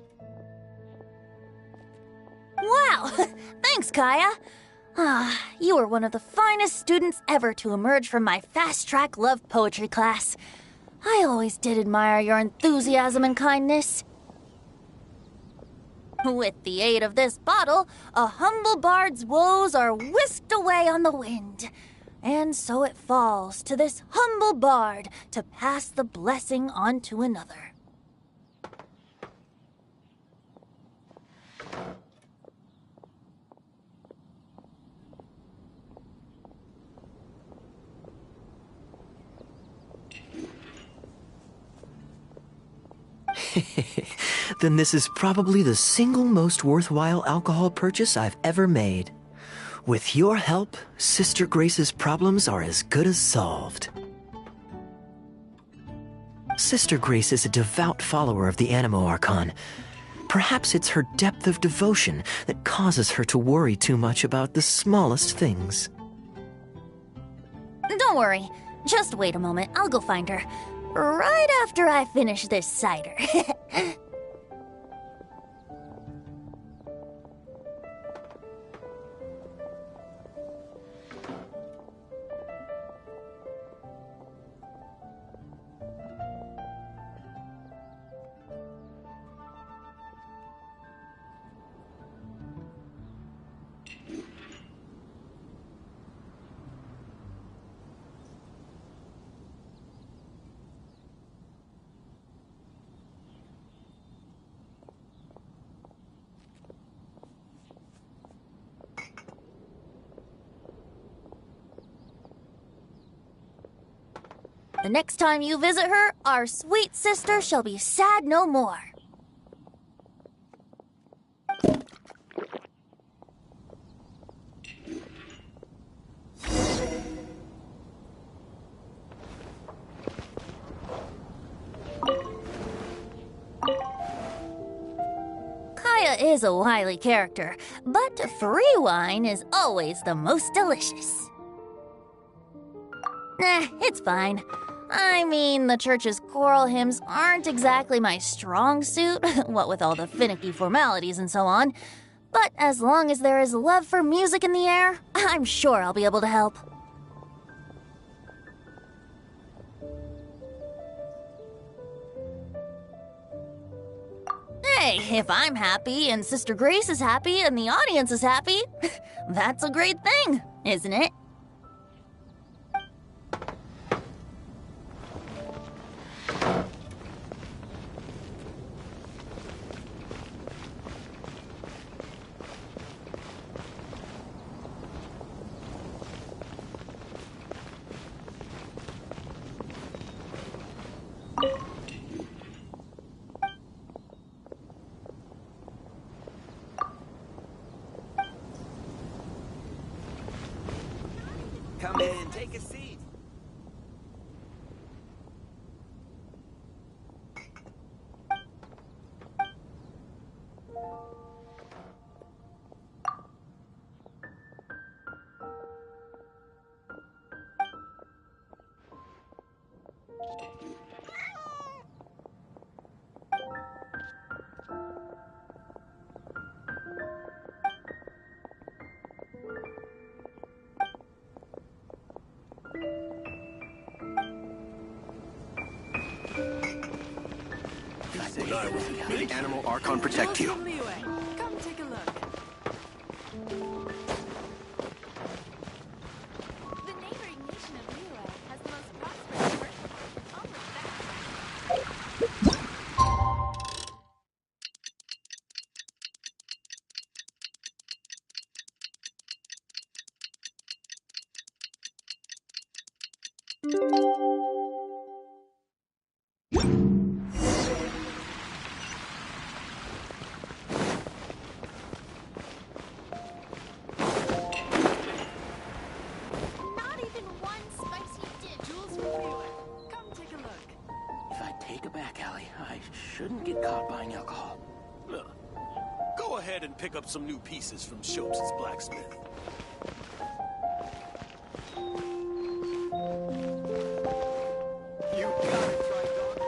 Wow! Thanks, Kaeya. You are one of the finest students ever to emerge from my fast-track love poetry class. I always did admire your enthusiasm and kindness. With the aid of this bottle, a humble bard's woes are whisked away on the wind. And so it falls to this humble bard to pass the blessing on to another. Then this is probably the single most worthwhile alcohol purchase I've ever made. With your help, Sister Grace's problems are as good as solved. Sister Grace is a devout follower of the Anemo Archon. Perhaps it's her depth of devotion that causes her to worry too much about the smallest things. Don't worry. Just wait a moment. I'll go find her. Right after I finish this cider. The next time you visit her, our sweet sister shall be sad no more. Kaeya is a wily character, but free wine is always the most delicious. It's fine. I mean, the church's choral hymns aren't exactly my strong suit, what with all the finicky formalities and so on. But as long as there is love for music in the air, I'm sure I'll be able to help. Hey, if I'm happy and Sister Grace is happy and the audience is happy, that's a great thing, isn't it? When I was may the Animal Archon protect you. Come take a look. The neighboring nation of Liyue has the most prosperous bird. Almost not even one spicy dish. Jules from Liyue. Come take a look. If I take a back alley, I shouldn't get caught buying alcohol. Look, go ahead and pick up some new pieces from Schultz's blacksmith. You gotta try dog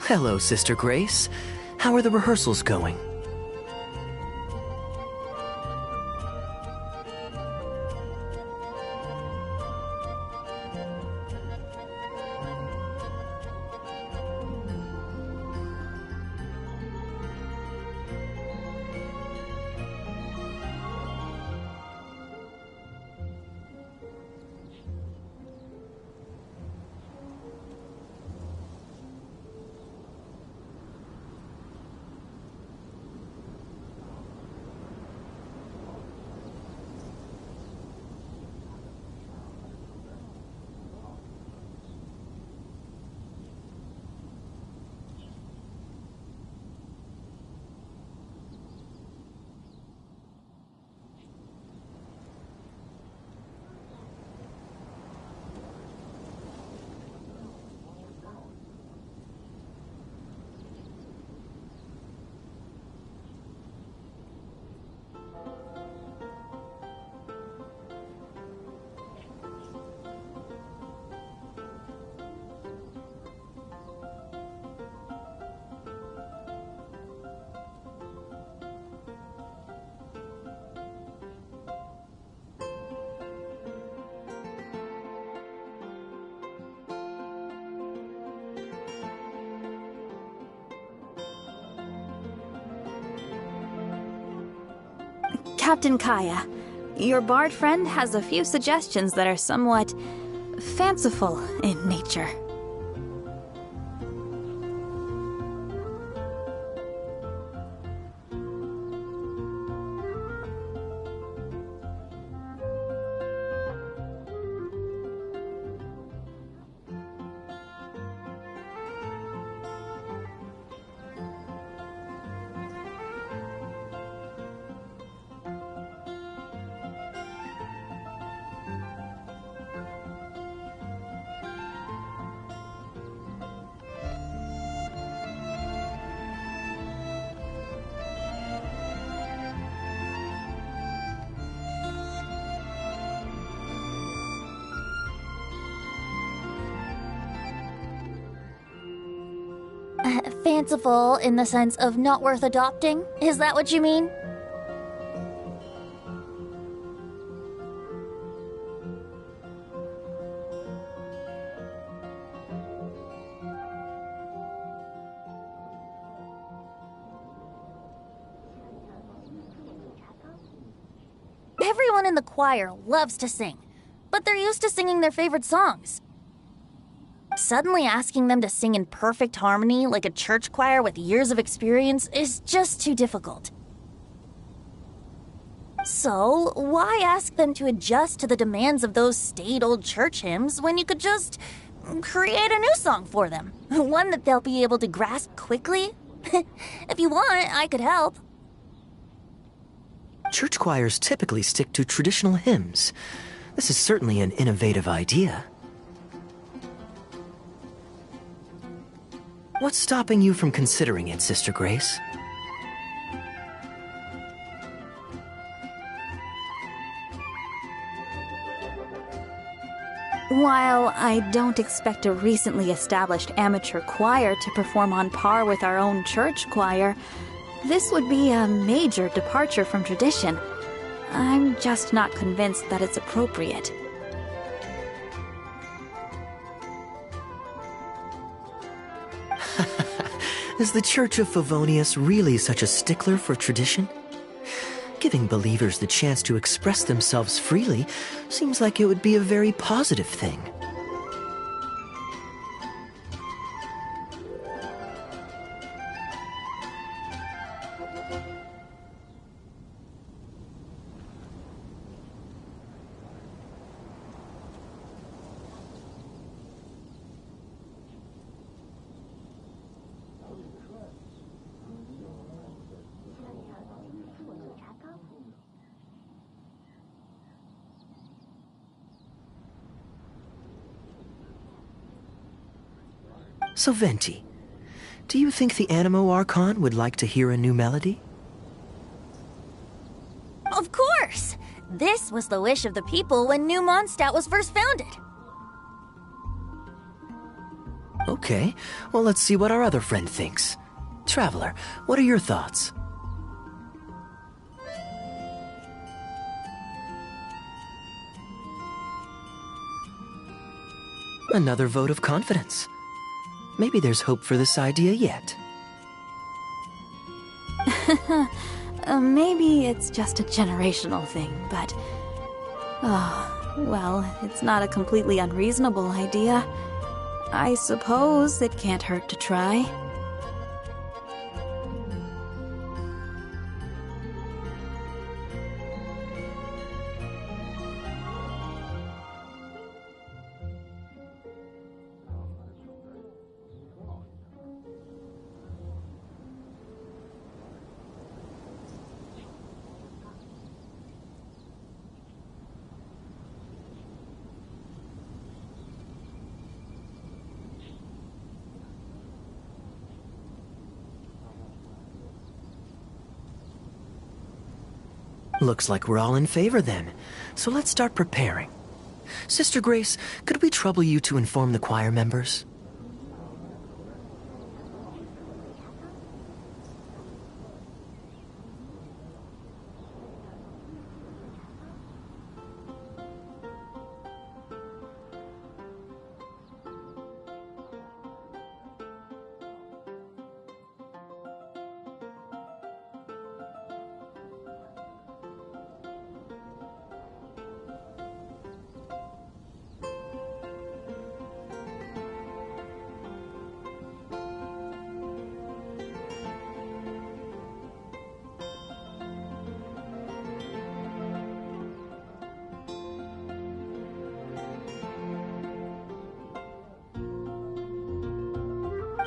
Hello, Sister Grace. How are the rehearsals going? Captain Kaeya, your bard friend has a few suggestions that are somewhat fanciful in nature. Fanciful in the sense of not worth adopting? Is that what you mean? Everyone in the choir loves to sing, but they're used to singing their favorite songs. Suddenly asking them to sing in perfect harmony like a church choir with years of experience is just too difficult. So, why ask them to adjust to the demands of those staid old church hymns when you could just create a new song for them? One that they'll be able to grasp quickly? If you want, I could help. Church choirs typically stick to traditional hymns. This is certainly an innovative idea. What's stopping you from considering it, Sister Grace? While I don't expect a recently established amateur choir to perform on par with our own church choir, this would be a major departure from tradition. I'm just not convinced that it's appropriate. Is the Church of Favonius really such a stickler for tradition? Giving believers the chance to express themselves freely seems like it would be a very positive thing. So, Venti, do you think the Animo Archon would like to hear a new melody? Of course! This was the wish of the people when New Mondstadt was first founded. Okay, well, let's see what our other friend thinks. Traveler, what are your thoughts? Another vote of confidence. Maybe there's hope for this idea yet. Maybe it's just a generational thing, but... Oh, well, it's not a completely unreasonable idea. I suppose it can't hurt to try. Looks like we're all in favor then, so let's start preparing. Sister Grace, could we trouble you to inform the choir members?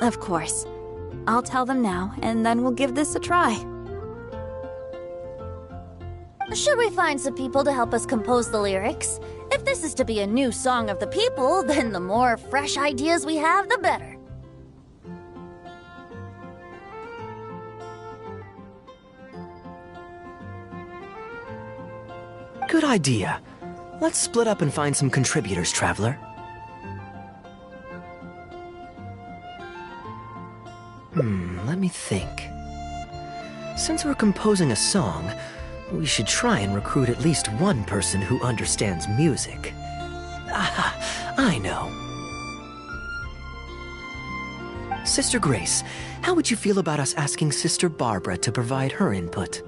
Of course. I'll tell them now, and then we'll give this a try. Should we find some people to help us compose the lyrics? If this is to be a new song of the people, then the more fresh ideas we have, the better. Good idea. Let's split up and find some contributors, Traveler. Let me think. Since we're composing a song, we should try and recruit at least one person who understands music. Ah, I know. Sister Grace, how would you feel about us asking Sister Barbara to provide her input?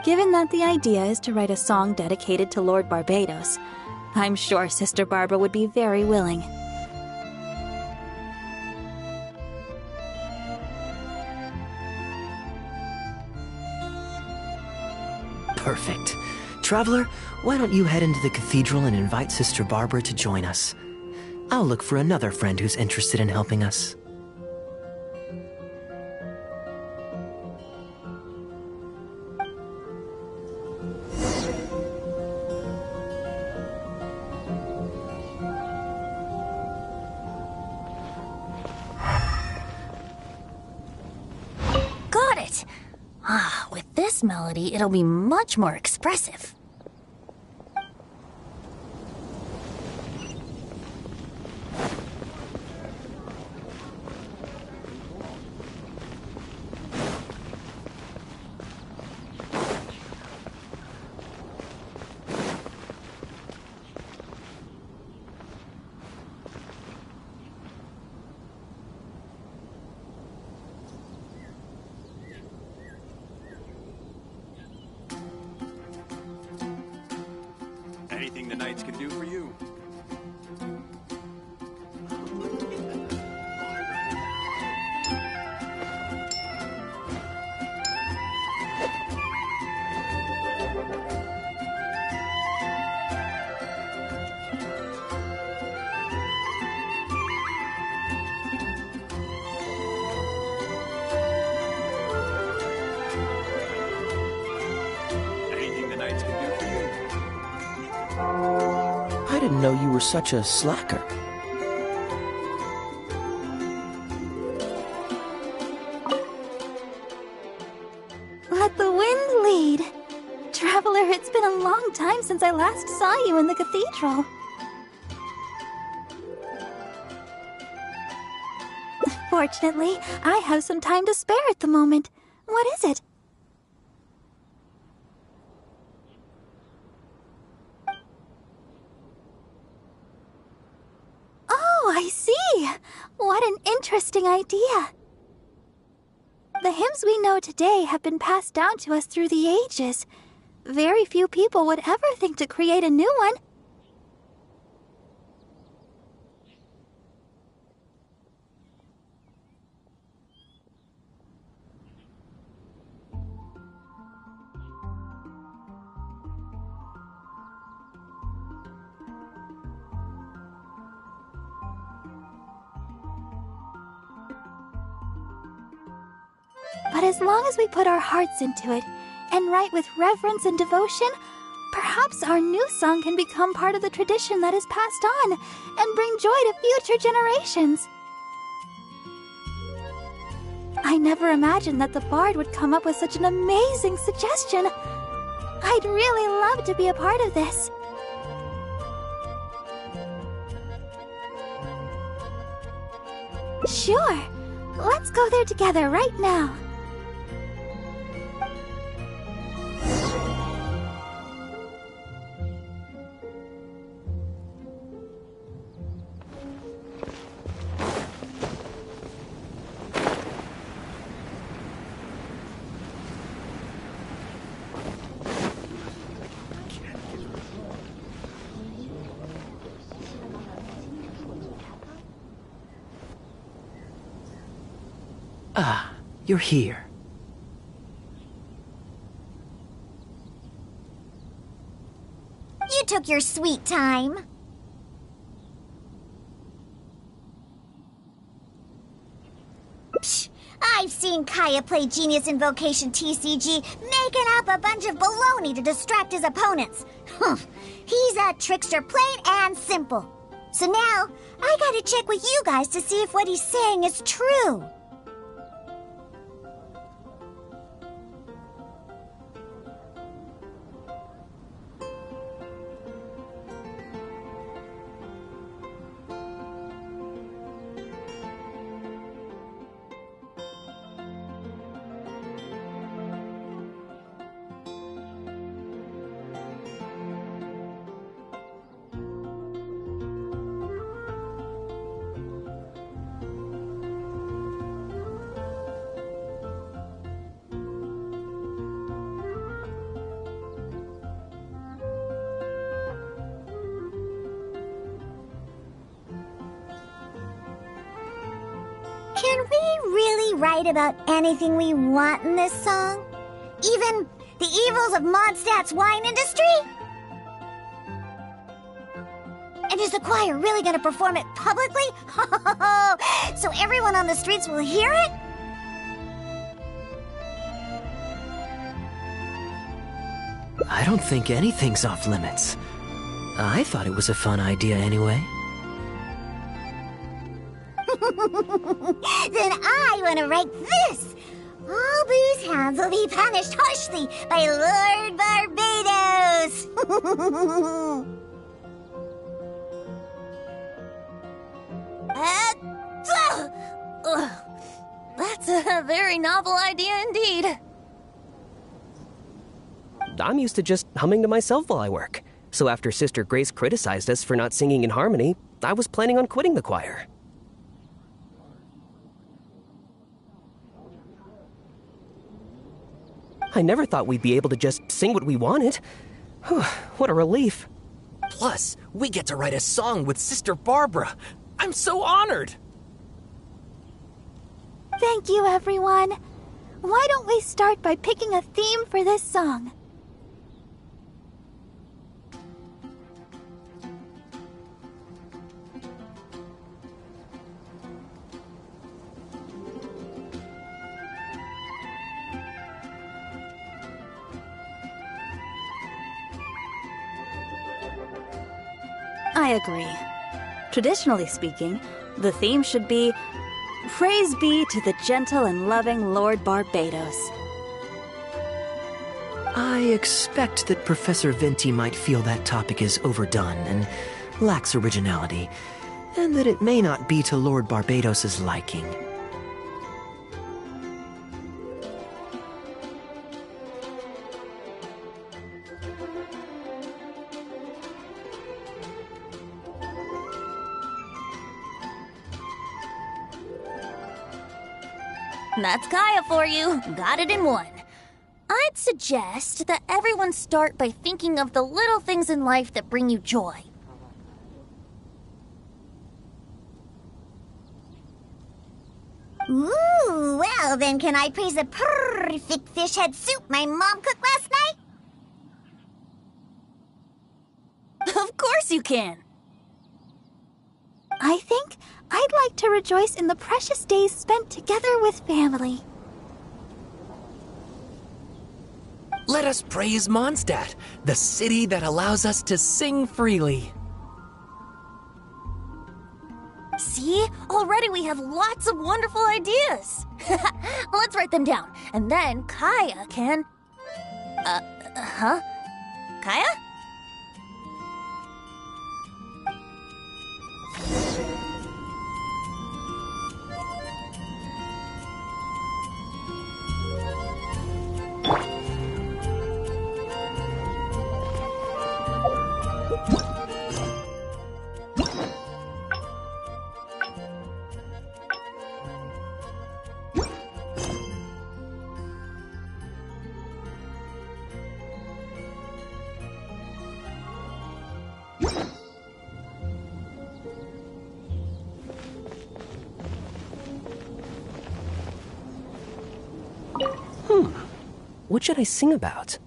Given that the idea is to write a song dedicated to Lord Barbados, I'm sure Sister Barbara would be very willing. Perfect. Traveler, why don't you head into the cathedral and invite Sister Barbara to join us? I'll look for another friend who's interested in helping us. Got it! Ah, with this melody, it'll be much more expressive. Anything the knights can do for you? Anything the knights can do for you? I didn't know you were such a slacker. Let the wind lead. Traveler, it's been a long time since I last saw you in the cathedral. Fortunately, I have some time to spare at the moment. What is it? Oh, I see! What an interesting idea! The hymns we know today have been passed down to us through the ages. Very few people would ever think to create a new one. But as long as we put our hearts into it and write with reverence and devotion, perhaps our new song can become part of the tradition that is passed on and bring joy to future generations. I never imagined that the Bard would come up with such an amazing suggestion. I'd really love to be a part of this. Sure. Let's go there together right now. Ah, you're here. You took your sweet time. Psh, I've seen Kaeya play Genius Invocation TCG, making up a bunch of baloney to distract his opponents. He's a trickster, plain and simple. So now, I gotta check with you guys to see if what he's saying is true. Can we really write about anything we want in this song? Even the evils of Mondstadt's wine industry? And is the choir really gonna perform it publicly? So everyone on the streets will hear it? I don't think anything's off limits. I thought it was a fun idea anyway. Then I want to write this. All booze hounds will be punished harshly by Lord Barbados. That's a very novel idea indeed. I'm used to just humming to myself while I work. So after Sister Grace criticized us for not singing in harmony, I was planning on quitting the choir. I never thought we'd be able to just sing what we wanted. Whew, what a relief. Plus, we get to write a song with Sister Barbara. I'm so honored! Thank you, everyone. Why don't we start by picking a theme for this song? I agree. Traditionally speaking, the theme should be Praise be to the gentle and loving Lord Barbados. I expect that Professor Venti might feel that topic is overdone and lacks originality, and that it may not be to Lord Barbados's liking. That's Kaeya for you. Got it in one. I'd suggest that everyone start by thinking of the little things in life that bring you joy. Ooh, well then can I praise the perfect fish head soup my mom cooked last night? Of course you can. I think I'd like to rejoice in the precious days spent together with family. Let us praise Mondstadt, the city that allows us to sing freely. See? Already we have lots of wonderful ideas. Let's write them down, and then Kaeya can... Kaeya? What should I sing about?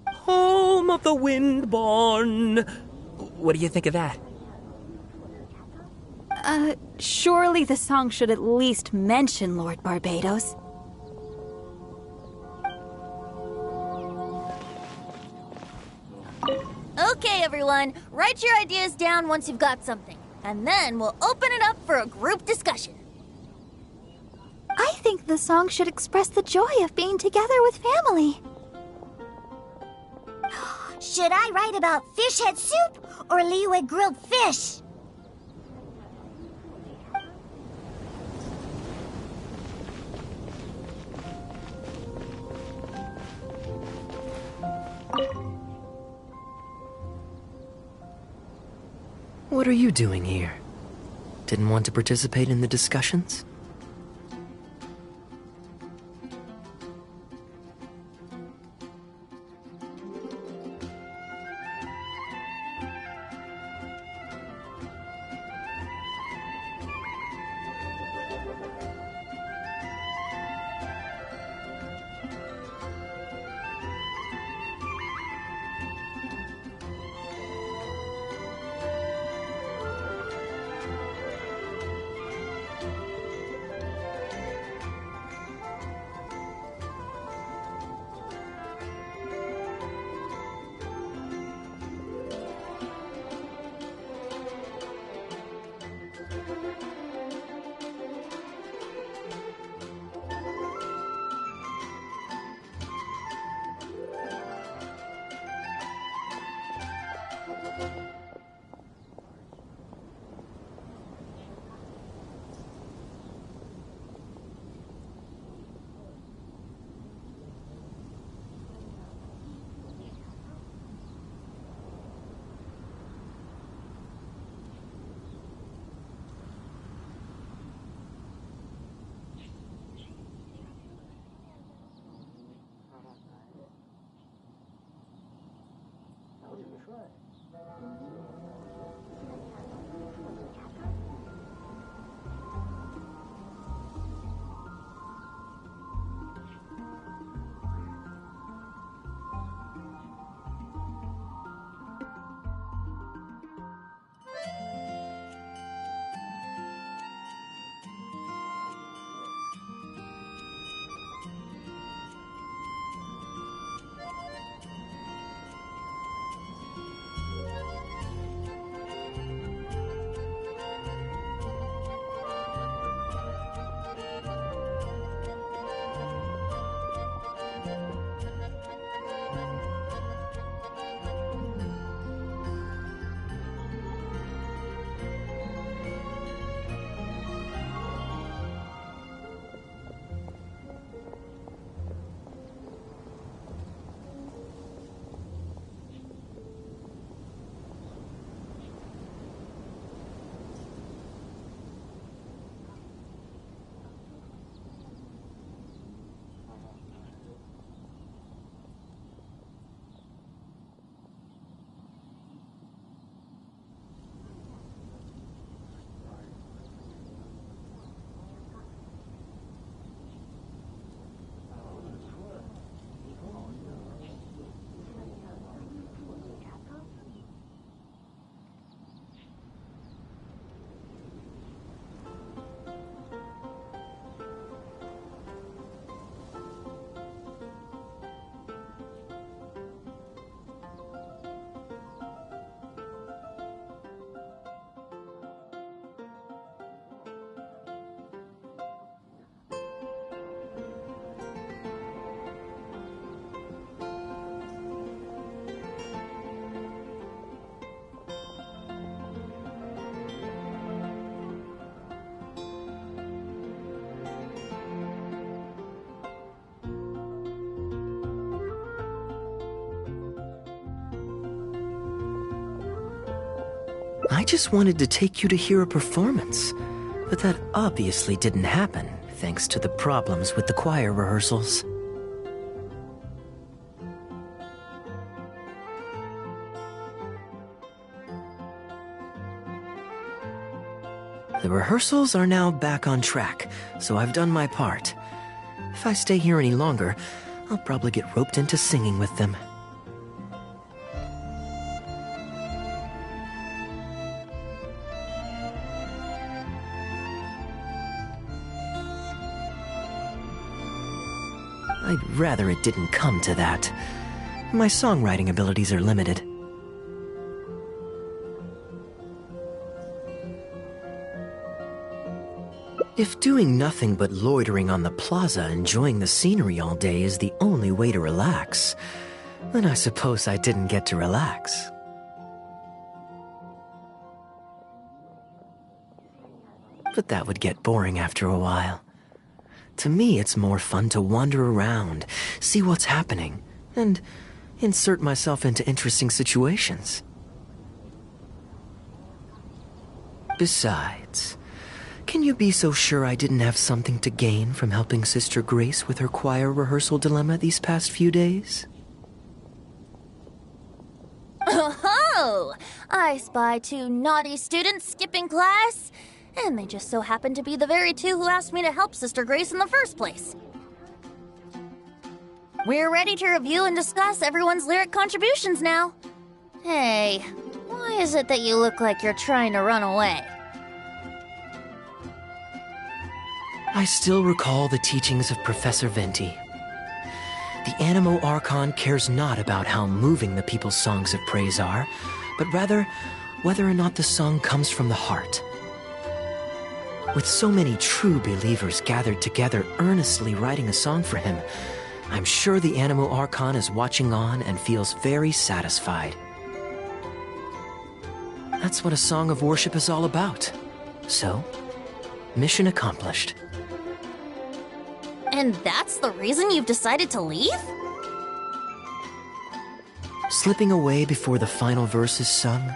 Home of the Windborn. What do you think of that? Surely the song should at least mention Lord Barbados. Okay, everyone. Write your ideas down once you've got something. And then we'll open it up for a group discussion. I think the song should express the joy of being together with family. Should I write about fish head soup or Liyue grilled fish? What are you doing here? Didn't want to participate in the discussions? I just wanted to take you to hear a performance, but that obviously didn't happen, thanks to the problems with the choir rehearsals. The rehearsals are now back on track, so I've done my part. If I stay here any longer, I'll probably get roped into singing with them. I'd rather it didn't come to that. My songwriting abilities are limited. If doing nothing but loitering on the plaza enjoying the scenery all day is the only way to relax, then I suppose I didn't get to relax. But that would get boring after a while. To me, it's more fun to wander around, see what's happening, and insert myself into interesting situations. Besides, can you be so sure I didn't have something to gain from helping Sister Grace with her choir rehearsal dilemma these past few days? Oh, I spy 2 naughty students skipping class, and they just so happen to be the very 2 who asked me to help Sister Grace in the first place. We're ready to review and discuss everyone's lyric contributions now. Hey, why is it that you look like you're trying to run away? I still recall the teachings of Professor Venti. The Animo Archon cares not about how moving the people's songs of praise are, but rather whether or not the song comes from the heart. With so many true believers gathered together earnestly writing a song for him, I'm sure the Animo Archon is watching on and feels very satisfied. That's what a song of worship is all about. So, mission accomplished. And that's the reason you've decided to leave? Slipping away before the final verse is sung,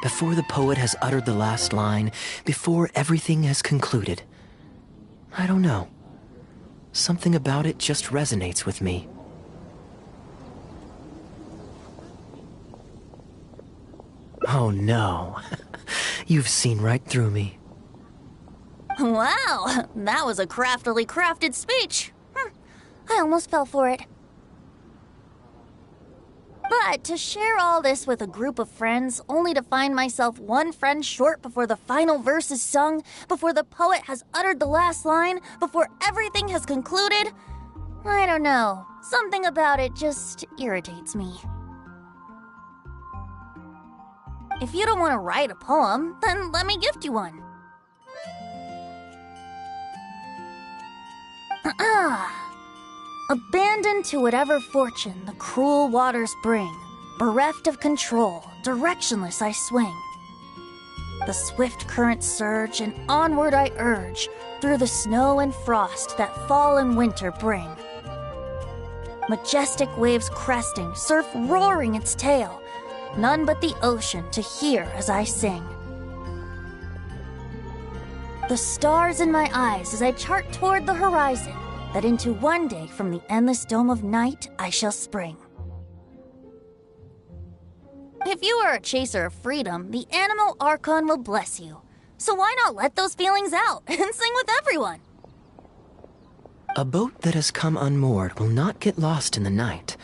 before the poet has uttered the last line, before everything has concluded. I don't know. Something about it just resonates with me. Oh no. You've seen right through me. Wow, that was a craftily crafted speech. I almost fell for it. But to share all this with a group of friends, only to find myself one friend short before the final verse is sung, before the poet has uttered the last line, before everything has concluded, I don't know. Something about it just irritates me. If you don't want to write a poem, then let me gift you one. Abandoned to whatever fortune the cruel waters bring, bereft of control, directionless I swing. The swift currents surge, and onward I urge, through the snow and frost that fall and winter bring. Majestic waves cresting, surf roaring its tail, none but the ocean to hear as I sing. The stars in my eyes as I chart toward the horizon, that into one day from the endless dome of night I shall spring. If you are a chaser of freedom, the animal Archon will bless you. So why not let those feelings out and sing with everyone? A boat that has come unmoored will not get lost in the night,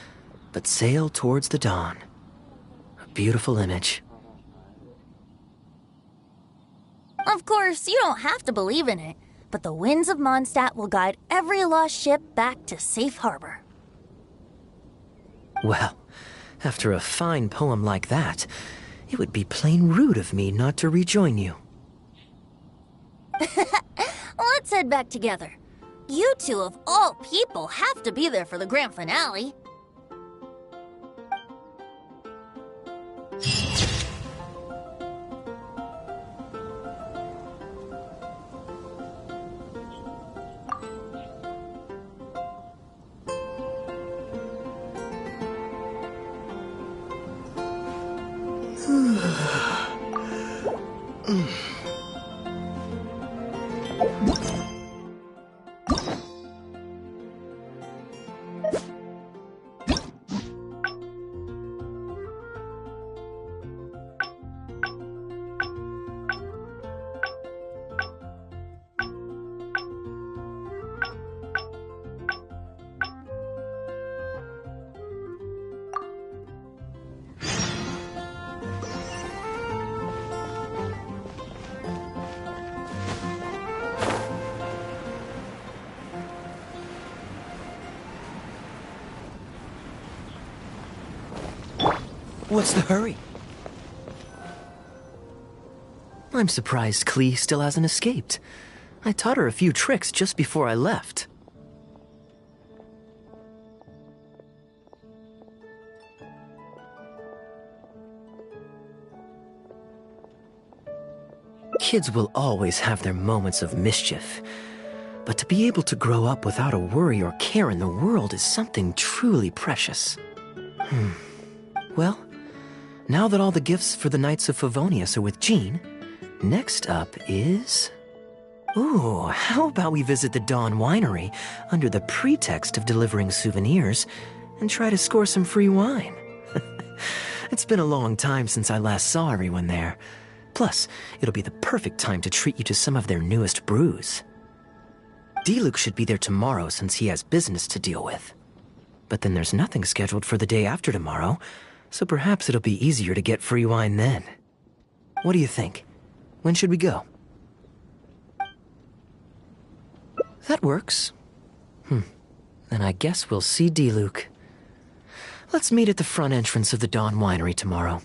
but sail towards the dawn. A beautiful image. Of course, you don't have to believe in it, but the winds of Mondstadt will guide every lost ship back to safe harbor. Well, after a fine poem like that, it would be plain rude of me not to rejoin you. Let's head back together. You two, of all people, have to be there for the grand finale. What's the hurry? I'm surprised Klee still hasn't escaped. I taught her a few tricks just before I left. Kids will always have their moments of mischief, but to be able to grow up without a worry or care in the world is something truly precious. Well, now that all the gifts for the Knights of Favonius are with Jean, next up is... Ooh, how about we visit the Dawn Winery under the pretext of delivering souvenirs and try to score some free wine? It's been a long time since I last saw everyone there. Plus, it'll be the perfect time to treat you to some of their newest brews. Diluc should be there tomorrow since he has business to deal with. But then there's nothing scheduled for the day after tomorrow, so perhaps it'll be easier to get free wine then. What do you think? When should we go? That works. Then I guess we'll see Diluc. Let's meet at the front entrance of the Dawn Winery tomorrow.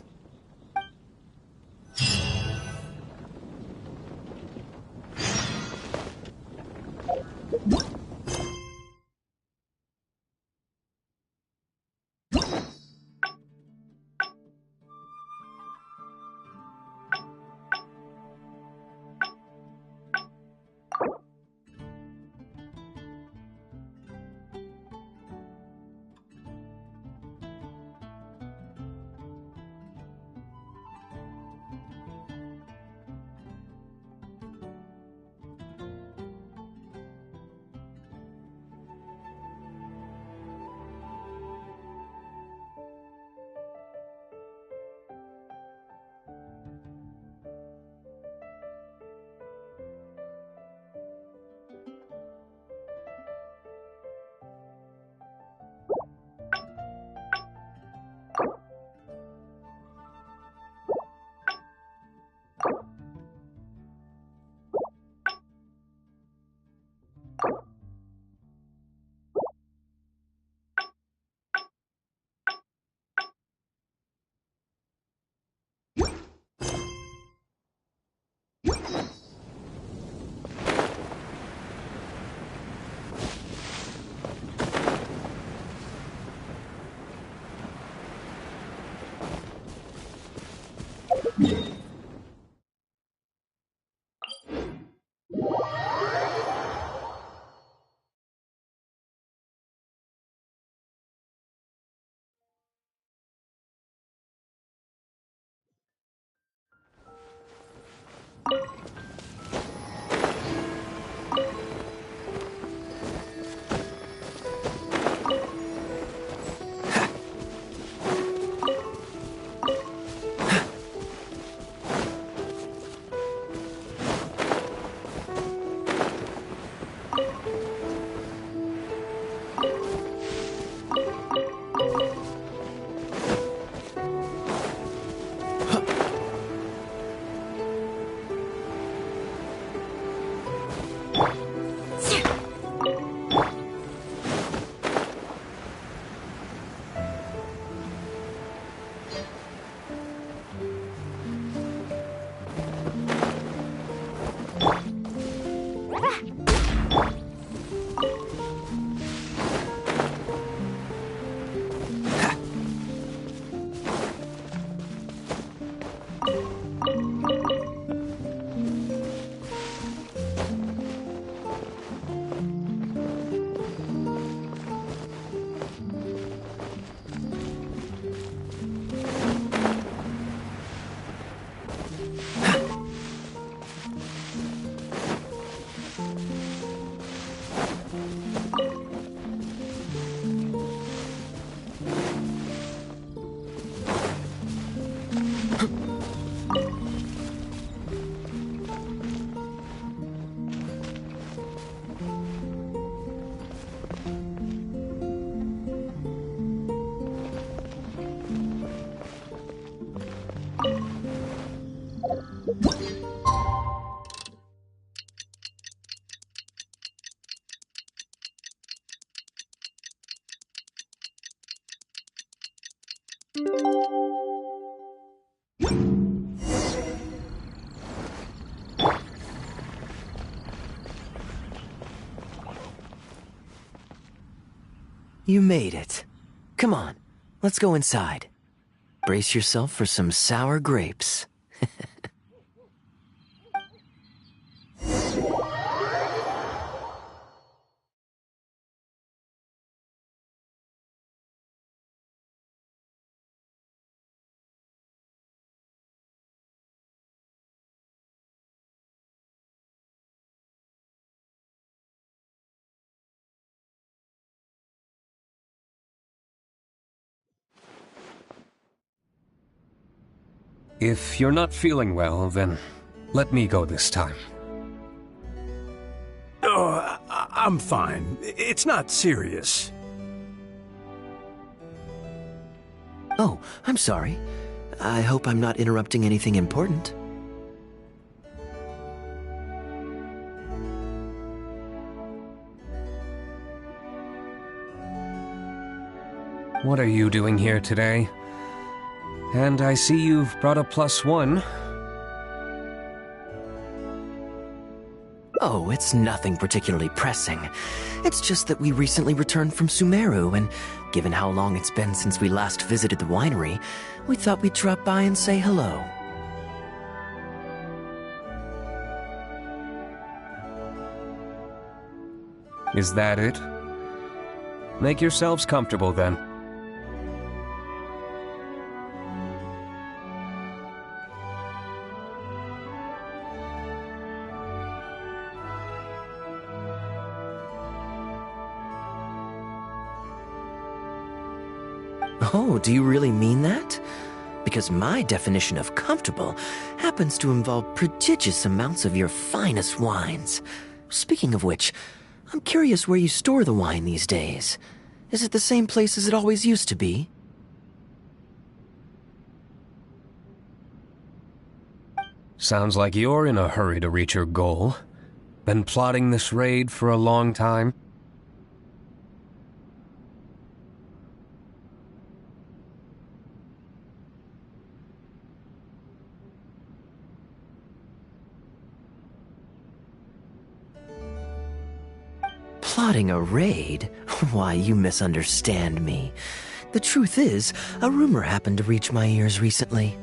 You made it. Come on, let's go inside. Brace yourself for some sour grapes. If you're not feeling well, then let me go this time. Oh, I'm fine. It's not serious. Oh, I'm sorry. I hope I'm not interrupting anything important. What are you doing here today? And I see you've brought a +1. Oh, it's nothing particularly pressing. It's just that we recently returned from Sumeru, and given how long it's been since we last visited the winery, we thought we'd drop by and say hello. Is that it? Make yourselves comfortable then. Oh, do you really mean that? Because my definition of comfortable happens to involve prodigious amounts of your finest wines. Speaking of which, I'm curious where you store the wine these days. Is it the same place as it always used to be? Sounds like you're in a hurry to reach your goal. Been plotting this raid for a long time? Plotting a raid? Why, you misunderstand me. The truth is, a rumor happened to reach my ears recently.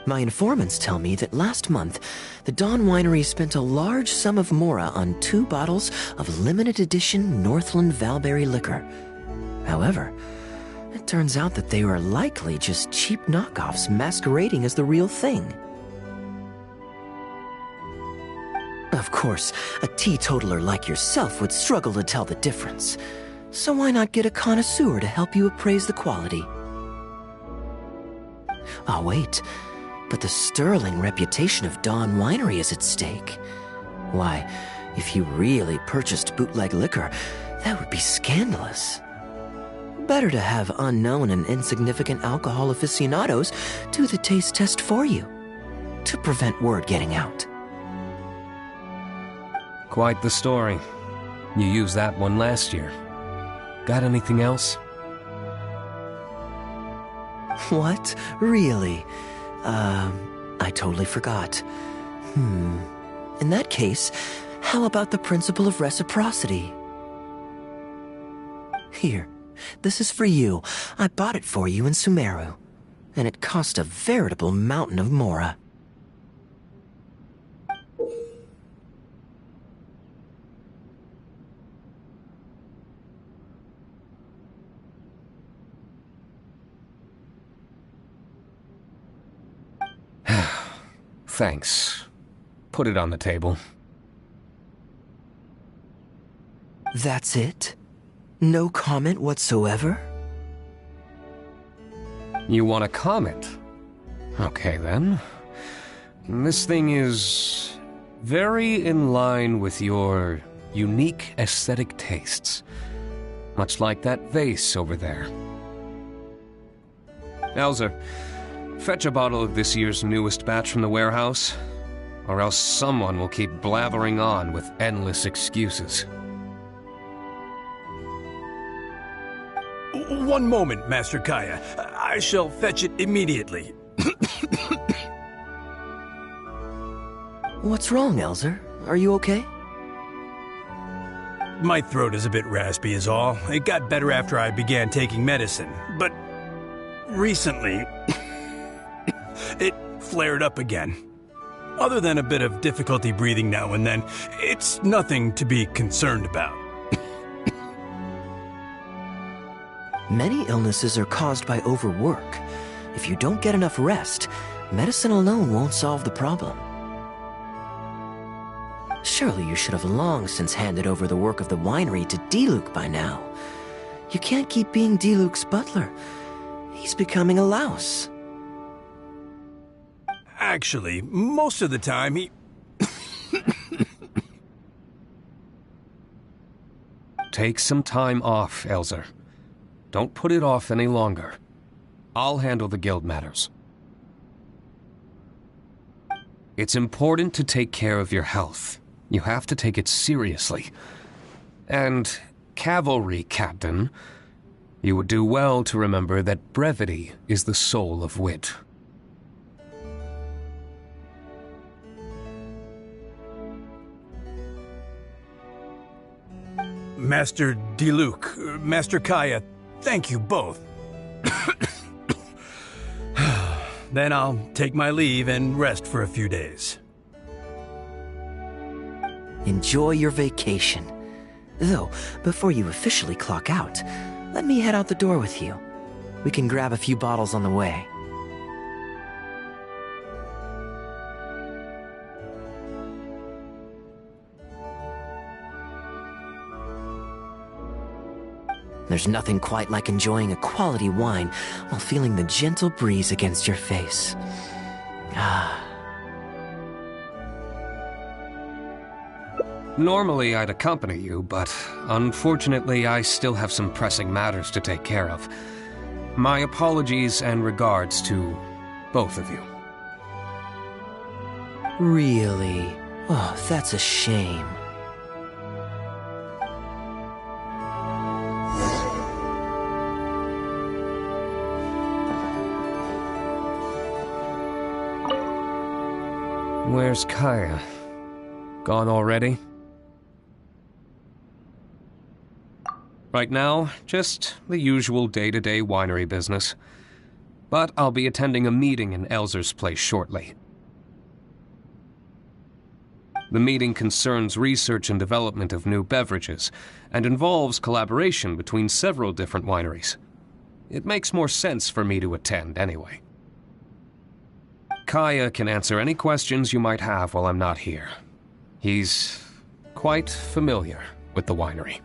My informants tell me that last month, the Dawn Winery spent a large sum of mora on 2 bottles of limited edition Northland Valberry liquor. However, it turns out that they were likely just cheap knockoffs masquerading as the real thing. Of course, a teetotaler like yourself would struggle to tell the difference. So why not get a connoisseur to help you appraise the quality? Oh, wait. But the sterling reputation of Dawn Winery is at stake. Why, if you really purchased bootleg liquor, that would be scandalous. Better to have unknown and insignificant alcohol aficionados do the taste test for you, to prevent word getting out. Quite the story. You used that one last year. Got anything else? What? Really? I totally forgot. In that case, how about the principle of reciprocity? Here, this is for you. I bought it for you in Sumeru, and it cost a veritable mountain of mora. Thanks. Put it on the table. That's it? No comment whatsoever? You want a comment? Okay, then. This thing is very in line with your unique aesthetic tastes. Much like that vase over there. Elzer, fetch a bottle of this year's newest batch from the warehouse, or else someone will keep blathering on with endless excuses. One moment, Master Kaeya. I shall fetch it immediately. What's wrong, Elzer? Are you okay? My throat is a bit raspy is all. It got better after I began taking medicine, but recently it flared up again. Other than a bit of difficulty breathing now and then, it's nothing to be concerned about. Many illnesses are caused by overwork. If you don't get enough rest, medicine alone won't solve the problem. Surely you should have long since handed over the work of the winery to Diluc by now. You can't keep being Diluc's butler. He's becoming a louse. Actually, most of the time he... Take some time off, Elzer. Don't put it off any longer. I'll handle the guild matters. It's important to take care of your health. You have to take it seriously. And, cavalry captain, you would do well to remember that brevity is the soul of wit. Master Diluc, Master Kaeya, thank you both. Then I'll take my leave and rest for a few days. Enjoy your vacation. Though, before you officially clock out, let me head out the door with you. We can grab a few bottles on the way. There's nothing quite like enjoying a quality wine while feeling the gentle breeze against your face. Normally I'd accompany you, but unfortunately I still have some pressing matters to take care of. My apologies and regards to both of you. Really? Oh, that's a shame. Where's Kaeya? Gone already? Right now, just the usual day-to-day winery business. But I'll be attending a meeting in Elzer's place shortly. The meeting concerns research and development of new beverages, and involves collaboration between several different wineries. It makes more sense for me to attend anyway. Kaeya can answer any questions you might have while I'm not here. He's quite familiar with the winery.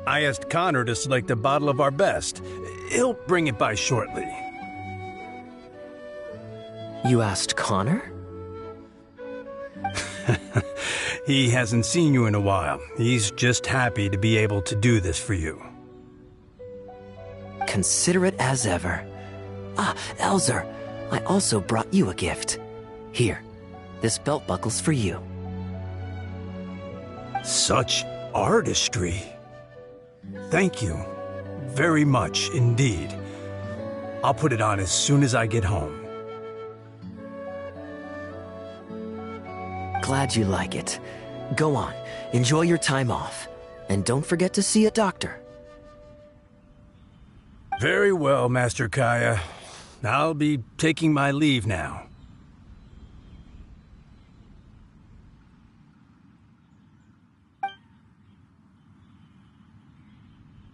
I asked Connor to select a bottle of our best. He'll bring it by shortly. You asked Connor? He hasn't seen you in a while. He's just happy to be able to do this for you. Considerate as ever. Ah, Elzer, I also brought you a gift. Here, this belt buckle's for you. Such artistry. Thank you very much indeed. I'll put it on as soon as I get home. Glad you like it. Go on, enjoy your time off. And don't forget to see a doctor. Very well, Master Kaeya. I'll be taking my leave now.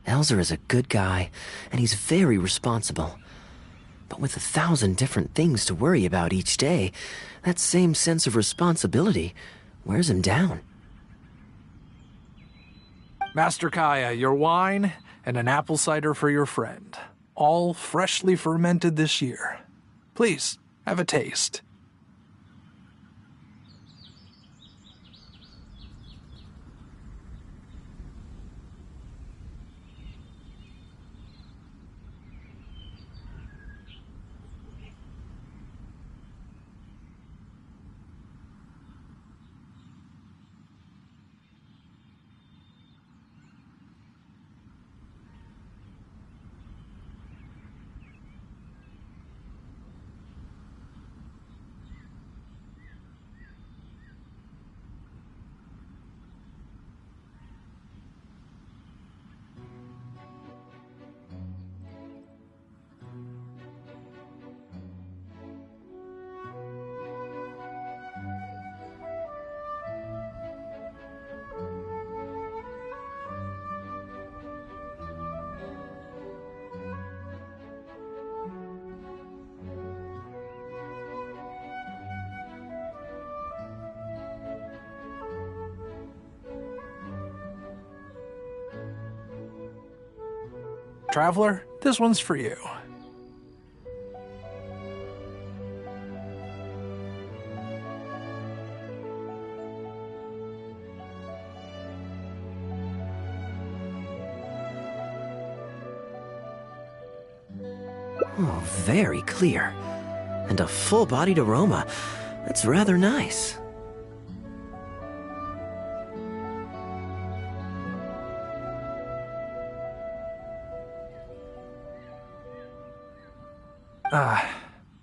Elzer is a good guy, and he's very responsible. But with 1,000 different things to worry about each day, that same sense of responsibility wears him down. Master Kaeya, your wine and an apple cider for your friend. All freshly fermented this year. Please, have a taste. Traveler, this one's for you. Oh, very clear. And a full-bodied aroma. That's rather nice.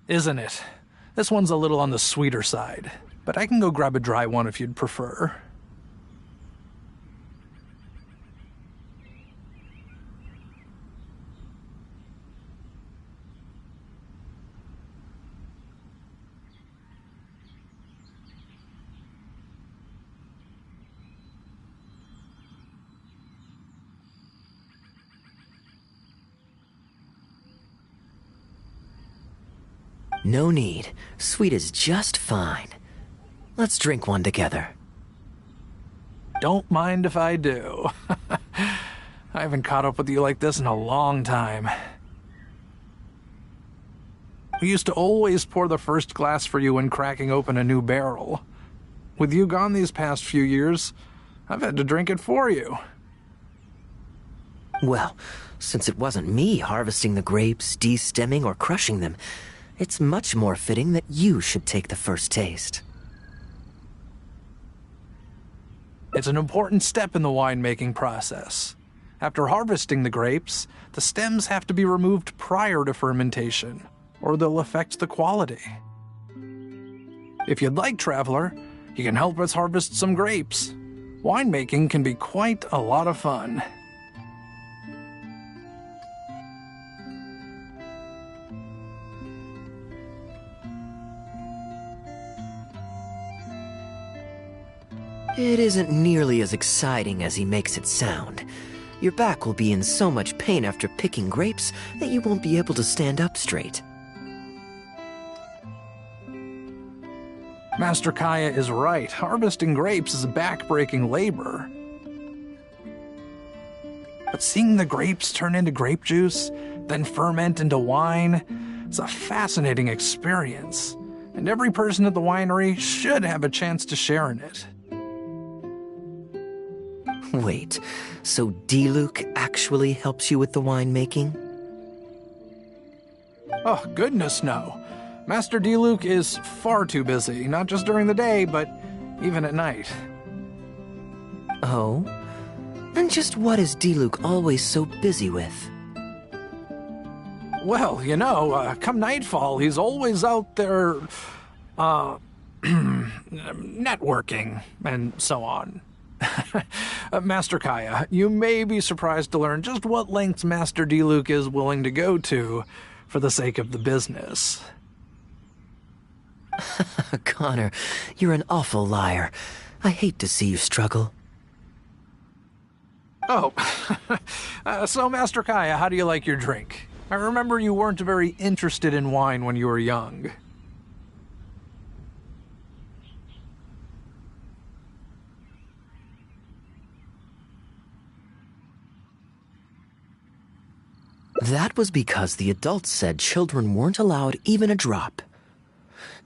Isn't it? This one's a little on the sweeter side, but I can go grab a dry one if you'd prefer. No need. Sweet is just fine. Let's drink one together. Don't mind if I do. I haven't caught up with you like this in a long time. We used to always pour the first glass for you when cracking open a new barrel. With you gone these past few years, I've had to drink it for you. Well, since it wasn't me harvesting the grapes, de-stemming, or crushing them, it's much more fitting that you should take the first taste. It's an important step in the winemaking process. After harvesting the grapes, the stems have to be removed prior to fermentation, or they'll affect the quality. If you'd like, Traveler, you can help us harvest some grapes. Winemaking can be quite a lot of fun. It isn't nearly as exciting as he makes it sound. Your back will be in so much pain after picking grapes that you won't be able to stand up straight. Master Kaeya is right. Harvesting grapes is a back-breaking labor. But seeing the grapes turn into grape juice, then ferment into wine, it's a fascinating experience. And every person at the winery should have a chance to share in it. Wait, so D-Luke actually helps you with the winemaking? Oh, goodness no. Master D-Luke is far too busy, not just during the day, but even at night. Oh? And just what is D-Luke always so busy with? Well, you know, come nightfall, he's always out there, networking and so on. Master Kaeya, you may be surprised to learn just what lengths Master D-Luke is willing to go to for the sake of the business. Connor, you're an awful liar. I hate to see you struggle. Oh, so Master Kaeya, how do you like your drink? I remember you weren't very interested in wine when you were young. That was because the adults said children weren't allowed even a drop.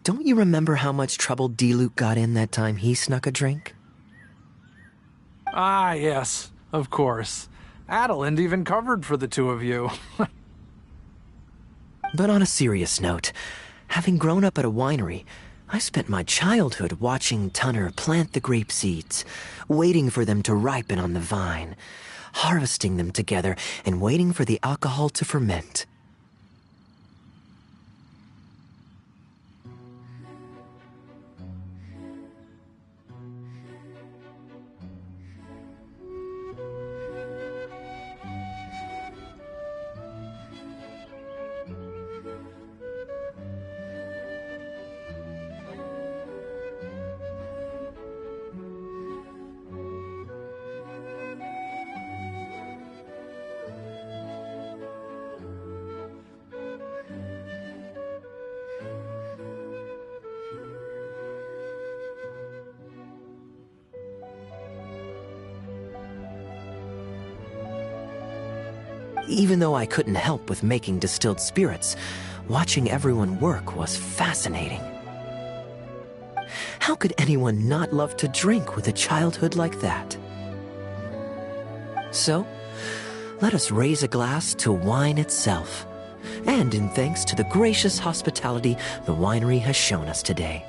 Don't you remember how much trouble D-Luke got in that time he snuck a drink? Ah, yes, of course. Adeline even covered for the two of you. But on a serious note, having grown up at a winery, I spent my childhood watching Tunner plant the grape seeds, waiting for them to ripen on the vine, harvesting them together and waiting for the alcohol to ferment. Even though I couldn't help with making distilled spirits, watching everyone work was fascinating. How could anyone not love to drink with a childhood like that? So, let us raise a glass to wine itself, and in thanks to the gracious hospitality the winery has shown us today.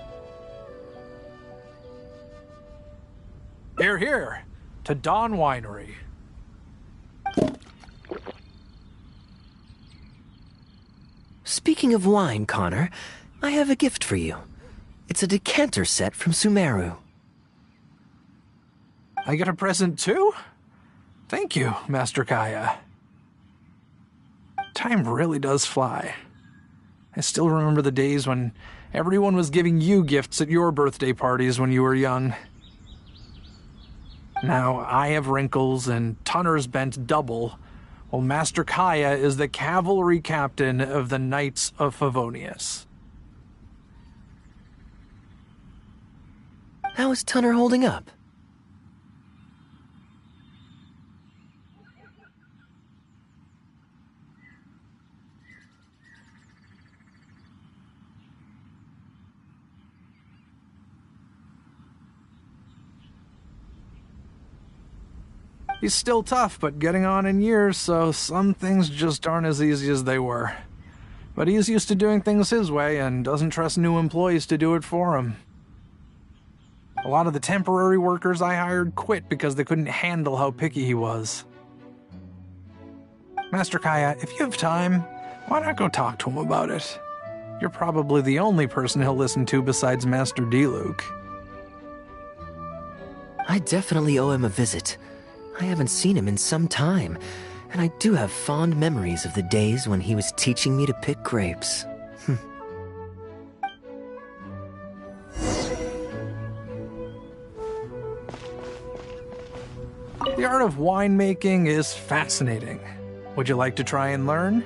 Hear, hear, to Dawn Winery. Speaking of wine, Connor, I have a gift for you. It's a decanter set from Sumeru. I get a present too? Thank you, Master Kaeya. Time really does fly. I still remember the days when everyone was giving you gifts at your birthday parties when you were young. Now I have wrinkles and Tunner's bent double, while Master Kaeya is the cavalry captain of the Knights of Favonius. How is Tunner holding up? He's still tough, but getting on in years, so some things just aren't as easy as they were. But he's used to doing things his way and doesn't trust new employees to do it for him. A lot of the temporary workers I hired quit because they couldn't handle how picky he was. Master Kaeya, if you have time, why not go talk to him about it? You're probably the only person he'll listen to besides Master D-Luke. I definitely owe him a visit. I haven't seen him in some time, and I do have fond memories of the days when he was teaching me to pick grapes. The art of winemaking is fascinating. Would you like to try and learn?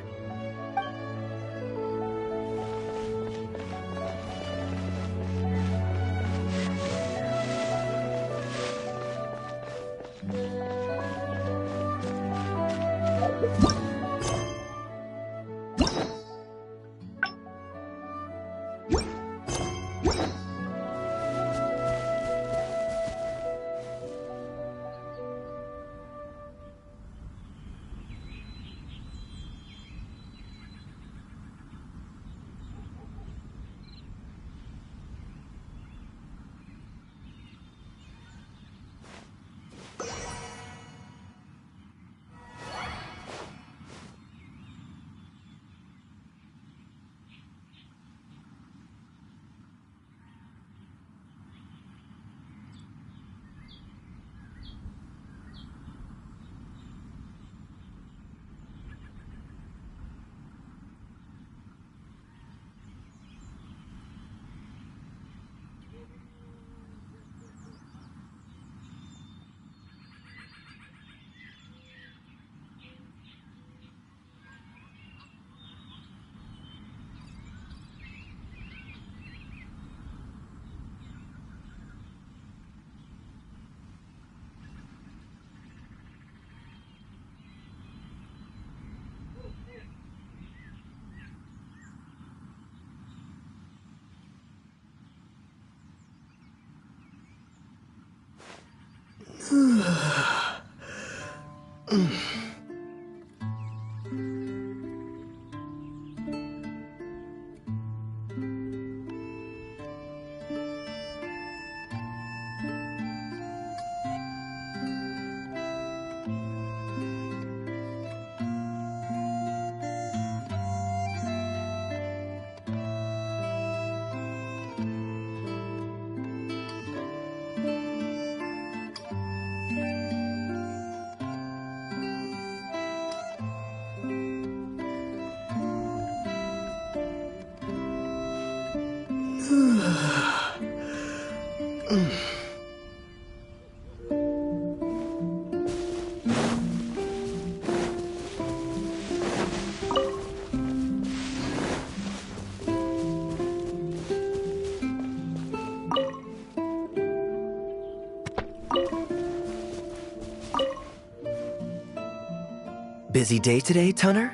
Busy day today, Tunner?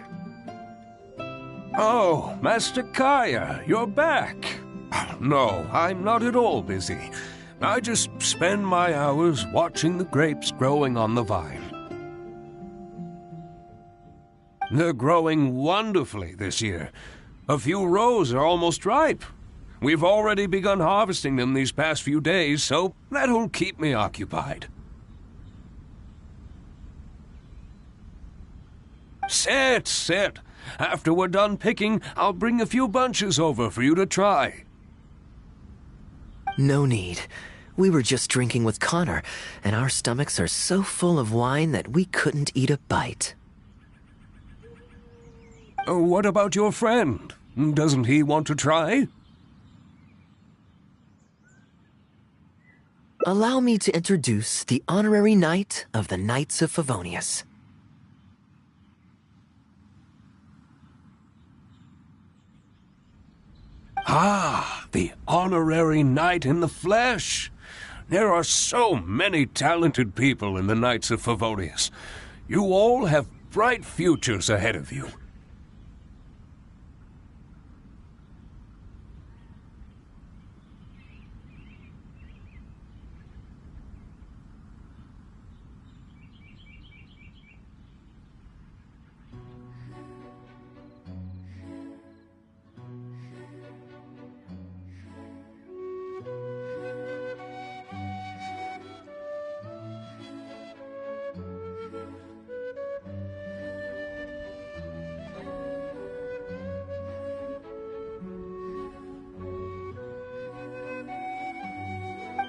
Oh, Master Kaeya, you're back. No, I'm not at all busy. I just spend my hours watching the grapes growing on the vine. They're growing wonderfully this year. A few rows are almost ripe. We've already begun harvesting them these past few days, so that'll keep me occupied. Sit. After we're done picking, I'll bring a few bunches over for you to try. No need. We were just drinking with Connor, and our stomachs are so full of wine that we couldn't eat a bite. What about your friend? Doesn't he want to try? Allow me to introduce the honorary knight of the Knights of Favonius. Ah, the honorary knight in the flesh. There are so many talented people in the Knights of Favonius. You all have bright futures ahead of you.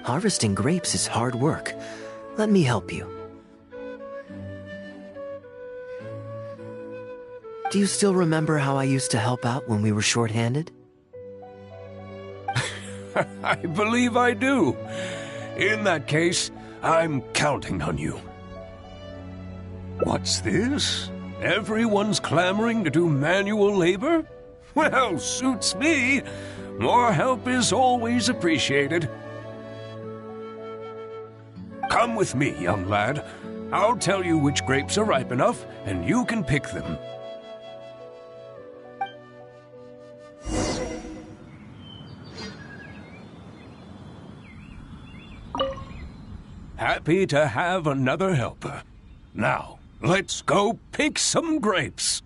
Harvesting grapes is hard work. Let me help you. Do you still remember how I used to help out when we were short-handed? I believe I do. In that case, I'm counting on you. What's this? Everyone's clamoring to do manual labor? Well, suits me. More help is always appreciated. Come with me, young lad. I'll tell you which grapes are ripe enough, and you can pick them. Happy to have another helper. Now, let's go pick some grapes.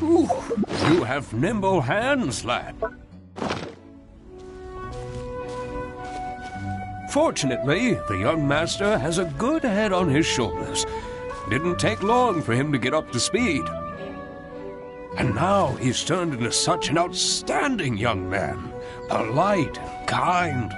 You have nimble hands, lad. Fortunately, the young master has a good head on his shoulders. Didn't take long for him to get up to speed. And now he's turned into such an outstanding young man. Polite and kind.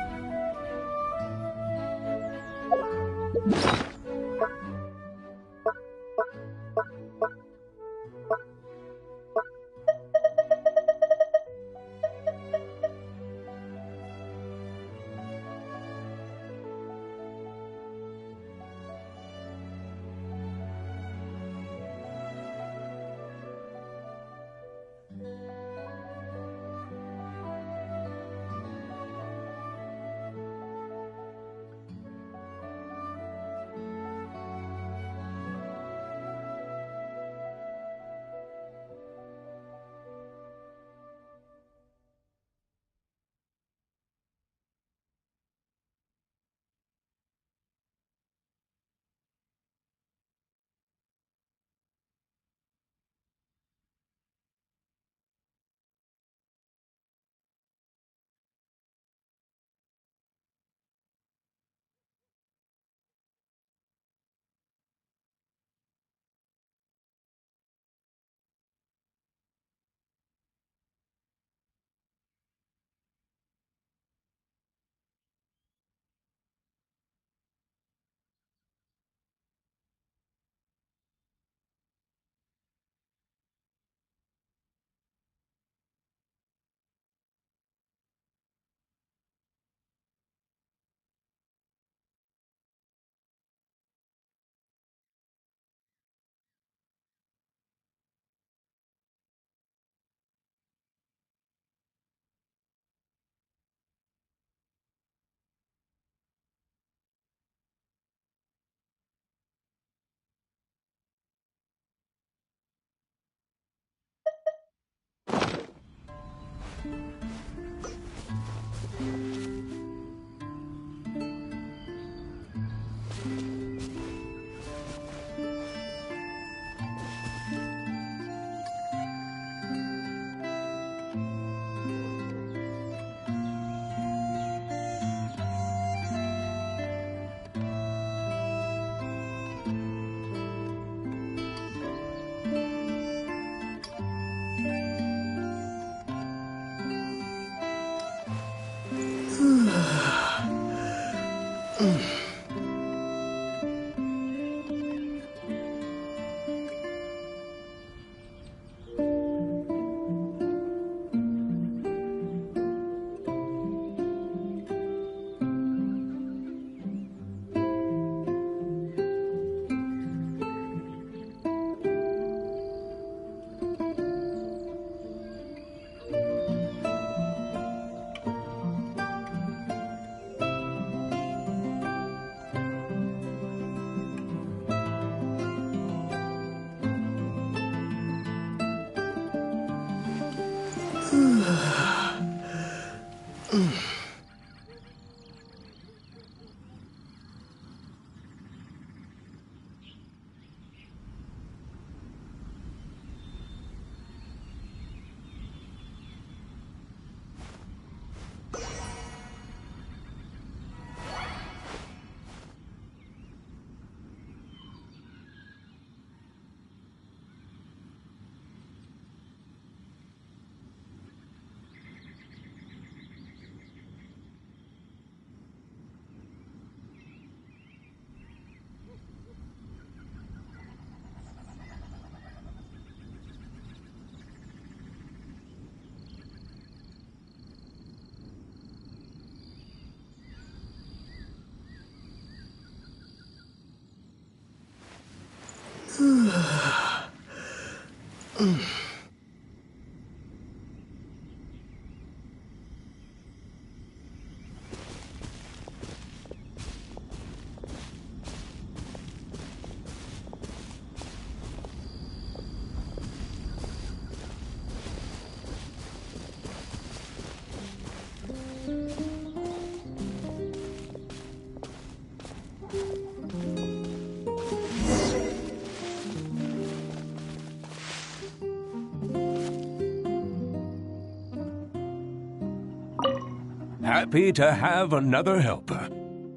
Happy to have another helper.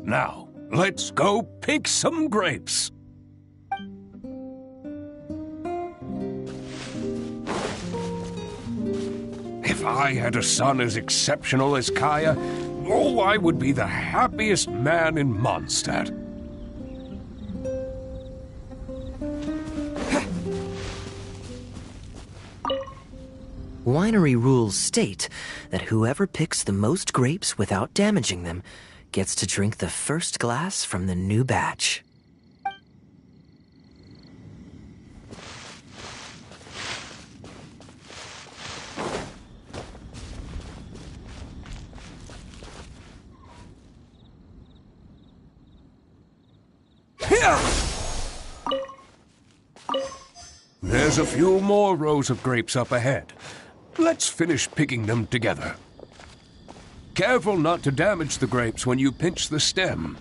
Now, let's go pick some grapes. If I had a son as exceptional as Kaeya, oh, I would be the happiest man in Mondstadt. Winery rules state that whoever picks the most grapes without damaging them gets to drink the first glass from the new batch. There's a few more rows of grapes up ahead. Let's finish picking them together. Careful not to damage the grapes when you pinch the stem.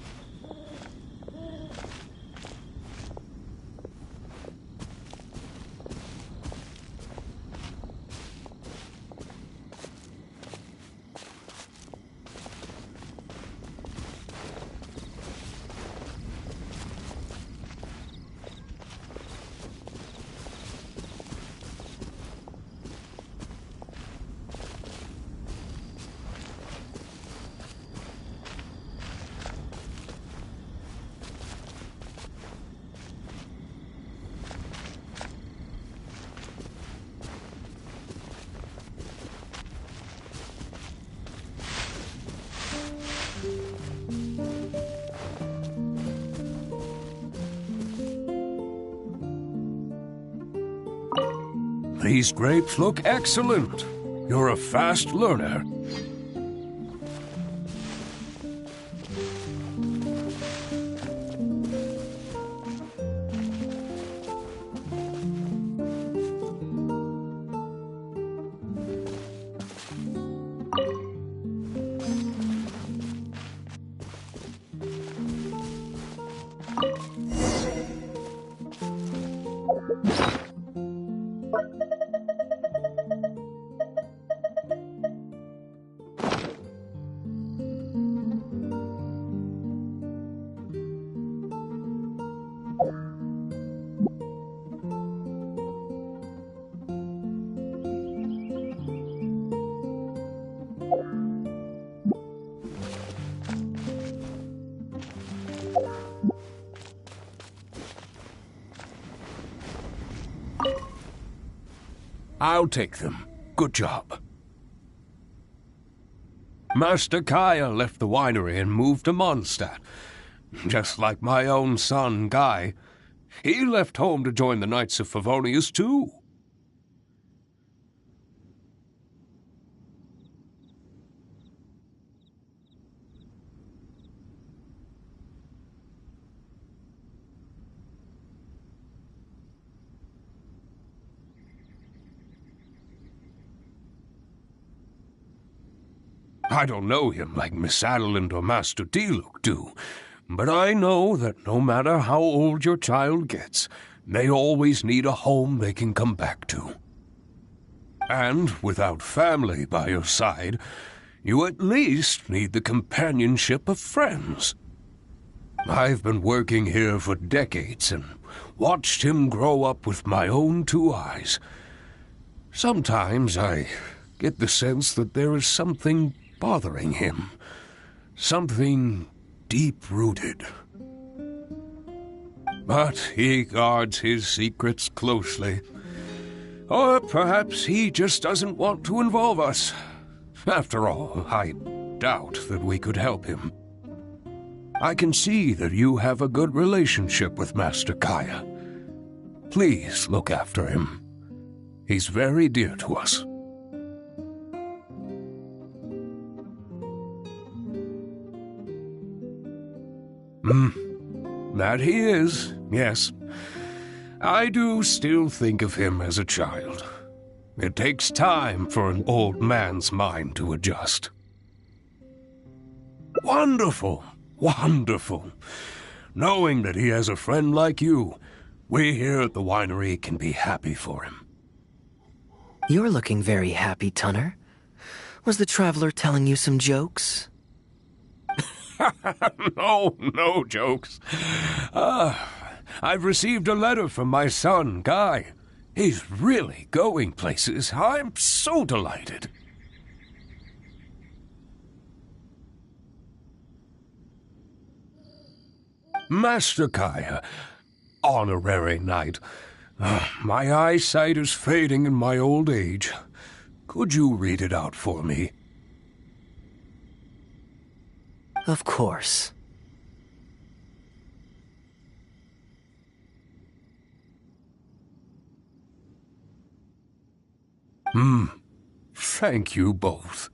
These grapes look excellent. You're a fast learner. I'll take them. Good job. Master Kaeya left the winery and moved to Mondstadt. Just like my own son, Guy. He left home to join the Knights of Favonius, too. I don't know him like Miss Adeline or Master Diluc do, but I know that no matter how old your child gets, they always need a home they can come back to. And without family by your side, you at least need the companionship of friends. I've been working here for decades and watched him grow up with my own 2 eyes. Sometimes I get the sense that there is something bothering him. Something deep-rooted. But he guards his secrets closely. Or perhaps he just doesn't want to involve us. After all, I doubt that we could help him. I can see that you have a good relationship with Master Kaeya. Please look after him. He's very dear to us. That he is, yes. I do still think of him as a child. It takes time for an old man's mind to adjust. Wonderful, wonderful. Knowing that he has a friend like you, we here at the winery can be happy for him. You're looking very happy, Tunner. Was the traveler telling you some jokes? No jokes. I've received a letter from my son, Guy. He's really going places. I'm so delighted. Master Kaeya, honorary knight, my eyesight is fading in my old age. Could you read it out for me? Of course. Thank you both.